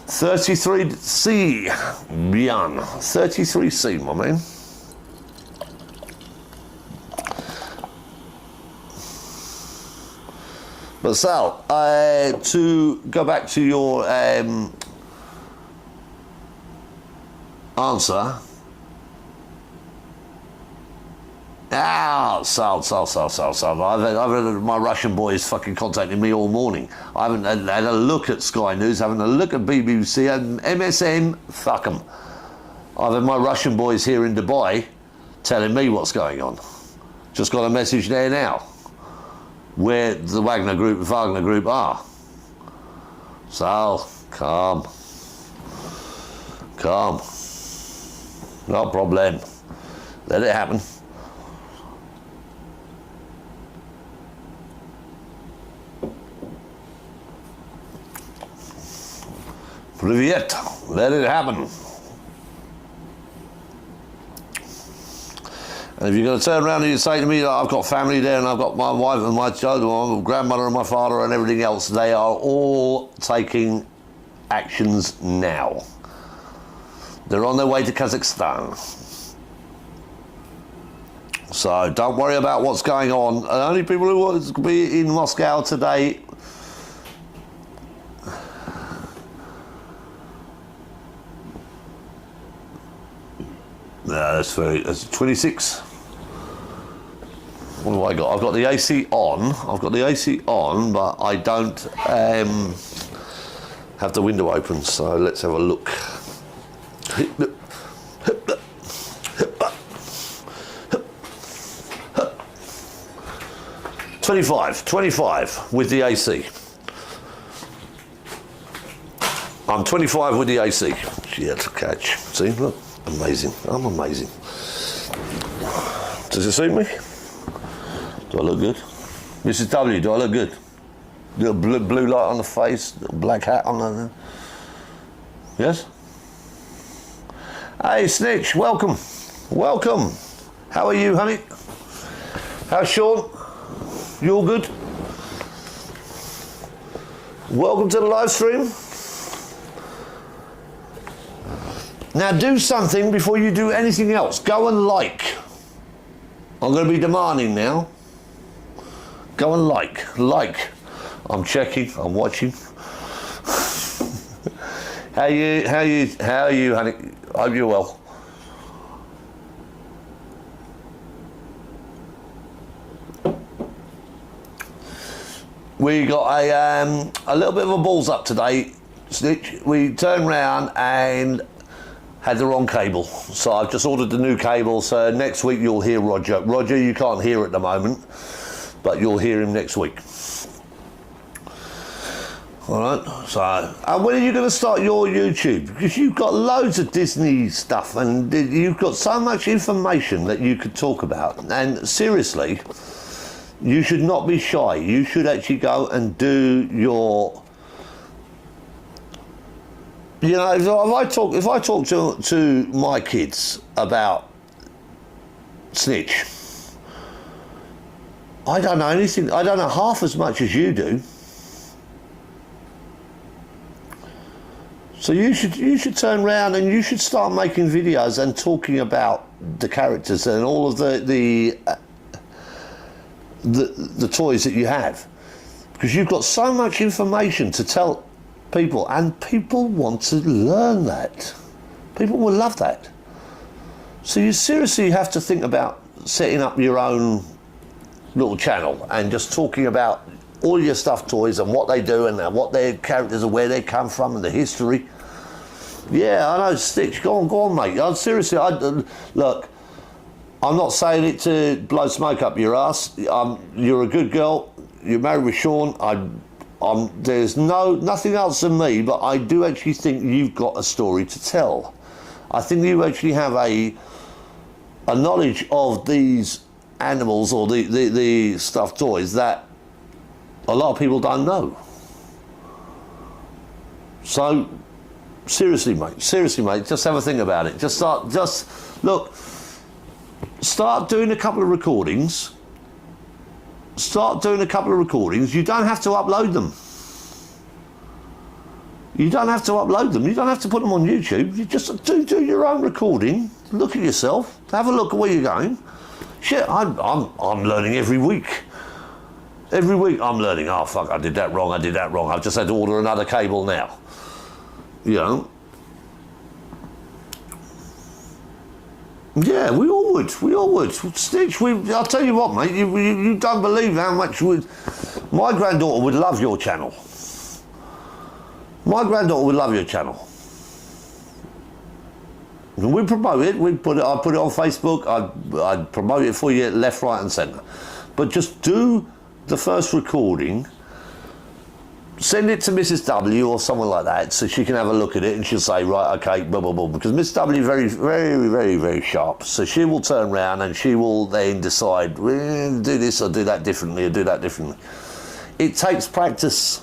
[SPEAKER 1] 33C, bien. 33C, my man. But Sal, to go back to your answer. Sal. I've had my Russian boys fucking contacting me all morning. I haven't had a look at Sky News, haven't had a look at BBC and MSN, fuck them. I've had my Russian boys here in Dubai telling me what's going on. Just got a message there now, where the Wagner Group and Wagner Group are. Sal, calm. No problem. Let it happen. Привет. Let it happen. And if you're going to turn around and you say to me that I've got family there and I've got my wife and my child, my grandmother and my father and everything else, they are all taking actions now. They're on their way to Kazakhstan. So don't worry about what's going on. The only people who want to be in Moscow today, that's 26. What have I got? I've got the AC on. But I don't have the window open. So let's have a look. 25 with the AC. I'm 25 with the AC. Shit, catch. See, look. Amazing. I'm amazing. Does it suit me? Do I look good? Mrs. W, do I look good? Little blue light on the face, little black hat on the... Yes? Hey, Snitch, welcome. Welcome. How are you, honey? How's Sean? You all good? Welcome to the live stream. Now do something before you do anything else. Go and like. I'm going to be demanding now. Go and like. Like. I'm checking. I'm watching. How you, honey? Hope you're well. We got a little bit of a balls up today, Snitch. We turned round and had the wrong cable, so I've just ordered the new cable, so next week you'll hear Roger. Roger, you can't hear at the moment, but you'll hear him next week. Alright, so, and when are you going to start your YouTube? Because you've got loads of Disney stuff, and you've got so much information that you could talk about, and seriously, you should not be shy. You should actually go and do your... You know, if I talk to my kids about Snitch, I don't know anything. I don't know half as much as you do. So you should turn around and you should start making videos and talking about the characters and all of the toys that you have, because you've got so much information to tell people, and people want to learn that. People will love that. So you seriously have to think about setting up your own little channel and just talking about all your stuffed toys and what they do and what their characters are, where they come from and the history. Yeah, I know, Stitch, go on, mate. Seriously, look, I'm not saying it to blow smoke up your ass. You're a good girl. You're married with Sean. There's nothing else in me, but I do actually think you've got a story to tell. I think you actually have a knowledge of these animals or the stuffed toys that a lot of people don't know. So seriously, mate, just have a think about it. Start doing a couple of recordings. You don't have to upload them. You don't have to put them on YouTube. You just do your own recording. Look at yourself. Have a look at where you're going. Shit, I'm learning every week. Every week I'm learning. Oh fuck, I did that wrong. I've just had to order another cable now. You know. Yeah, we all would. Stitch, I'll tell you what, mate, you don't believe how much my granddaughter would love your channel. My granddaughter would love your channel. And we promote it, I put it on Facebook, I'd promote it for you left, right and centre. But just do the first recording, send it to Mrs. W or someone like that so she can have a look at it and she'll say, right, okay, blah, blah, blah. Because Mrs. W is very, very, very, very sharp. So she will turn around and she will then decide, well, do this or do that differently or do that differently. It takes practice.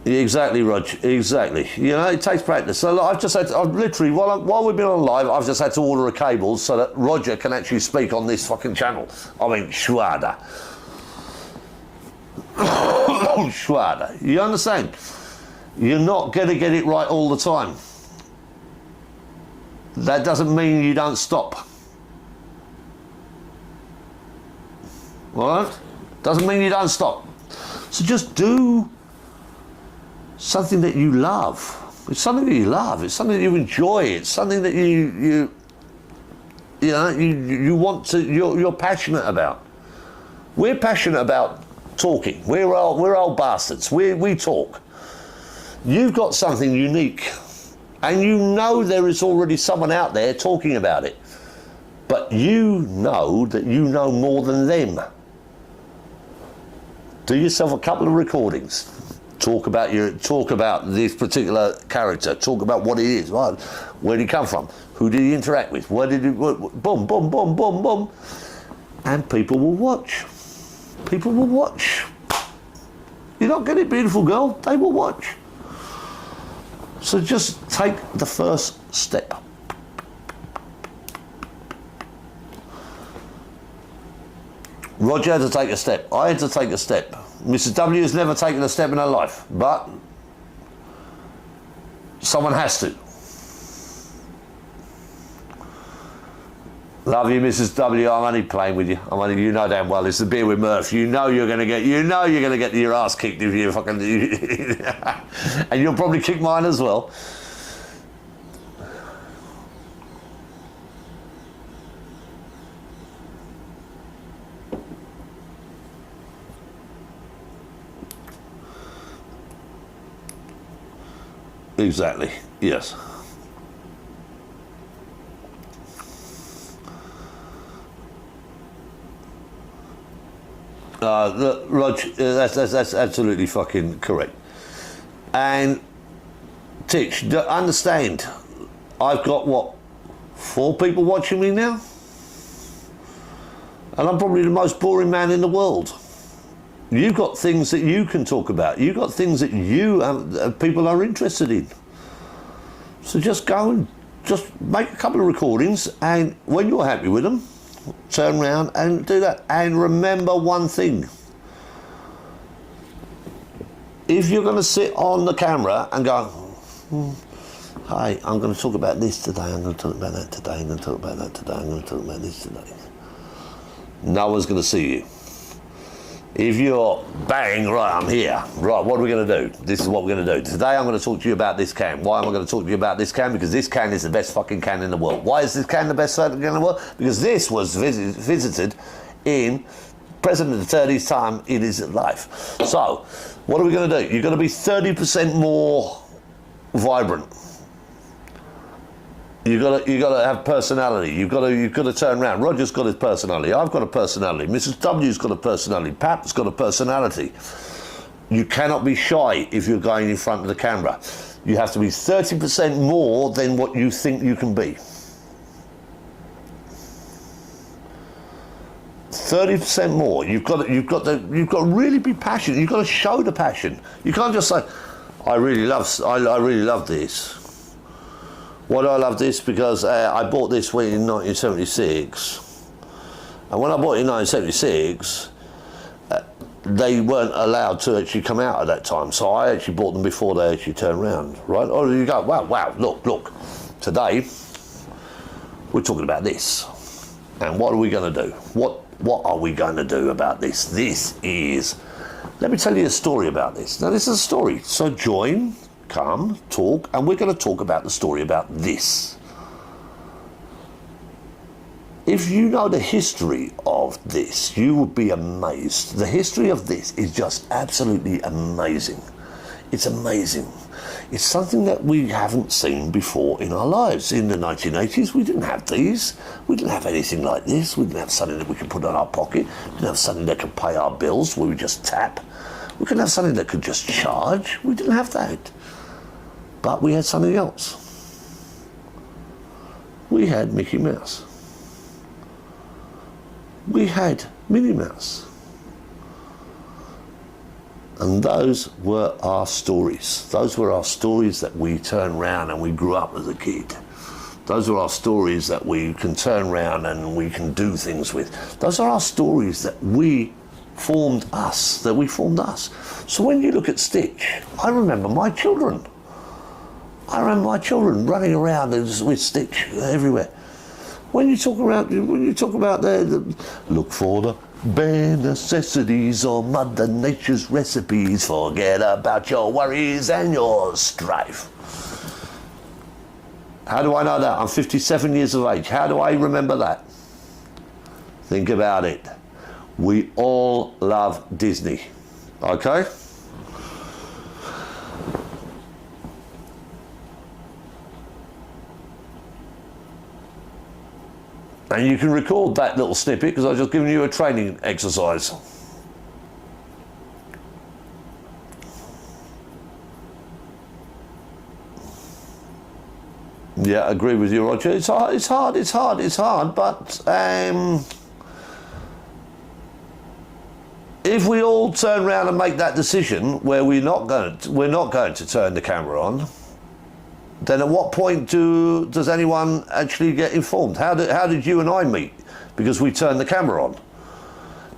[SPEAKER 1] Exactly, Rog, exactly. You know, it takes practice. So I've literally, while we've been on live, I've just had to order a cable so that Roger can actually speak on this fucking channel. I mean, Schwada. Schwada. You understand? You're not going to get it right all the time. That doesn't mean you don't stop. Alright? Doesn't mean you don't stop. So just do something that you love. It's something that you love. It's something that you enjoy. It's something that you want to. You're passionate about. We're passionate about talking. We're old bastards. We talk. You've got something unique, and you know there is already someone out there talking about it. But you know that you know more than them. Do yourself a couple of recordings. Talk about this particular character. Talk about what it is. Right? Where did he come from? Who did he interact with? Where did he? Boom, boom, boom, boom, boom. And people will watch. People will watch. You're not getting it, beautiful girl. They will watch. So just take the first step. Roger had to take a step. I had to take a step. Mrs. W has never taken a step in her life, but someone has to. Love you, Mrs. W. I'm only playing with you. You know damn well it's the beer with Murph. You know you're gonna get your ass kicked if you fucking and you'll probably kick mine as well. Exactly, yes. Rog, that's absolutely fucking correct. And Titch, understand, I've got what, 4 people watching me now? And I'm probably the most boring man in the world. You've got things that you can talk about. You've got things that people are interested in. So just go and just make a couple of recordings, and when you're happy with them, turn around and do that. And remember one thing. if you're going to sit on the camera and go, hi, I'm going to talk about this today, I'm going to talk about that today, I'm going to talk about that today, I'm going to talk about this today. No one's going to see you. If you're bang, right, I'm here. Right, what are we going to do? This is what we're going to do. Today I'm going to talk to you about this can. Why am I going to talk to you about this can? Because this can is the best fucking can in the world. Why is this can the best fucking can in the world? Because this was visited in President Attorney's time in his life. So, what are we going to do? You're going to be 30% more vibrant. You've got to have personality. You've got to turn around. Roger's got his personality. I've got a personality. Mrs. W's got a personality. Pap's got a personality. You cannot be shy if you're going in front of the camera. You have to be 30% more than what you think you can be. 30% more. You've got to really be passionate. You've got to show the passion. You can't just say, I really love this. Why do I love this? Because I bought this in 1976, and when I bought it in 1976, they weren't allowed to actually come out at that time, so I actually bought them before they actually turned around, right? Or you go, wow, look, today we're talking about this, and what are we going to do? What are we going to do about this? This is, let me tell you a story about this. Now, this is a story, so join. Come, talk, and we're going to talk about the story about this. If you know the history of this, you would be amazed. The history of this is just absolutely amazing. It's amazing. It's something that we haven't seen before in our lives. In the 1980s, we didn't have these. We didn't have anything like this. We didn't have something that we could put in our pocket. We didn't have something that could pay our bills where we just tap. We couldn't have something that could just charge. We didn't have that. But we had something else. We had Mickey Mouse. We had Minnie Mouse. And those were our stories. Those were our stories that we turned around and we grew up as a kid. Those are our stories that we can turn around and we can do things with. Those are our stories that we formed us, So when you look at Stitch, I remember my children. Running around with Stitch everywhere. When you talk about the look for the bare necessities or Mother Nature's recipes, forget about your worries and your strife. How do I know that? I'm 57 years of age. How do I remember that? Think about it. We all love Disney, okay? And you can record that little snippet because I've just given you a training exercise. Yeah, I agree with you, Roger. It's hard, but if we all turn around and make that decision where we're not going to turn the camera on, then at what point does anyone actually get informed? How did you and I meet? Because we turned the camera on.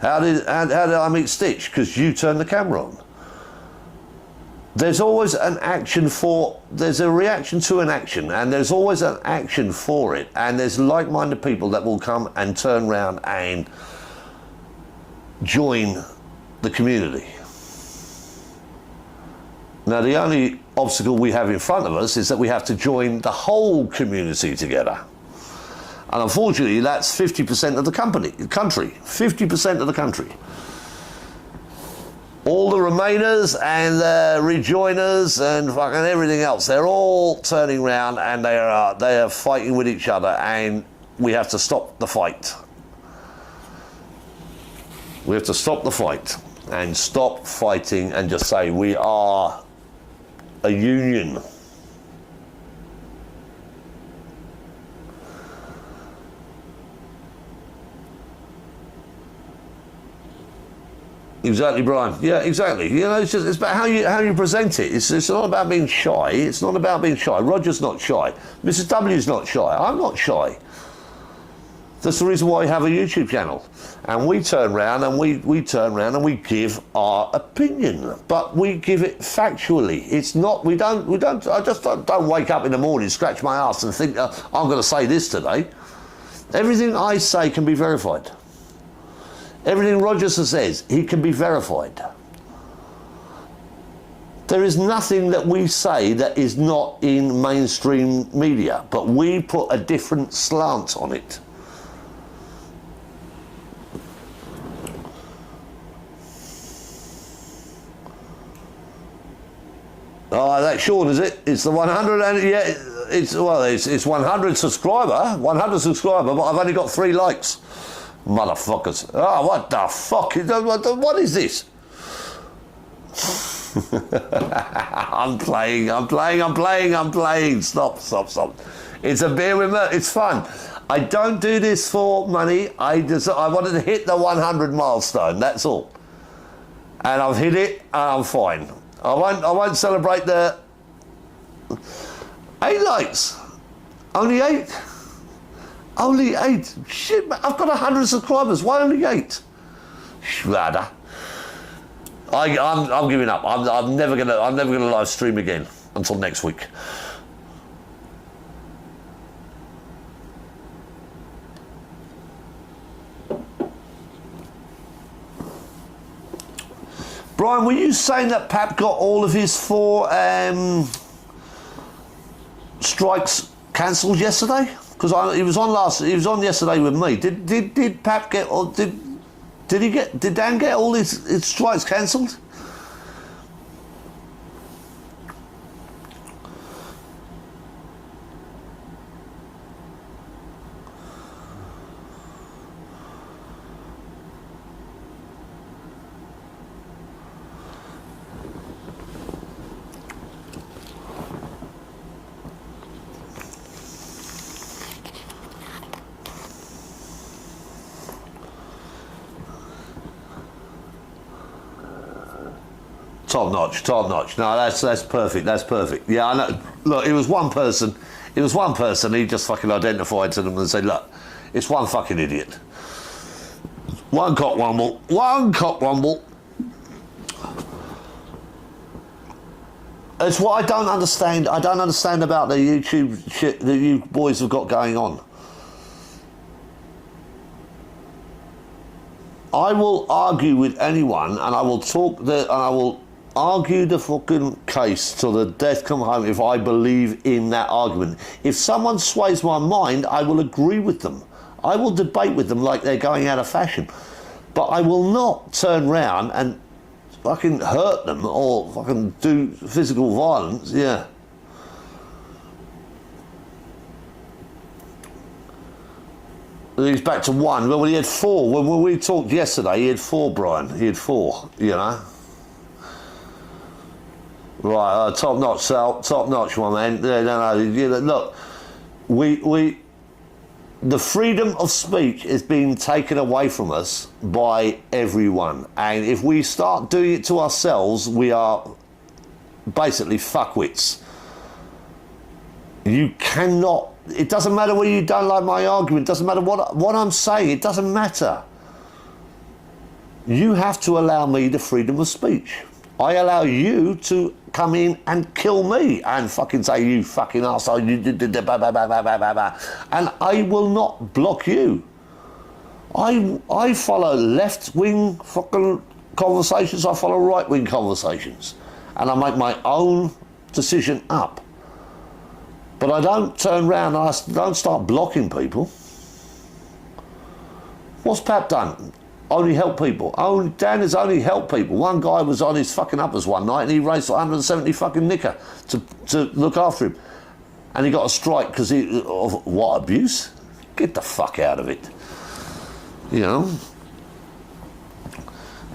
[SPEAKER 1] How did I meet Stitch? Because you turned the camera on. There's always there's a reaction to an action, and there's always an action for it, and there's like-minded people that will come and turn around and join the community. Now, the only obstacle we have in front of us is that we have to join the whole community together. And unfortunately, that's 50% of the country, 50% of the country. All the Remainers and the Rejoiners and fucking everything else, they're all turning around and they are fighting with each other, and we have to stop the fight. We have to stop the fight and stop fighting and just say we are a union. Exactly, Brian. Yeah, exactly. You know, it's about how you present it. It's not about being shy. It's not about being shy. Roger's not shy. Mrs. W's not shy. I'm not shy. That's the reason why we have a YouTube channel. And we turn around and we turn around and we give our opinion. But we give it factually. It's not, I just don't wake up in the morning, scratch my ass and think, I'm going to say this today. Everything I say can be verified. Everything Rogers says, he can be verified. There is nothing that we say that is not in mainstream media, but we put a different slant on it. Oh, that's Sean, is it? It's the 100, and yeah, it's 100 subscriber, but I've only got 3 likes. Motherfuckers. Oh, what the fuck? What is this? I'm playing. Stop. It's a beer with Murph. It's fun. I don't do this for money. I wanted to hit the 100 milestone, that's all. And I've hit it, and I'm fine. I won't celebrate the 8 likes. Only 8. Only 8. Shit, man, I've got 100 subscribers. Why only 8? Schwader. I'm giving up. I'm never gonna live stream again until next week. Brian, were you saying that Pap got all of his 4 strikes cancelled yesterday? Because he was on yesterday with me. Did Pap get, or did Dan get all his strikes cancelled? Top notch. No, that's perfect. That's perfect. Yeah, I know. Look, it was one person. He just fucking identified to them and said, "Look, it's one fucking idiot. One cock, one bull. It's what I don't understand. I don't understand about the YouTube shit that you boys have got going on. I will argue with anyone, and I will argue the fucking case till the death come home if I believe in that argument. If someone sways my mind, I will agree with them. I will debate with them like they're going out of fashion. But I will not turn round and fucking hurt them or fucking do physical violence, yeah. He's back to 1. Well, he had 4. When we talked yesterday, he had 4, Brian. He had 4, you know. Right, top notch, Sal. Top notch, my man. No. Look, the freedom of speech is being taken away from us by everyone. And if we start doing it to ourselves, we are basically fuckwits. You cannot, it doesn't matter whether you don't like my argument, it doesn't matter what I'm saying, it doesn't matter. You have to allow me the freedom of speech. I allow you to come in and kill me and fucking say, you fucking arsehole, you did blah, blah, blah, blah, blah, blah. And I will not block you. I follow left-wing fucking conversations, I follow right-wing conversations. And I make my own decision up. But I don't turn around and I don't start blocking people. What's Pap done? Only help people. Dan has only helped people. One guy was on his fucking uppers one night and he raised 170 fucking nicker to look after him. And he got a strike because of what, abuse? Get the fuck out of it. You know?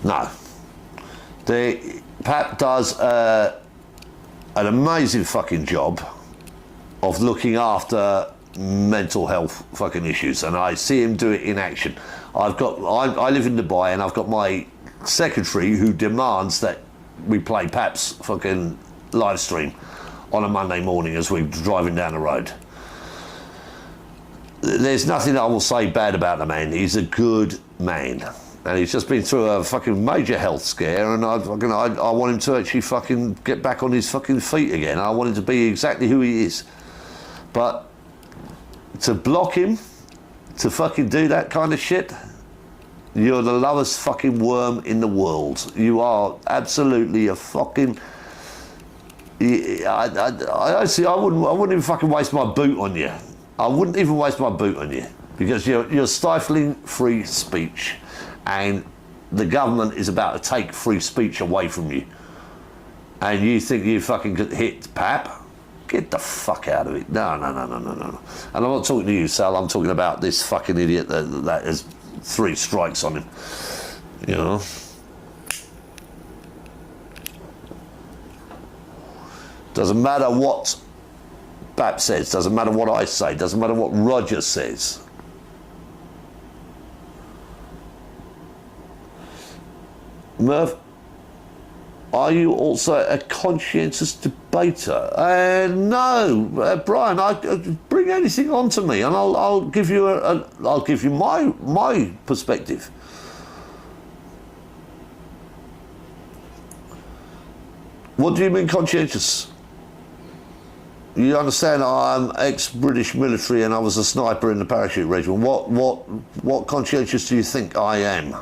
[SPEAKER 1] No. Pap does an amazing fucking job of looking after mental health fucking issues, and I see him do it in action. I live in Dubai and I've got my secretary who demands that we play Pap's fucking live stream on a Monday morning as we're driving down the road. there's nothing I will say bad about the man. He's a good man. And he's just been through a fucking major health scare, and I want him to actually fucking get back on his fucking feet again. I want him to be exactly who he is. But to block him, to fucking do that kind of shit, you're the lowest fucking worm in the world. You are absolutely a fucking... I wouldn't even fucking waste my boot on you. I wouldn't even waste my boot on you, because you're stifling free speech, and the government is about to take free speech away from you. And you think you fucking could hit pap? Get the fuck out of it. No. And I'm not talking to you, Sal. I'm talking about this fucking idiot that has 3 strikes on him. You know? Doesn't matter what Bap says, doesn't matter what I say, doesn't matter what Roger says. Murph, are you also a conscientious debater? No, Brian. Bring anything on to me, and I'll give you I'll give you my perspective. What do you mean conscientious? You understand I'm ex-British military and I was a sniper in the parachute regiment. What conscientious do you think I am?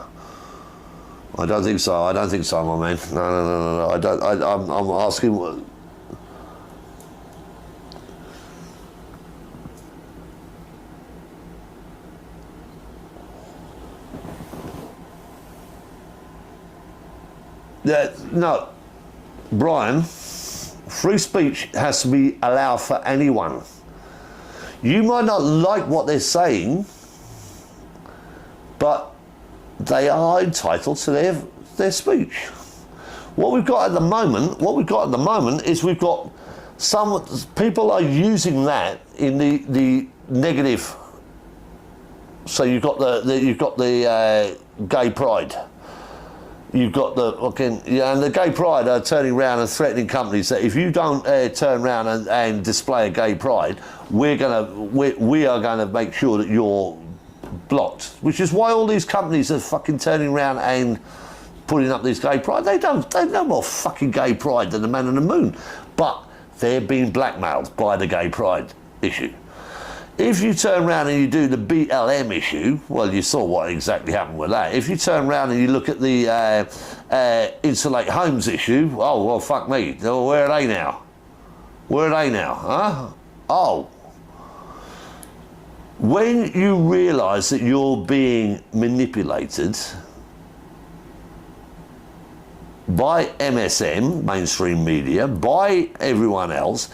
[SPEAKER 1] I don't think so. I don't think so, my man. No. I don't. I'm asking what. No, Brian. Free speech has to be allowed for anyone. You might not like what they're saying, but they are entitled to their speech. What we've got at the moment is we've got some people are using that in the negative. So you've got the gay pride. You've got the fucking, yeah, and the gay pride are turning around and threatening companies that if you don't turn around and display a gay pride, we are gonna make sure that you're blocked. Which is why all these companies are fucking turning around and putting up this gay pride. They've no more fucking gay pride than the man on the moon, but they're being blackmailed by the gay pride issue. If you turn around and you do the BLM issue, well, you saw what exactly happened with that. If you turn around and you look at the insulate homes issue, oh, well, fuck me. Oh, where are they now? Where are they now, huh? Oh. When you realise that you're being manipulated by MSM, mainstream media, by everyone else,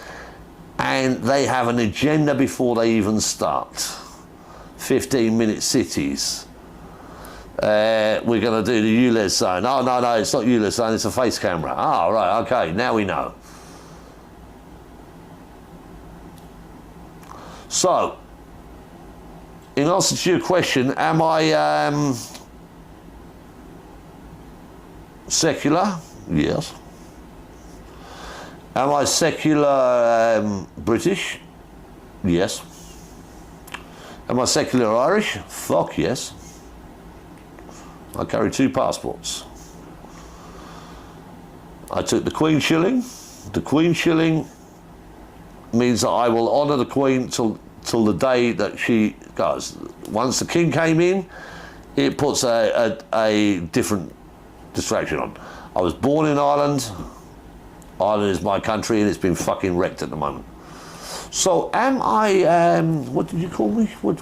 [SPEAKER 1] and they have an agenda before they even start. 15-minute cities. We're going to do the ULEZ zone. Oh, no, it's not ULEZ zone, it's a face camera. Oh, right, okay, now we know. So, in answer to your question, am I secular? Yes. Am I secular British? Yes. Am I secular Irish? Fuck yes. I carry 2 passports. I took the Queen shilling. The Queen shilling means that I will honour the Queen till the day that she goes. Once the King came in, it puts a different distraction on. I was born in Ireland. Ireland is my country and it's been fucking wrecked at the moment. So am I, what did you call me? What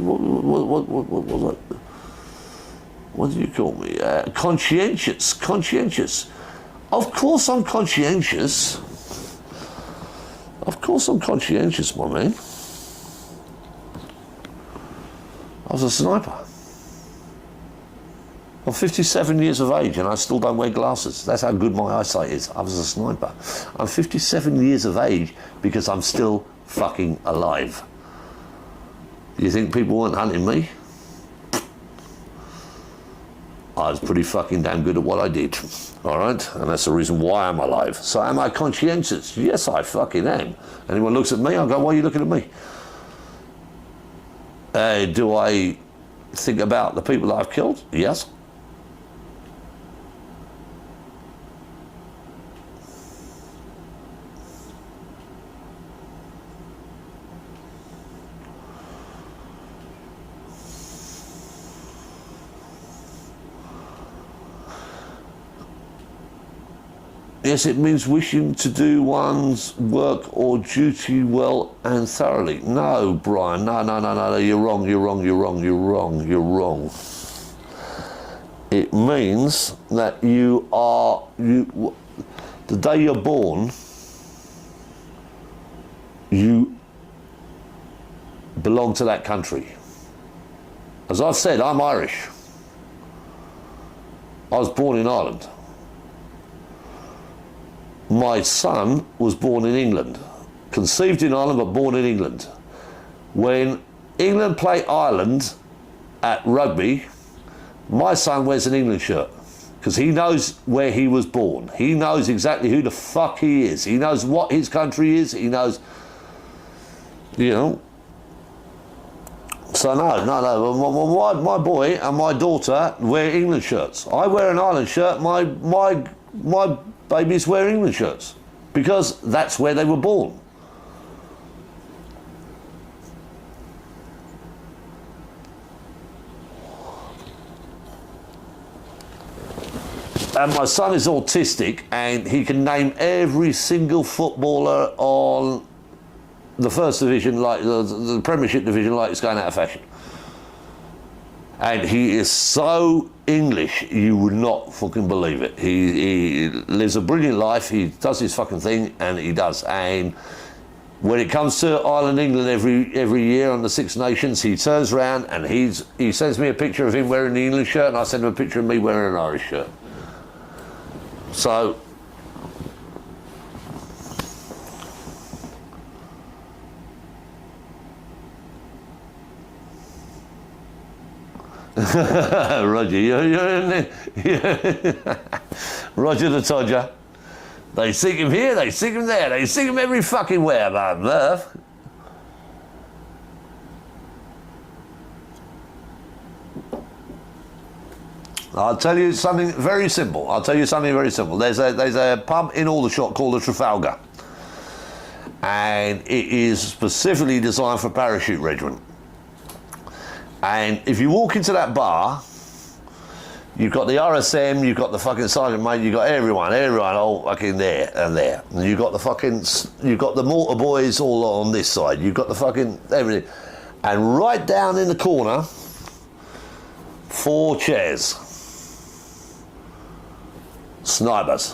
[SPEAKER 1] did you call me? Conscientious. Of course I'm conscientious. Of course I'm conscientious, my man. I was a sniper. I'm 57 years of age and I still don't wear glasses. That's how good my eyesight is. I was a sniper. I'm 57 years of age because I'm still fucking alive. You think people weren't hunting me? I was pretty fucking damn good at what I did. All right? And that's the reason why I'm alive. So am I conscientious? Yes, I fucking am. Anyone looks at me, I'll go, why are you looking at me? Do I think about the people that I've killed? Yes. Yes, it means wishing to do one's work or duty well and thoroughly. No, Brian, no, you're wrong, you're wrong, you're wrong, you're wrong, you're wrong. It means that the day you're born, you belong to that country. As I've said, I'm Irish. I was born in Ireland. My son was born in England, conceived in Ireland but born in England. When England play Ireland at rugby, my son wears an England shirt because he knows where he was born. He knows exactly who the fuck he is. He knows what his country is. He knows, you know. So no, my boy and my daughter wear England shirts. I wear an Ireland shirt. My babies wear England shirts because that's where they were born. And my son is autistic and he can name every single footballer on the first division, like the Premiership division, like it's going out of fashion. And he is so English, you would not fucking believe it. He lives a brilliant life, he does his fucking thing, and he does. And when it comes to Ireland, England every year on the Six Nations, he turns around and he sends me a picture of him wearing the England shirt, and I send him a picture of me wearing an Irish shirt. So, Roger, you're in there. Roger the Todger. They seek him here, they seek him there, they seek him every fucking where, man, Murph. I'll tell you something very simple. There's a pub in Aldershot called the Trafalgar. And it is specifically designed for parachute regiment. And if you walk into that bar, you've got the RSM, you've got the fucking sergeant mate, you've got everyone all fucking there and there. And you've got the mortar boys all on this side. You've got the fucking everything. And right down in the corner, 4 chairs. Snipers.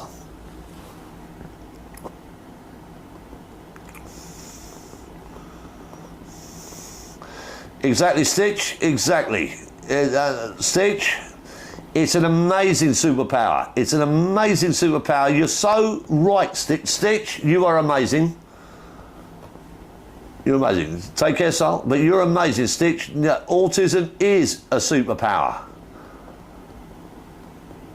[SPEAKER 1] Exactly, Stitch, exactly. Stitch, it's an amazing superpower. It's an amazing superpower. You're so right, Stitch. Stitch, you are amazing. You're amazing. Take care, Sol, but you're amazing, Stitch. Autism is a superpower.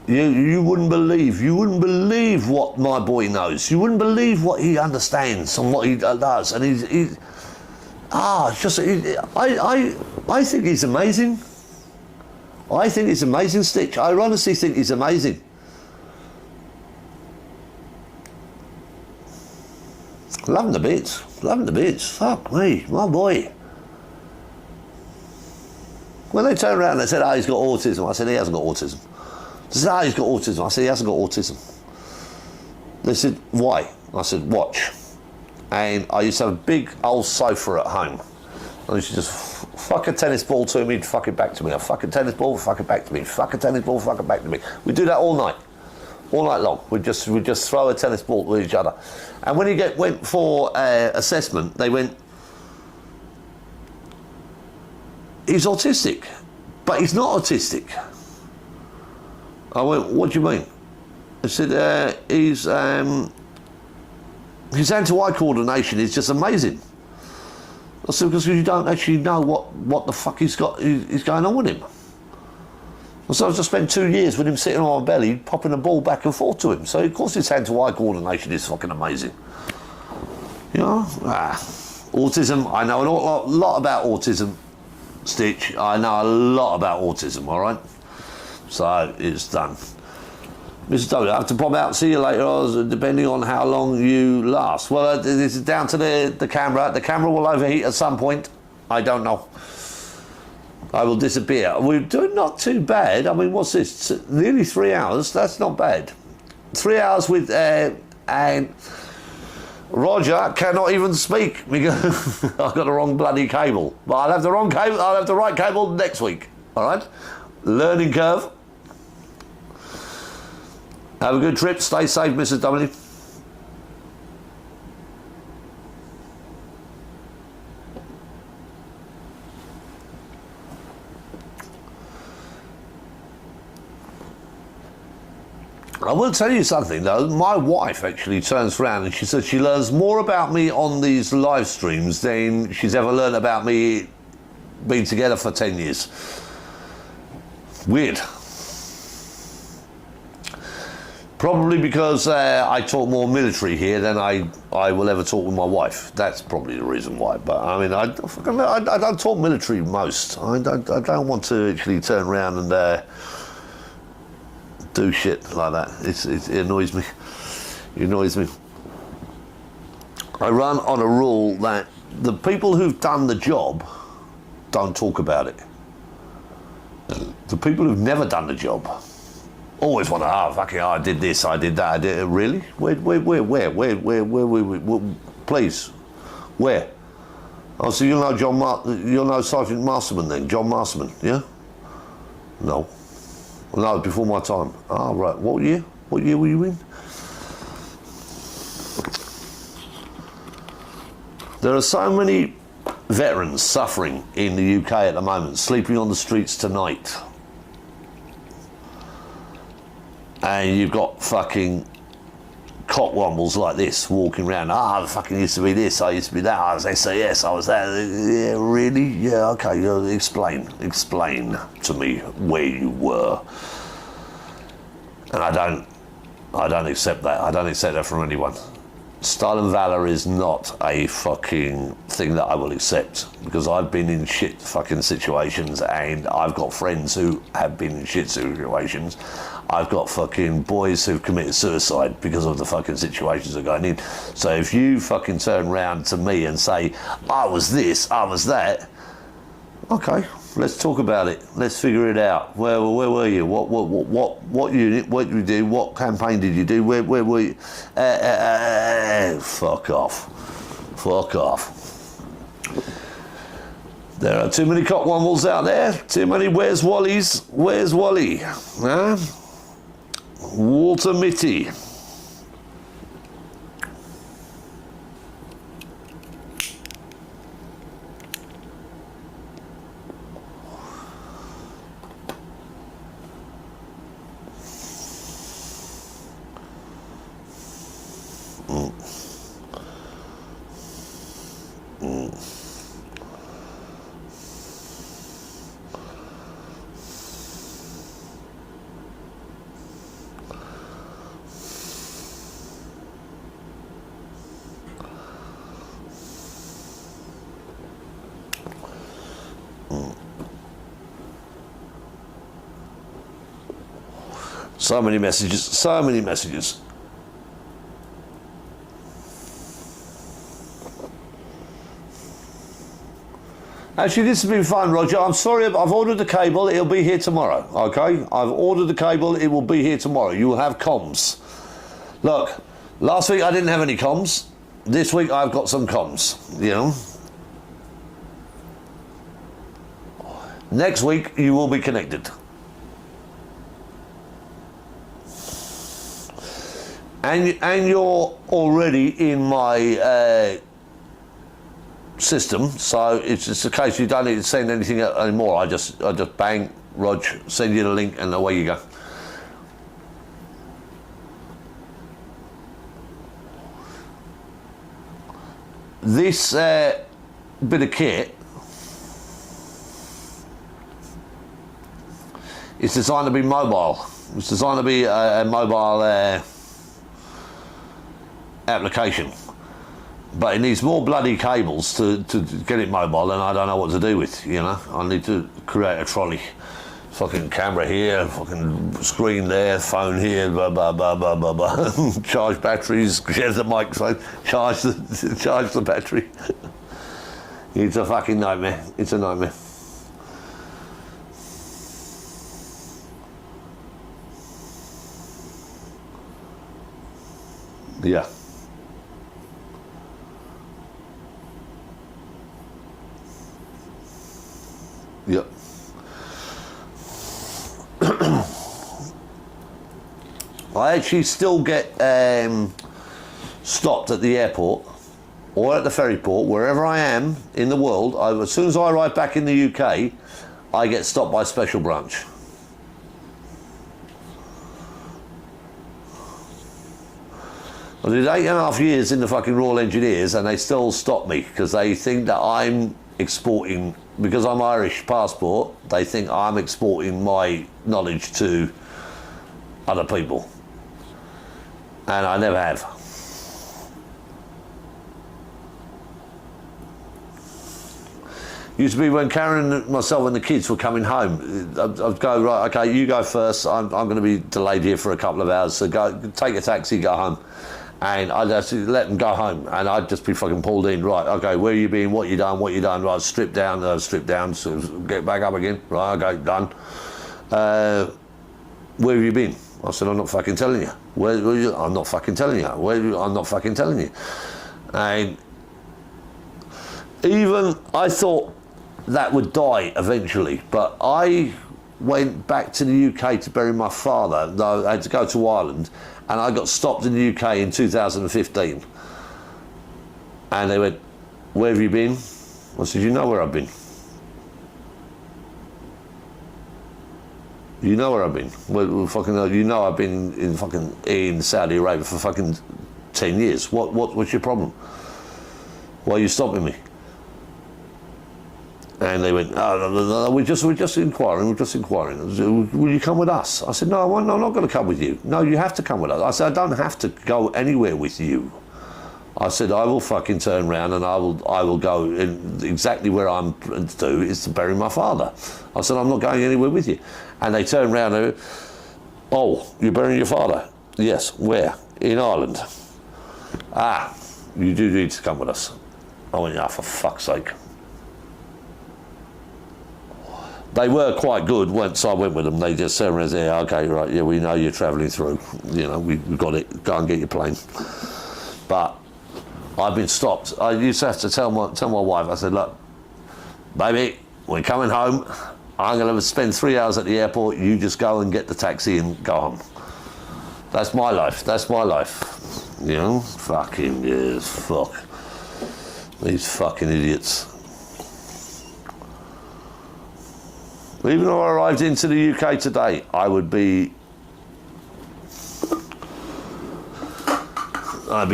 [SPEAKER 1] You wouldn't believe what my boy knows. You wouldn't believe what he understands and what he does. And it's just, I think he's amazing. I think he's amazing, Stitch. I honestly think he's amazing. Loving the bits. Fuck me, my boy. When they turned around and they said, oh, he's got autism, I said, he hasn't got autism. They said, oh, he's got autism. I said, he hasn't got autism. They said, why? I said, watch. And I used to have a big old sofa at home. I used to just fuck a tennis ball to me and fuck it back to me. I fuck a tennis ball, fuck it back to me. Fuck a tennis ball, fuck it back to me. We do that all night long. We just throw a tennis ball to each other. And when he went for assessment, they went, he's autistic, but he's not autistic. I went, what do you mean? I said, his hand-to-eye coordination is just amazing. I said, because you don't actually know what the fuck is going on with him. So I've just spent 2 years with him sitting on my belly, popping a ball back and forth to him. So of course his hand-to-eye coordination is fucking amazing. You know? Autism, I know a lot about autism. Stitch, I know a lot about autism, all right? So it's done. Mr. W, I have to pop out, see you later, depending on how long you last. Well, this is down to the camera. The camera will overheat at some point. I don't know. I will disappear. We're doing not too bad. I mean, what's this? Nearly 3 hours. That's not bad. 3 hours with... and Roger cannot even speak because I've got the wrong bloody cable. But I'll have the wrong cable. I'll have the right cable next week. All right? Learning curve. Have a good trip. Stay safe, Mrs. W. I will tell you something though, my wife actually turns around and she says she learns more about me on these live streams than she's ever learned about me being together for 10 years. Weird. Probably because I talk more military here than I will ever talk with my wife. That's probably the reason why. But I mean, I don't talk military most. I don't want to actually turn around and do shit like that. It annoys me. It annoys me. I run on a rule that the people who've done the job don't talk about it. The people who've never done the job always want to, I did this, I did that, I did it. Really? Where, please, where? Oh, so you know Sergeant Masterman then, John Masterman, yeah? No. No, before my time. Ah, right. What year? What year were you in? There are so many veterans suffering in the UK at the moment, sleeping on the streets tonight. And you've got fucking cockwombles like this walking around. I fucking used to be this, I used to be that, I was SAS, I was that. Yeah, really? Yeah, okay, explain to me where you were. And I don't accept that. I don't accept that from anyone. Style and valor is not a fucking thing that I will accept, because I've been in shit fucking situations and I've got friends who have been in shit situations. I've got fucking boys who've committed suicide because of the fucking situations they're going in. So if you fucking turn around to me and say, I was this, I was that, okay, let's talk about it. Let's figure it out. Where were you? What unit? What did you do? What campaign did you do? Where were you? Fuck off. Fuck off. There are too many cockwombles out there. Too many where's Wally's. Where's Wally? Huh? Walter Mitty. So many messages, so many messages. Actually, this has been fun, Roger. I'm sorry, I've ordered the cable. It'll be here tomorrow, okay? I've ordered the cable. It will be here tomorrow. You will have comms. Look, last week I didn't have any comms. This week I've got some comms, you know? Next week you will be connected. And you're already in my system, so it's just a case you don't need to send anything anymore. I just bang, Rog, send you the link, and away you go. This bit of kit is designed to be mobile. It's designed to be a mobile application, But it needs more bloody cables to get it mobile, and I don't know what to do with, you know. I need to create a trolley. Fucking camera here, fucking screen there, phone here, blah, blah, blah, blah, blah, blah. Charge batteries, share the microphone, charge the battery. It's a fucking nightmare. It's a nightmare. Yeah. Yep. I actually still get stopped at the airport or at the ferry port, wherever I am in the world. As soon as I arrive back in the UK, I get stopped by Special Branch. I did 8.5 years in the fucking Royal Engineers, and they still stop me because they think that I'm exporting, because I'm Irish passport, they think I'm exporting my knowledge to other people. And I never have. Used to be when Karen, myself and the kids were coming home, I'd go, right, okay, you go first, I'm going to be delayed here for a couple of hours, so go, take a taxi, go home. And I'd just let them go home, and I'd just be fucking pulled in, right, okay, where you been, what you done, right, strip down, so get back up again, right, okay, done. Where have you been? I said, I'm not fucking telling you. Where you? I'm not fucking telling you. I'm not fucking telling you. And even I thought that would die eventually, but I went back to the UK to bury my father. No, I had to go to Ireland, and I got stopped in the UK in 2015. And they went, where have you been? I said, you know where I've been. You know where I've been. Well, fucking, you know I've been in Saudi Arabia for fucking 10 years. What's your problem? Why are you stopping me? And they went, no, we're just inquiring, Will you come with us? I said, no, I'm not going to come with you. No, you have to come with us. I said, I don't have to go anywhere with you. I said, I will fucking turn around and I will go in exactly where I'm to do, is to bury my father. I said, I'm not going anywhere with you. And they turned around and went, oh, you're burying your father? Yes, where? In Ireland. Ah, you do need to come with us. I went, for fuck's sake. They were quite good once I went with them. They just turned around and said, okay, right, yeah, we know you're travelling through. You know, we've got it. Go and get your plane. But I've been stopped. I used to have to tell my wife, I said, look, baby, we're coming home. I'm going to spend 3 hours at the airport. You just go and get the taxi and go home. That's my life. That's my life. You know? Fucking, yes, fuck. These fucking idiots. Even though I arrived into the UK today, I'd be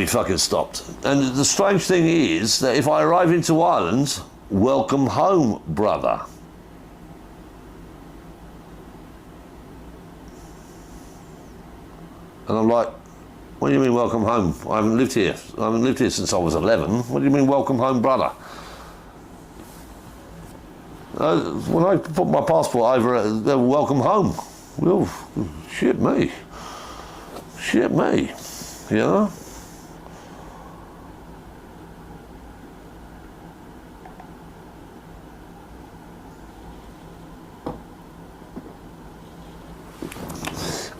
[SPEAKER 1] fucking stopped. And the strange thing is that if I arrive into Ireland, welcome home, brother. And I'm like, what do you mean welcome home? I haven't lived here. I haven't lived here since I was 11. What do you mean welcome home, brother? When I put my passport over, welcome home. Well, shit me, you know?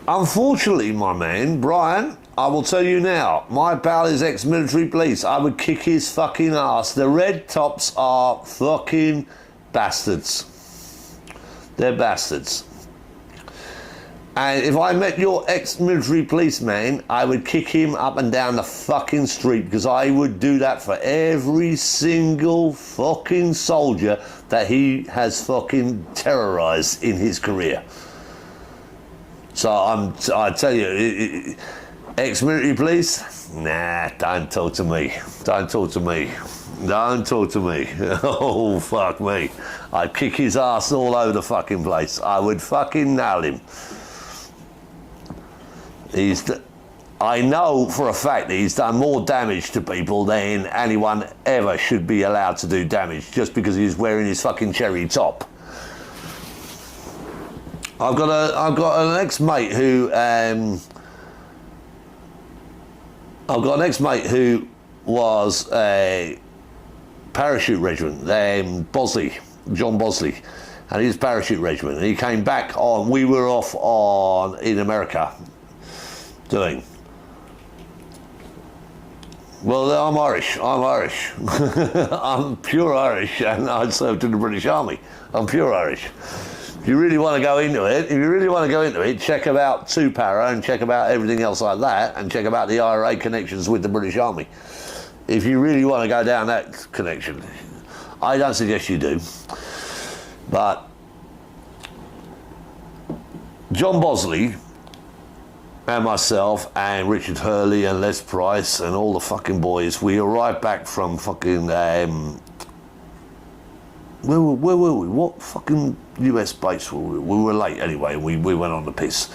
[SPEAKER 1] Unfortunately, my man, Brian, I will tell you now, my pal is ex-military police. I would kick his fucking ass. The red tops are fucking bastards. They're bastards. And if I met your ex-military policeman, I would kick him up and down the fucking street, because I would do that for every single fucking soldier that he has fucking terrorized in his career. So I tell you, ex-military police, nah, don't talk to me. Don't talk to me. Don't talk to me. Oh, fuck me. I'd kick his ass all over the fucking place. I would fucking nail him. I know for a fact that he's done more damage to people than anyone ever should be allowed to do damage just because he's wearing his fucking cherry top. I've got an ex-mate who was a parachute regiment, Bosley, John Bosley, and his parachute regiment, and he came back on. We were off in America doing. Well, I'm Irish. I'm pure Irish, and I served in the British Army. I'm pure Irish. If you really want to go into it, check about 2-para and check about everything else like that, and check about the IRA connections with the British Army. If you really want to go down that connection, I don't suggest you do. But John Bosley and myself and Richard Hurley and Les Price and all the fucking boys, we arrived back from fucking, where were we? What fucking US base were we? We were late anyway, we went on the piss.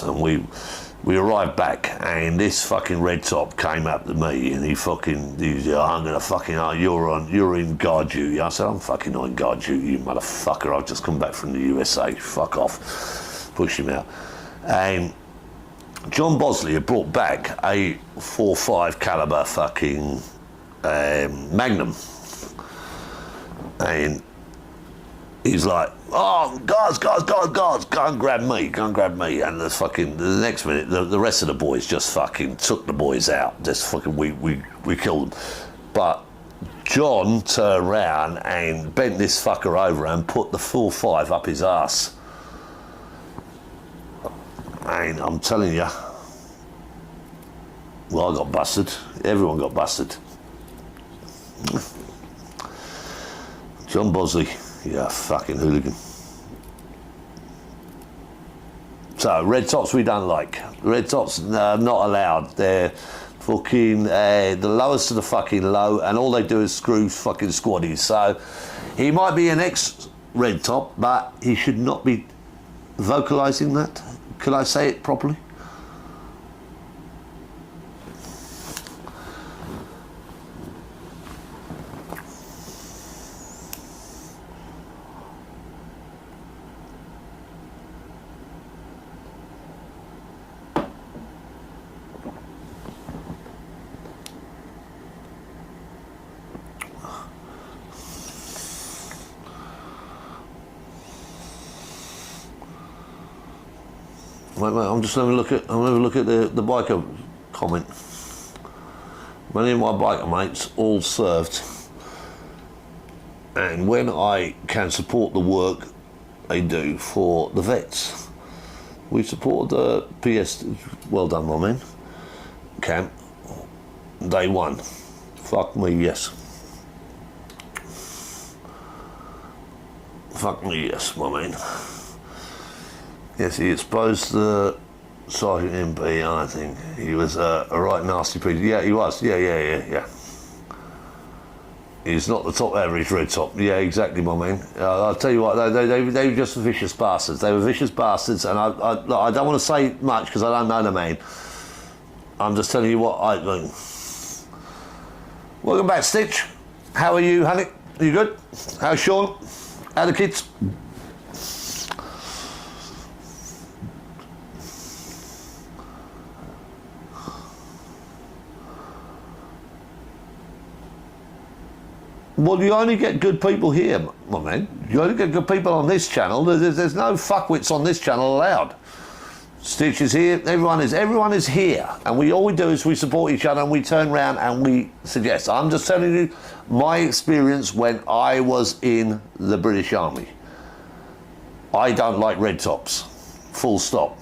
[SPEAKER 1] And we arrived back, and this fucking red top came up to me, and he's I'm gonna fucking, you're in guard duty. I said, I'm fucking not in guard duty, you motherfucker. I've just come back from the USA. Fuck off. Push him out. And John Bosley had brought back a 4.5 caliber fucking Magnum, and he's like, oh, guards, go and grab me. And the next minute, the rest of the boys just fucking took the boys out. Just fucking, we killed them. But John turned around and bent this fucker over and put the 4.5 up his ass. And I'm telling you, well, I got busted. Everyone got busted. John Bosley, yeah, fucking hooligan. So, red tops we don't like. Red tops not allowed. They're fucking the lowest of the fucking low, and all they do is screw fucking squaddies. So, he might be an ex-red top, but he should not be vocalising that. Could I say it properly? Wait, I'm just having a look at the biker comment. Many of my biker mates all served, and when I can support the work they do for the vets, we support the PS. Well done, my man. Camp day one. Fuck me, yes. Fuck me, yes, my man. Yes, he exposed the Sergeant MP, I think. He was a right nasty piece. Yeah, he was. Yeah. He's not the top average red top. Yeah, exactly, my man. I'll tell you what, they were just vicious bastards. They were vicious bastards, and I don't want to say much because I don't know the man. I'm just telling you what I mean. Welcome back, Stitch. How are you, honey? Are you good? How's Sean? How are the kids? Well, you only get good people here, my man. You only get good people on this channel. There's no fuckwits on this channel allowed. Stitch is here. Everyone is here, and all we do is we support each other, and we turn around and we suggest. I'm just telling you my experience when I was in the British Army. I don't like red tops. Full stop.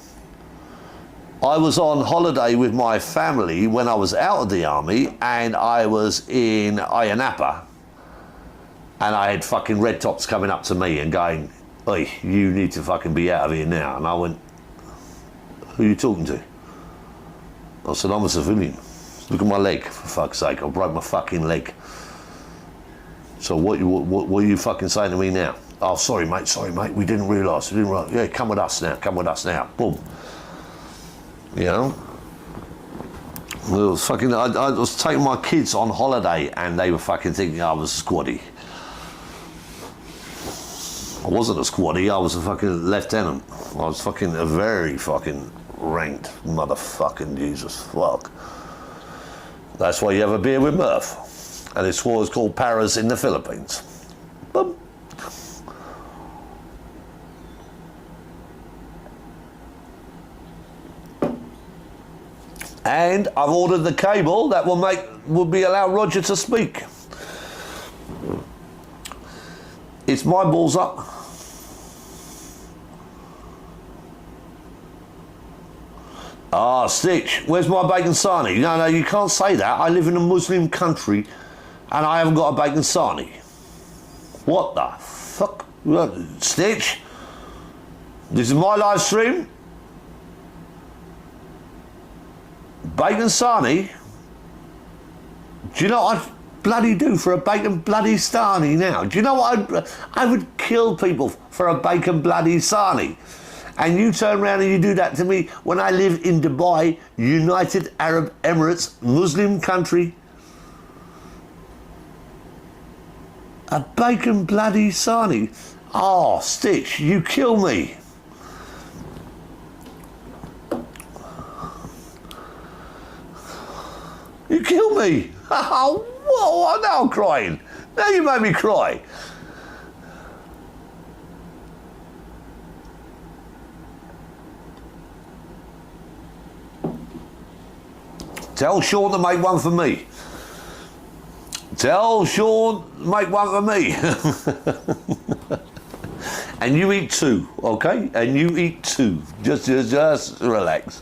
[SPEAKER 1] I was on holiday with my family when I was out of the army, and I was in Ayia Napa. And I had fucking red tops coming up to me and going, "Oi, you need to fucking be out of here now." And I went, "Who are you talking to?" I said, "I'm a civilian. Look at my leg, for fuck's sake. I broke my fucking leg. So what are you fucking saying to me now?" "Oh, sorry, mate. We didn't realise. Yeah, come with us now. Boom. You know? It was fucking, I was taking my kids on holiday and they were fucking thinking I was squaddy. I wasn't a squaddy, I was a fucking lieutenant. I was fucking a very fucking ranked motherfucking Jesus fuck. That's why you have a beer with Murph. And it's what is called Paras in the Philippines. Boom. And I've ordered the cable that will be allow Roger to speak. It's my balls up. Ah, Stitch, where's my bacon sarnie? No, you can't say that. I live in a Muslim country and I haven't got a bacon sarnie. What the fuck? Stitch, this is my live stream. Bacon sarnie? Do you know what I'd bloody do for a bacon bloody sarnie now? Do you know what I would kill people for a bacon bloody sarnie? And you turn around and you do that to me when I live in Dubai, United Arab Emirates, Muslim country. A bacon bloody sarnie. Oh, Stitch, you kill me. You kill me. Oh, whoa, now I'm crying. Now you made me cry. Tell Sean to make one for me. Tell Sean to make one for me. And you eat two, okay? And you eat two. Just relax.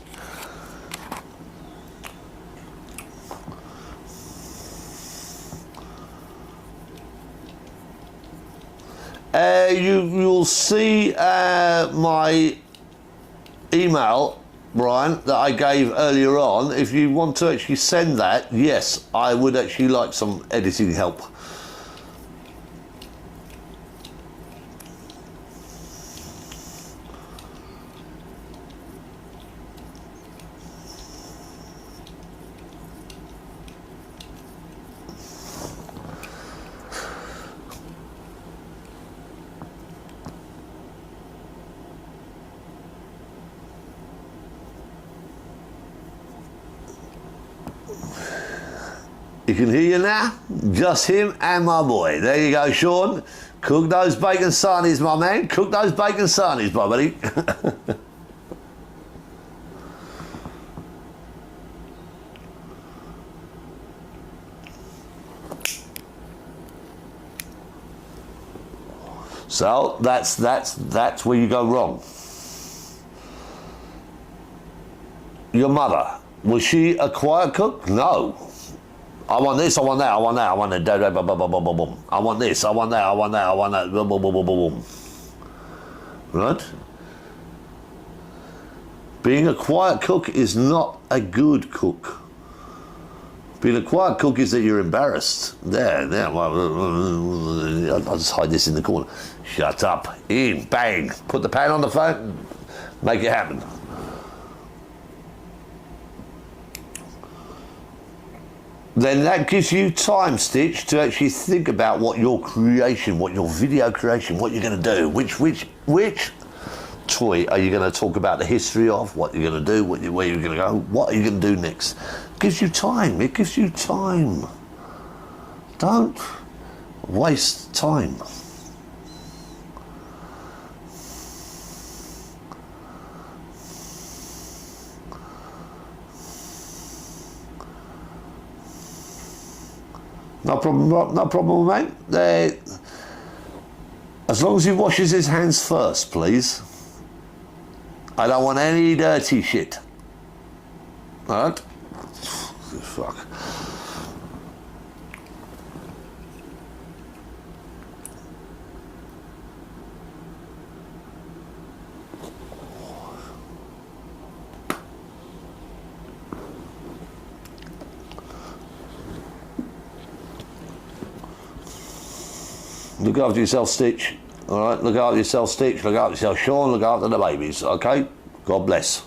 [SPEAKER 1] You'll see my email, Brian, that I gave earlier on. If you want to actually send that, yes, I would actually like some editing help. You can hear you now? Just him and my boy. There you go, Sean. Cook those bacon sarnies, my man. Cook those bacon sarnies, my buddy. So that's where you go wrong. Your mother, was she a quiet cook? No. I want this, I want that, I want that, I want that, I want this, I want that, I want that, I want that, boom, boom, boom, boom, boom. Right? Being a quiet cook is not a good cook. Being a quiet cook is that you're embarrassed. There, I'll just hide this in the corner. Shut up, in, bang, put the pan on the phone, make it happen. Then that gives you time, Stitch, to actually think about what your creation, what your video creation, what you're going to do. Which toy are you going to talk about the history of? What you're going to do? Where you're going to go? What are you going to do next? It gives you time. It gives you time. Don't waste time. No problem, mate. As long as he washes his hands first, please. I don't want any dirty shit. All right? Fuck. Look after yourself, Stitch. All right, look after yourself, Stitch. Look after yourself, Sean. Look after the babies. Okay. God bless.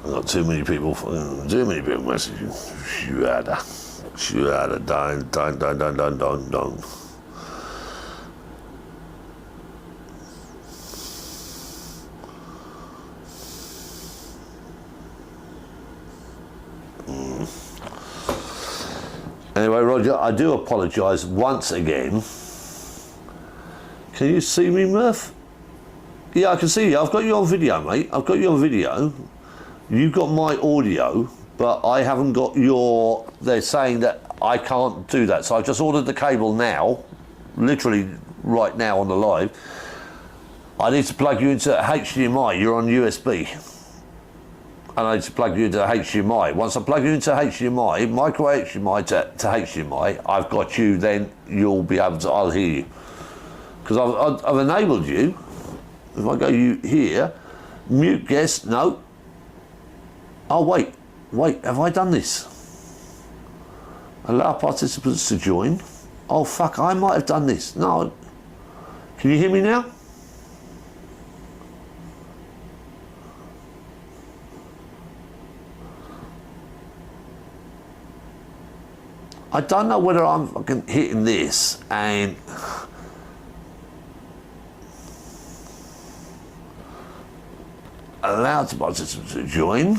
[SPEAKER 1] I've got too many people messaging. Shada, don't. Anyway, Roger, I do apologise once again. Can you see me, Murph? Yeah, I can see you. I've got you on video, mate. I've got you on video. You've got my audio, but I haven't got your... They're saying that I can't do that. So I've just ordered the cable now, literally right now on the live. I need to plug you into HDMI. You're on USB. And I need to plug you into HDMI. Once I plug you into HDMI, micro HDMI to HDMI, I've got you, then you'll be able to... I'll hear you. Because I've enabled you. If I go you here, mute guest, no. Oh, wait, have I done this? Allow participants to join. Oh, fuck, I might have done this. No. Can you hear me now? I don't know whether I'm fucking hitting this and... Allow participants to join.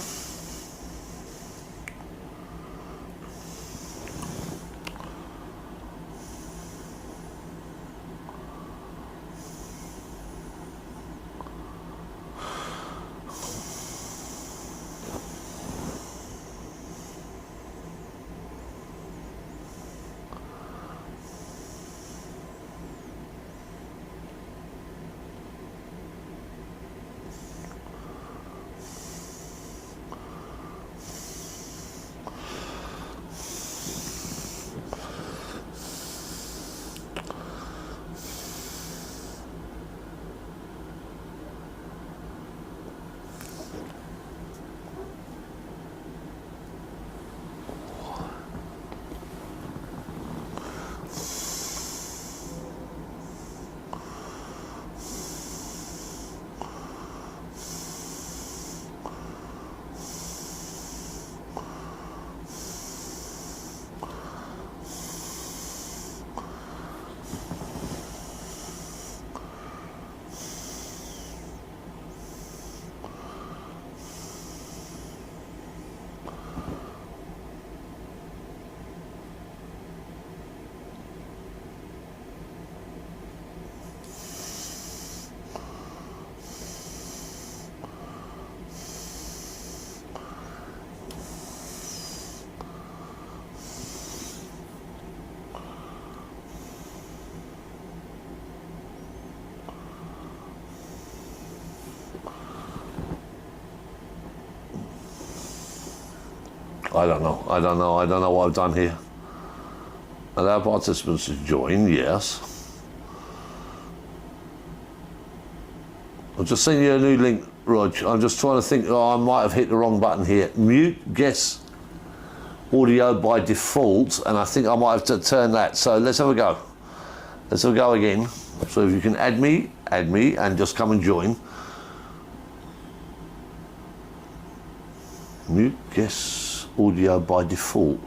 [SPEAKER 1] I don't know what I've done here. Allow participants to join, yes. I've just sent you a new link, Rog. I'm just trying to think, I might have hit the wrong button here. Mute guest audio by default, and I think I might have to turn that. So let's have a go. Let's have a go again. So if you can add me, and just come and join. Mute guest audio by default.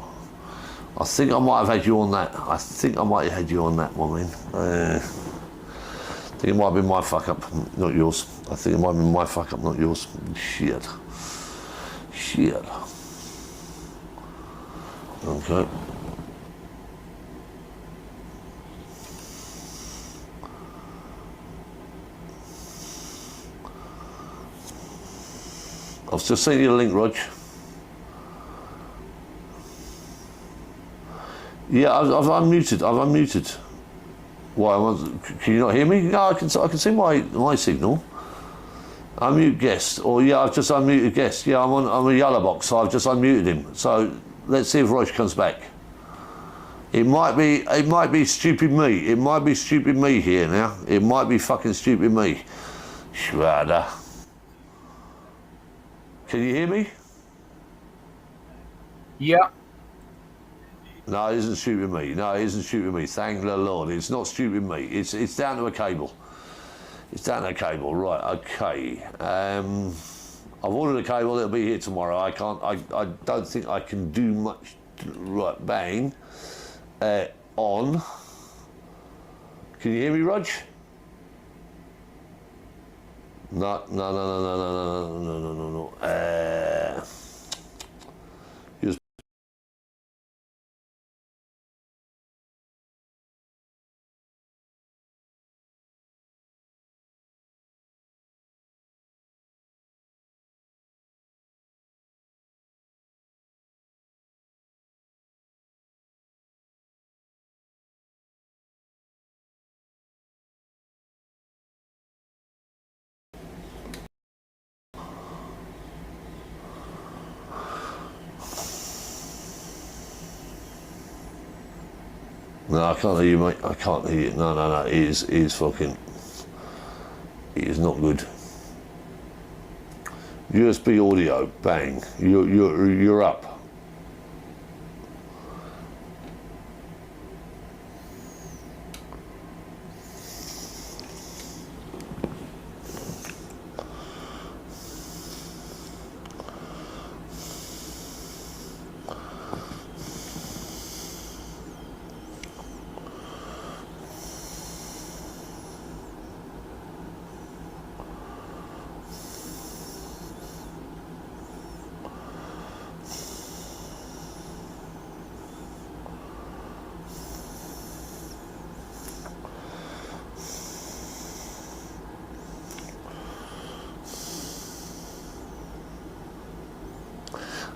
[SPEAKER 1] I think I might have had you on that. I think I might have had you on that one, man. I think it might have been my fuck up, not yours. I think it might have been my fuck up, not yours. Shit. Okay. I've just sent you the link, Rog. Yeah, I've unmuted. Why? Can you not hear me? No, I can see my signal. Unmute guest. Or yeah, I've just unmuted guest. Yeah, I'm a yellow box, so I've just unmuted him. So let's see if Roche comes back. It might be stupid me. It might be stupid me here now. It might be fucking stupid me. Shwada. Can you hear me?
[SPEAKER 2] Yeah.
[SPEAKER 1] No, it isn't stupid me. No, it isn't stupid me. Thank the Lord. It's not stupid me. It's down to a cable. It's down to a cable. Right, okay. I've ordered a cable, it'll be here tomorrow. I don't think I can do much. Right, bang. On. Can you hear me, Rog? No. Just no, I can't hear you, mate. I can't hear you. No. It is fucking. It is not good. USB audio, bang. You're up.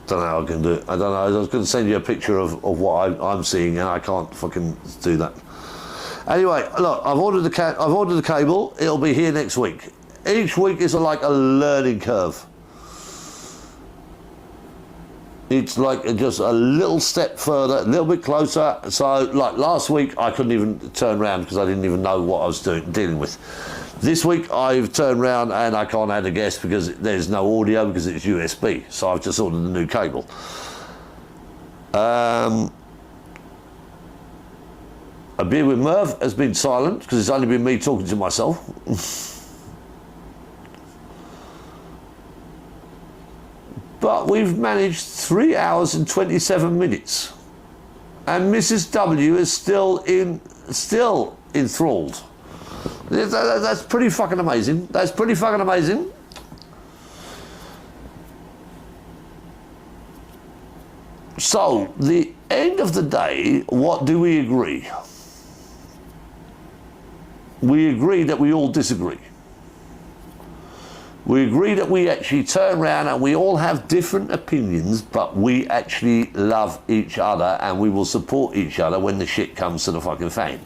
[SPEAKER 1] Don't know how I can do it. I don't know. I was going to send you a picture of what I'm seeing, and I can't fucking do that. Anyway, look, I've ordered the cable. It'll be here next week. Each week is like a learning curve. It's like just a little step further, a little bit closer. So, like last week, I couldn't even turn around because I didn't even know what I was dealing with. This week, I've turned around and I can't add a guest because there's no audio because it's USB. So I've just ordered a new cable. A beer with Murph has been silent because it's only been me talking to myself. But we've managed 3 hours and 27 minutes. And Mrs. W is still enthralled. That's pretty fucking amazing. That's pretty fucking amazing. So, the end of the day, what do we agree? We agree that we all disagree. We agree that we actually turn around and we all have different opinions, but we actually love each other and we will support each other when the shit comes to the fucking fan.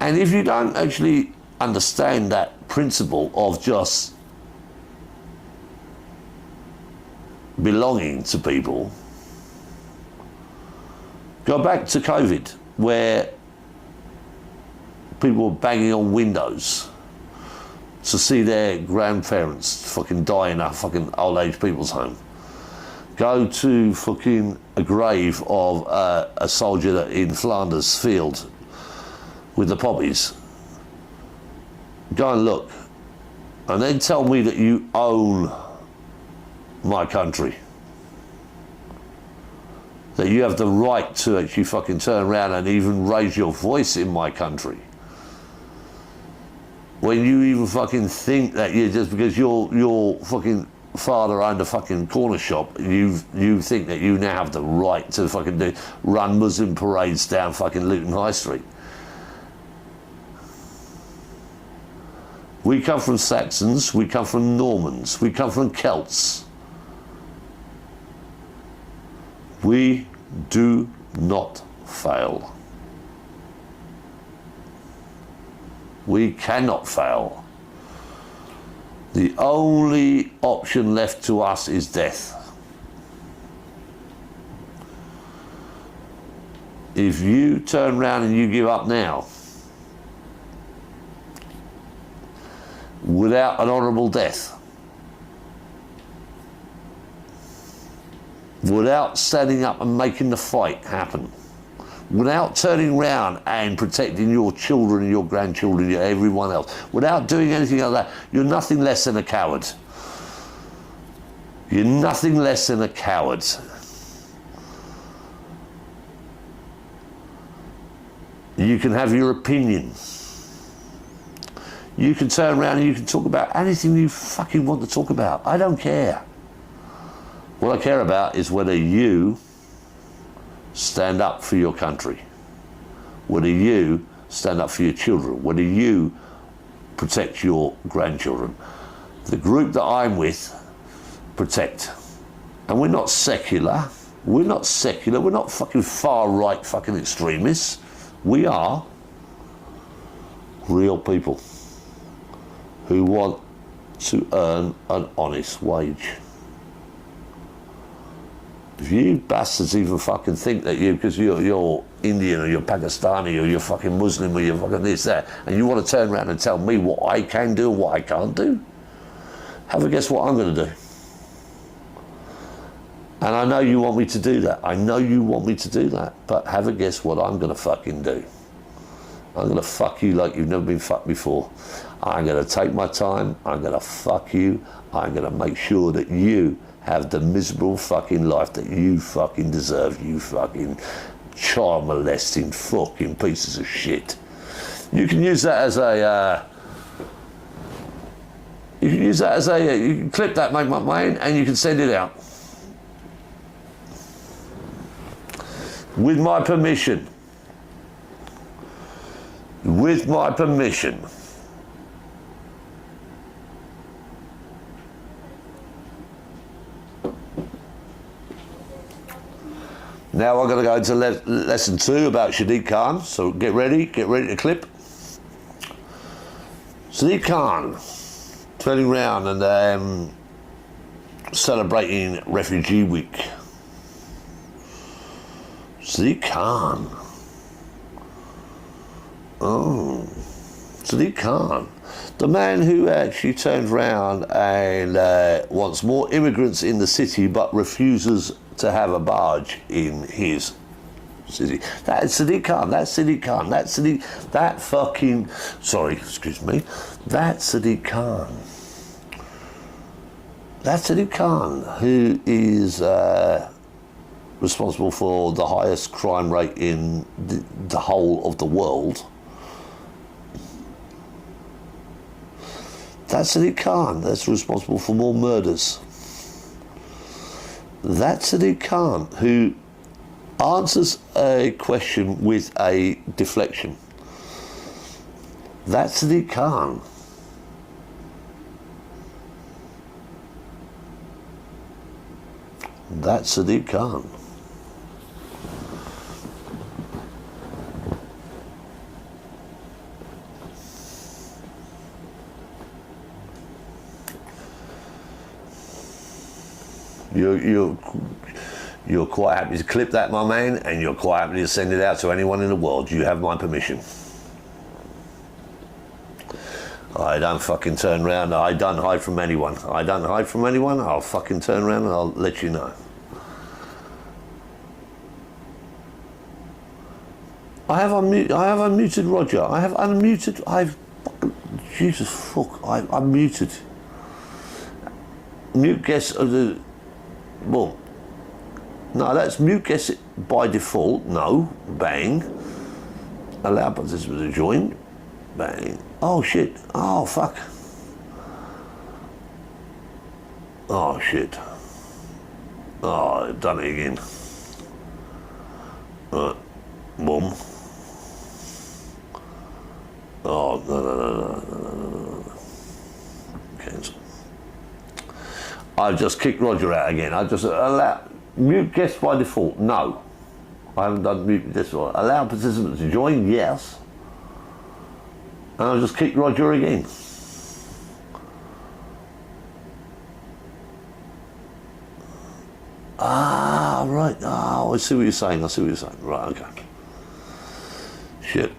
[SPEAKER 1] And if you don't actually understand that principle of just belonging to people, go back to COVID, where people were banging on windows to see their grandparents fucking die in a fucking old age people's home. Go to fucking a grave of a soldier in Flanders field with the poppies. Go and look. And then tell me that you own my country. That you have the right to actually fucking turn around and even raise your voice in my country. When you even fucking think that you just because your fucking father owned a fucking corner shop, you think that you now have the right to fucking run Muslim parades down fucking Luton High Street. We come from Saxons, we come from Normans, we come from Celts. We do not fail. We cannot fail. The only option left to us is death. If you turn around and you give up now, without an honourable death, without standing up and making the fight happen, without turning around and protecting your children and your grandchildren and everyone else, without doing anything like that, you're nothing less than a coward. You're nothing less than a coward. You can have your opinion. You can turn around and you can talk about anything you fucking want to talk about. I don't care. What I care about is whether you stand up for your country, whether you stand up for your children, whether you protect your grandchildren. The group that I'm with protect. And we're not secular. We're not secular. We're not fucking far right fucking extremists. We are real people who want to earn an honest wage. If you bastards even fucking think that because you're Indian or you're Pakistani or you're fucking Muslim or you're fucking this, that, and you want to turn around and tell me what I can do and what I can't do, have a guess what I'm going to do. And I know you want me to do that. I know you want me to do that. But have a guess what I'm going to fucking do. I'm going to fuck you like you've never been fucked before. I'm going to take my time. I'm going to fuck you. I'm going to make sure that you have the miserable fucking life that you fucking deserve, you fucking child molesting fucking pieces of shit. You can use that as a, you can clip that, mate, and you can send it out. With my permission. With my permission. Now I'm going to go into lesson 2 about Sadiq Khan. So get ready to clip. Sadiq Khan turning around and celebrating Refugee Week. Sadiq Khan. Oh, Sadiq Khan. The man who actually turns around and wants more immigrants in the city but refuses to have a barge in his city. That's Sadiq Khan. That's Sadiq Khan. That's Sadiq. That fucking. Sorry, excuse me. That's Sadiq Khan. That's Sadiq Khan, who is responsible for the highest crime rate in the whole of the world. That's Sadiq Khan. That's responsible for more murders. That's Sadiq Khan, who answers a question with a deflection. That's Sadiq Khan. That's Sadiq Khan. You're quite happy to clip that, my man, and you're quite happy to send it out to anyone in the world. You have my permission. I don't fucking turn around. I don't hide from anyone. I don't hide from anyone. I'll fucking turn around and I'll let you know. I have unmuted Roger. I have unmuted. Jesus fuck. I'm muted. Mute guest of the. Well, no, that's mute guest by default. No, bang. Allow participants to join. Bang. Oh shit. Oh fuck. Oh shit. Oh, I've done it again. Boom. Oh no. Cancel. I've just kicked Roger out again. I just allow mute guest by default. No, I haven't done mute guest. Allow participants to join. Yes. And I've just kicked Roger again. Ah, right. Oh, I see what you're saying. I see what you're saying. Right, okay. Shit.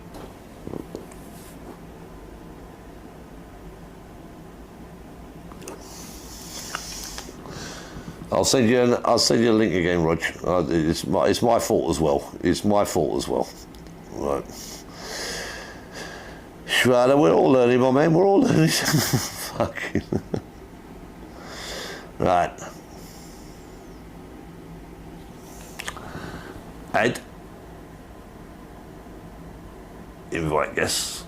[SPEAKER 1] I'll send you a link again, Rog. It's my fault as well. It's my fault as well. Right. Shwada, we're all learning, my man. We're all learning. Fucking. Right. Add. Invite guests.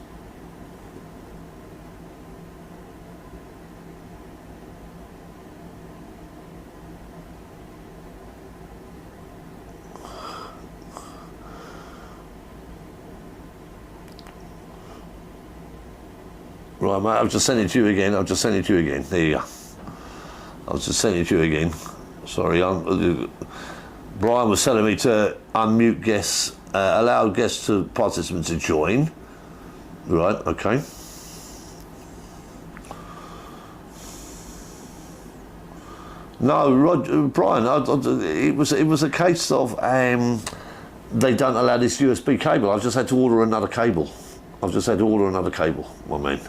[SPEAKER 1] Right, mate, I've just sent it to you again. I've just sent it to you again. There you go. I've just sent it to you again. Sorry, Brian was telling me to unmute guests, allow guests to participants to join. Right, okay. No, Brian, it was a case of they don't allow this USB cable. I've just had to order another cable. I've just had to order another cable, my man.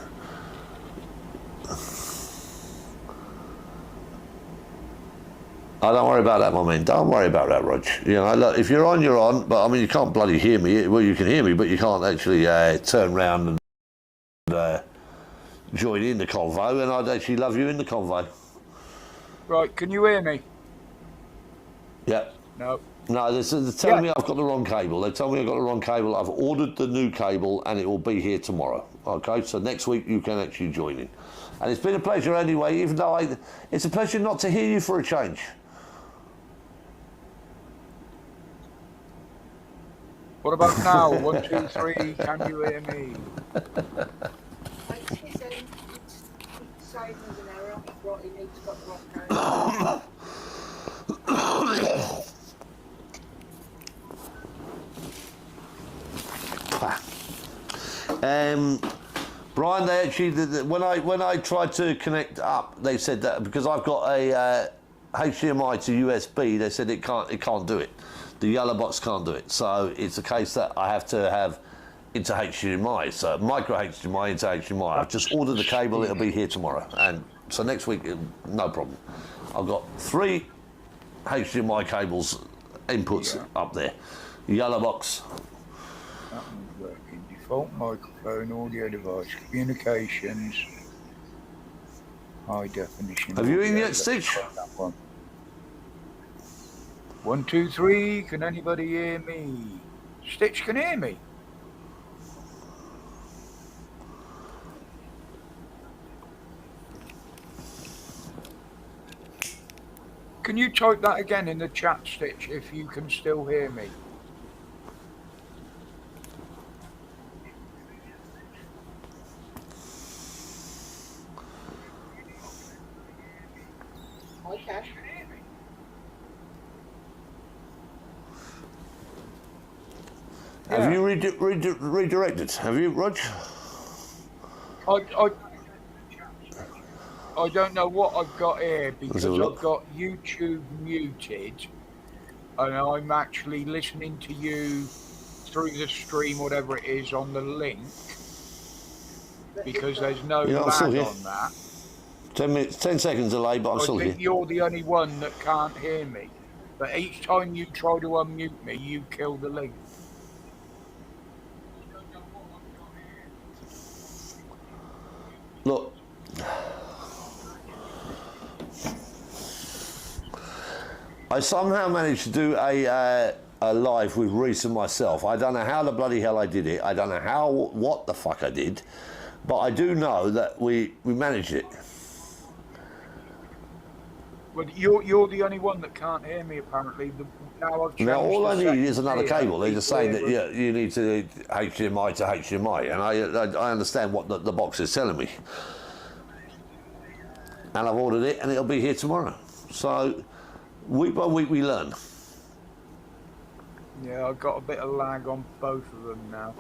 [SPEAKER 1] Oh, don't worry about that, my man. Don't worry about that, Rog. You know, look, if you're on, you're on. But I mean, you can't bloody hear me. Well, you can hear me, but you can't actually turn round and join in the convo. And I'd actually love you in the convo.
[SPEAKER 2] Right, can you hear me?
[SPEAKER 1] Yeah.
[SPEAKER 2] No.
[SPEAKER 1] No, they're telling me I've got the wrong cable. They tell me I've got the wrong cable. I've ordered the new cable, and it will be here tomorrow. Okay, so next week you can actually join in. And it's been a pleasure anyway, even though it's a pleasure not to hear you for a change.
[SPEAKER 2] What about now? 1, 2, 3, can you hear me?
[SPEAKER 1] Brian, they actually when I tried to connect up, they said that because I've got a HDMI to USB, they said it can't do it. The yellow box can't do it. So it's a case that I have to have into HDMI, so micro HDMI into HDMI. I've just ordered the cable. It'll be here tomorrow, and so next week, no problem. I've got 3 HDMI cables inputs up there. Yellow box.
[SPEAKER 2] That one's working. Default microphone, audio device, communications, high definition.
[SPEAKER 1] Have you in yet, Stitch?
[SPEAKER 2] That one. 1, 2, 3. Can anybody hear me? Stitch can hear me. Can you type that again in the chat, Stitch, if you can still hear me?
[SPEAKER 3] Hi, Cash.
[SPEAKER 1] Have you redirected? Have you, Rog?
[SPEAKER 2] I don't know what I've got here because I've got YouTube muted and I'm actually listening to you through the stream, whatever it is, on the link because there's no lag on that.
[SPEAKER 1] 10 minutes, 10 seconds delay, but I'm still here.
[SPEAKER 2] I think you're the only one that can't hear me. But each time you try to unmute me, you kill the link.
[SPEAKER 1] Look. I somehow managed to do a live with Reese and myself. I don't know how the bloody hell I did it. I don't know what the fuck I did. But I do know that we managed it.
[SPEAKER 2] Well, you're the only one that can't hear me, apparently.
[SPEAKER 1] Now all I need is another cable. They're just saying that you need to HDMI to HDMI. And I understand what the box is telling me. And I've ordered it, and it'll be here tomorrow. So week by week we learn.
[SPEAKER 2] Yeah, I've got a bit of lag on both of them now.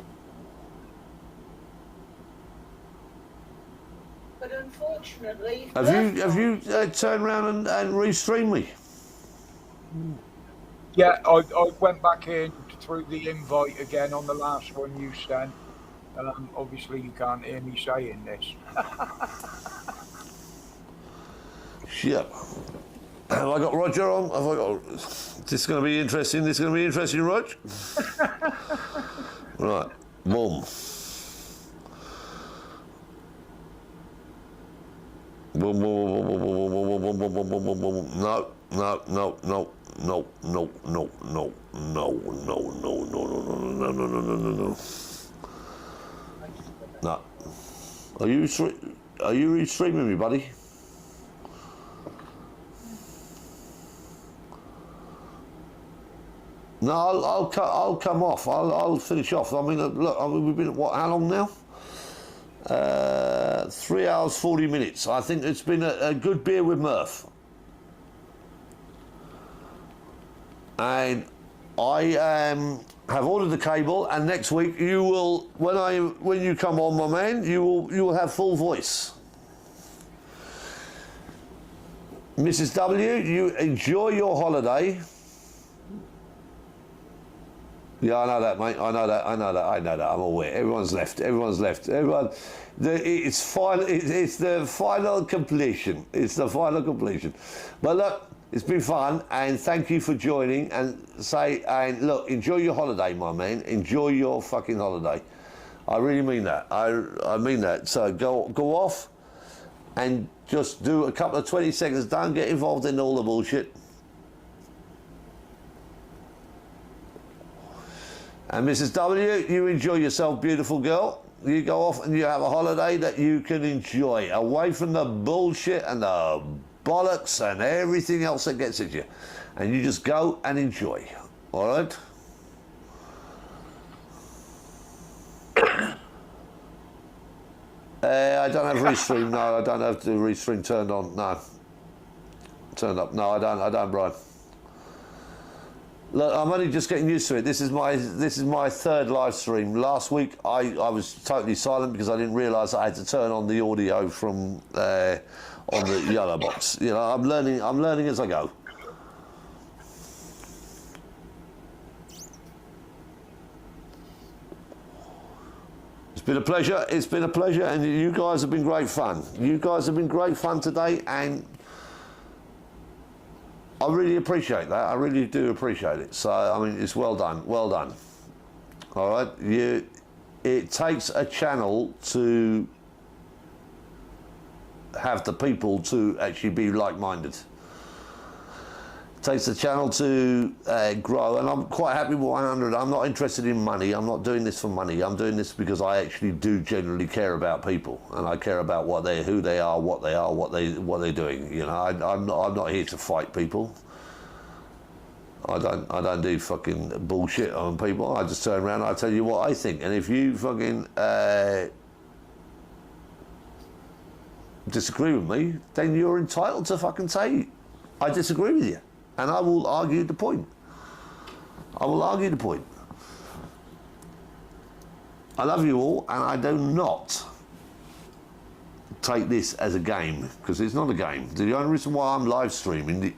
[SPEAKER 3] But unfortunately,
[SPEAKER 1] have you turned around and restreamed me?
[SPEAKER 2] Yeah, I went back in through the invite again on the last one you sent. Obviously, you can't hear me saying this.
[SPEAKER 1] Shit. Have I got Roger on? Have I got... This is going to be interesting. This is going to be interesting, Rog. Right. Boom. Boom, boom, boom, boom, boom, boom, boom, boom, boom, boom, boom, boom. No, no, no, no, no, no, no, no, no, no, no, no, no, no, no, no, no, no, no. No. Are you restreaming me, buddy? No, I'll come off. I'll finish off. I mean, look, we've been at what? How long now? 3 hours 40 minutes. I think it's been a good beer with Murph. And I have ordered the cable, and next week you will, when you come on, my man, you will have full voice. Mrs. W, you enjoy your holiday. Yeah, I know that, mate. I know that. I'm aware. Everyone's left. It's final. It's the final completion. It's the final completion. But look, it's been fun, and thank you for joining. And look, enjoy your holiday, my man. Enjoy your fucking holiday. I really mean that. I mean that. So go off, and just do a couple of 20 seconds. Don't get involved in all the bullshit. And Mrs. W, you enjoy yourself, beautiful girl. You go off and you have a holiday that you can enjoy, away from the bullshit and the bollocks and everything else that gets at you. And you just go and enjoy, all right? I don't have restream, no, I don't have the restream turned on, no. Turned up, no, I don't, Brian. Look, I'm only just getting used to it. This is my third live stream. Last week I was totally silent because I didn't realise I had to turn on the audio from on the yellow box. You know, I'm learning as I go. It's been a pleasure. It's been a pleasure, and you guys have been great fun. You guys have been great fun today, and I really appreciate that. I really do appreciate it. So, I mean, it's well done. Well done. All right? It takes a channel to have the people to actually be like-minded. It takes a channel to grow, and I'm quite happy with 100. I'm not interested in money. I'm not doing this for money. I'm doing this because I actually do genuinely care about people, and I care about who they are, what they're doing. You know, I'm not here to fight people. I don't do fucking bullshit on people. I just turn around and I tell you what I think, and if you fucking disagree with me, then you're entitled to fucking say I disagree with you, and I will argue the point. I will argue the point. I love you all, and I do not take this as a game, because it's not a game. The only reason why I'm live streaming,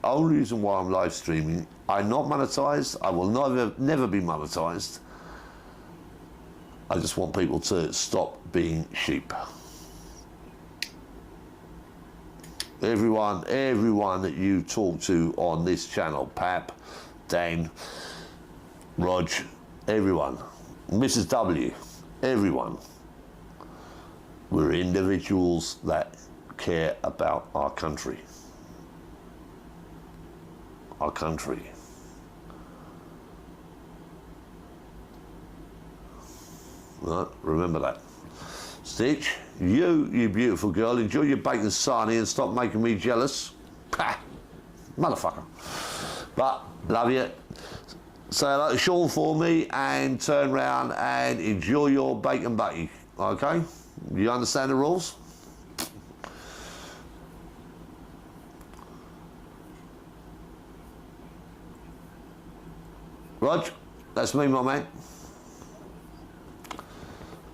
[SPEAKER 1] I'm not monetized. I will never be monetized. I just want people to stop being sheep. Everyone that you talk to on this channel, Pap, Dan, Rog, everyone, Mrs. W, everyone, we're individuals that care about our country. Our country. Right, remember that. Stitch, you beautiful girl, enjoy your bacon sarnie and stop making me jealous. Pah, motherfucker. But, love you. Say hello to Sean for me and turn round and enjoy your bacon butty, okay? You understand the rules? Rog, that's me, my man.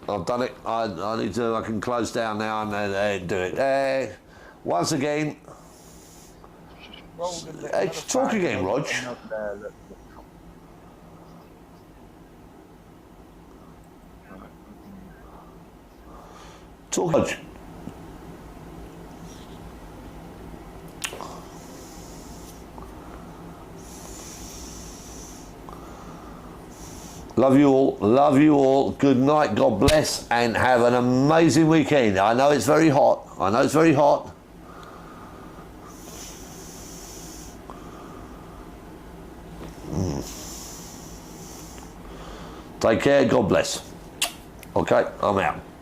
[SPEAKER 1] I've done it. I can close down now and do it. Once again,
[SPEAKER 2] rolled a
[SPEAKER 1] Hey, talk again, Rog. Talk, Rog. Love you all. Love you all. Good night. God bless, and have an amazing weekend. I know it's very hot. I know it's very hot. Take care. God bless. Okay, I'm out.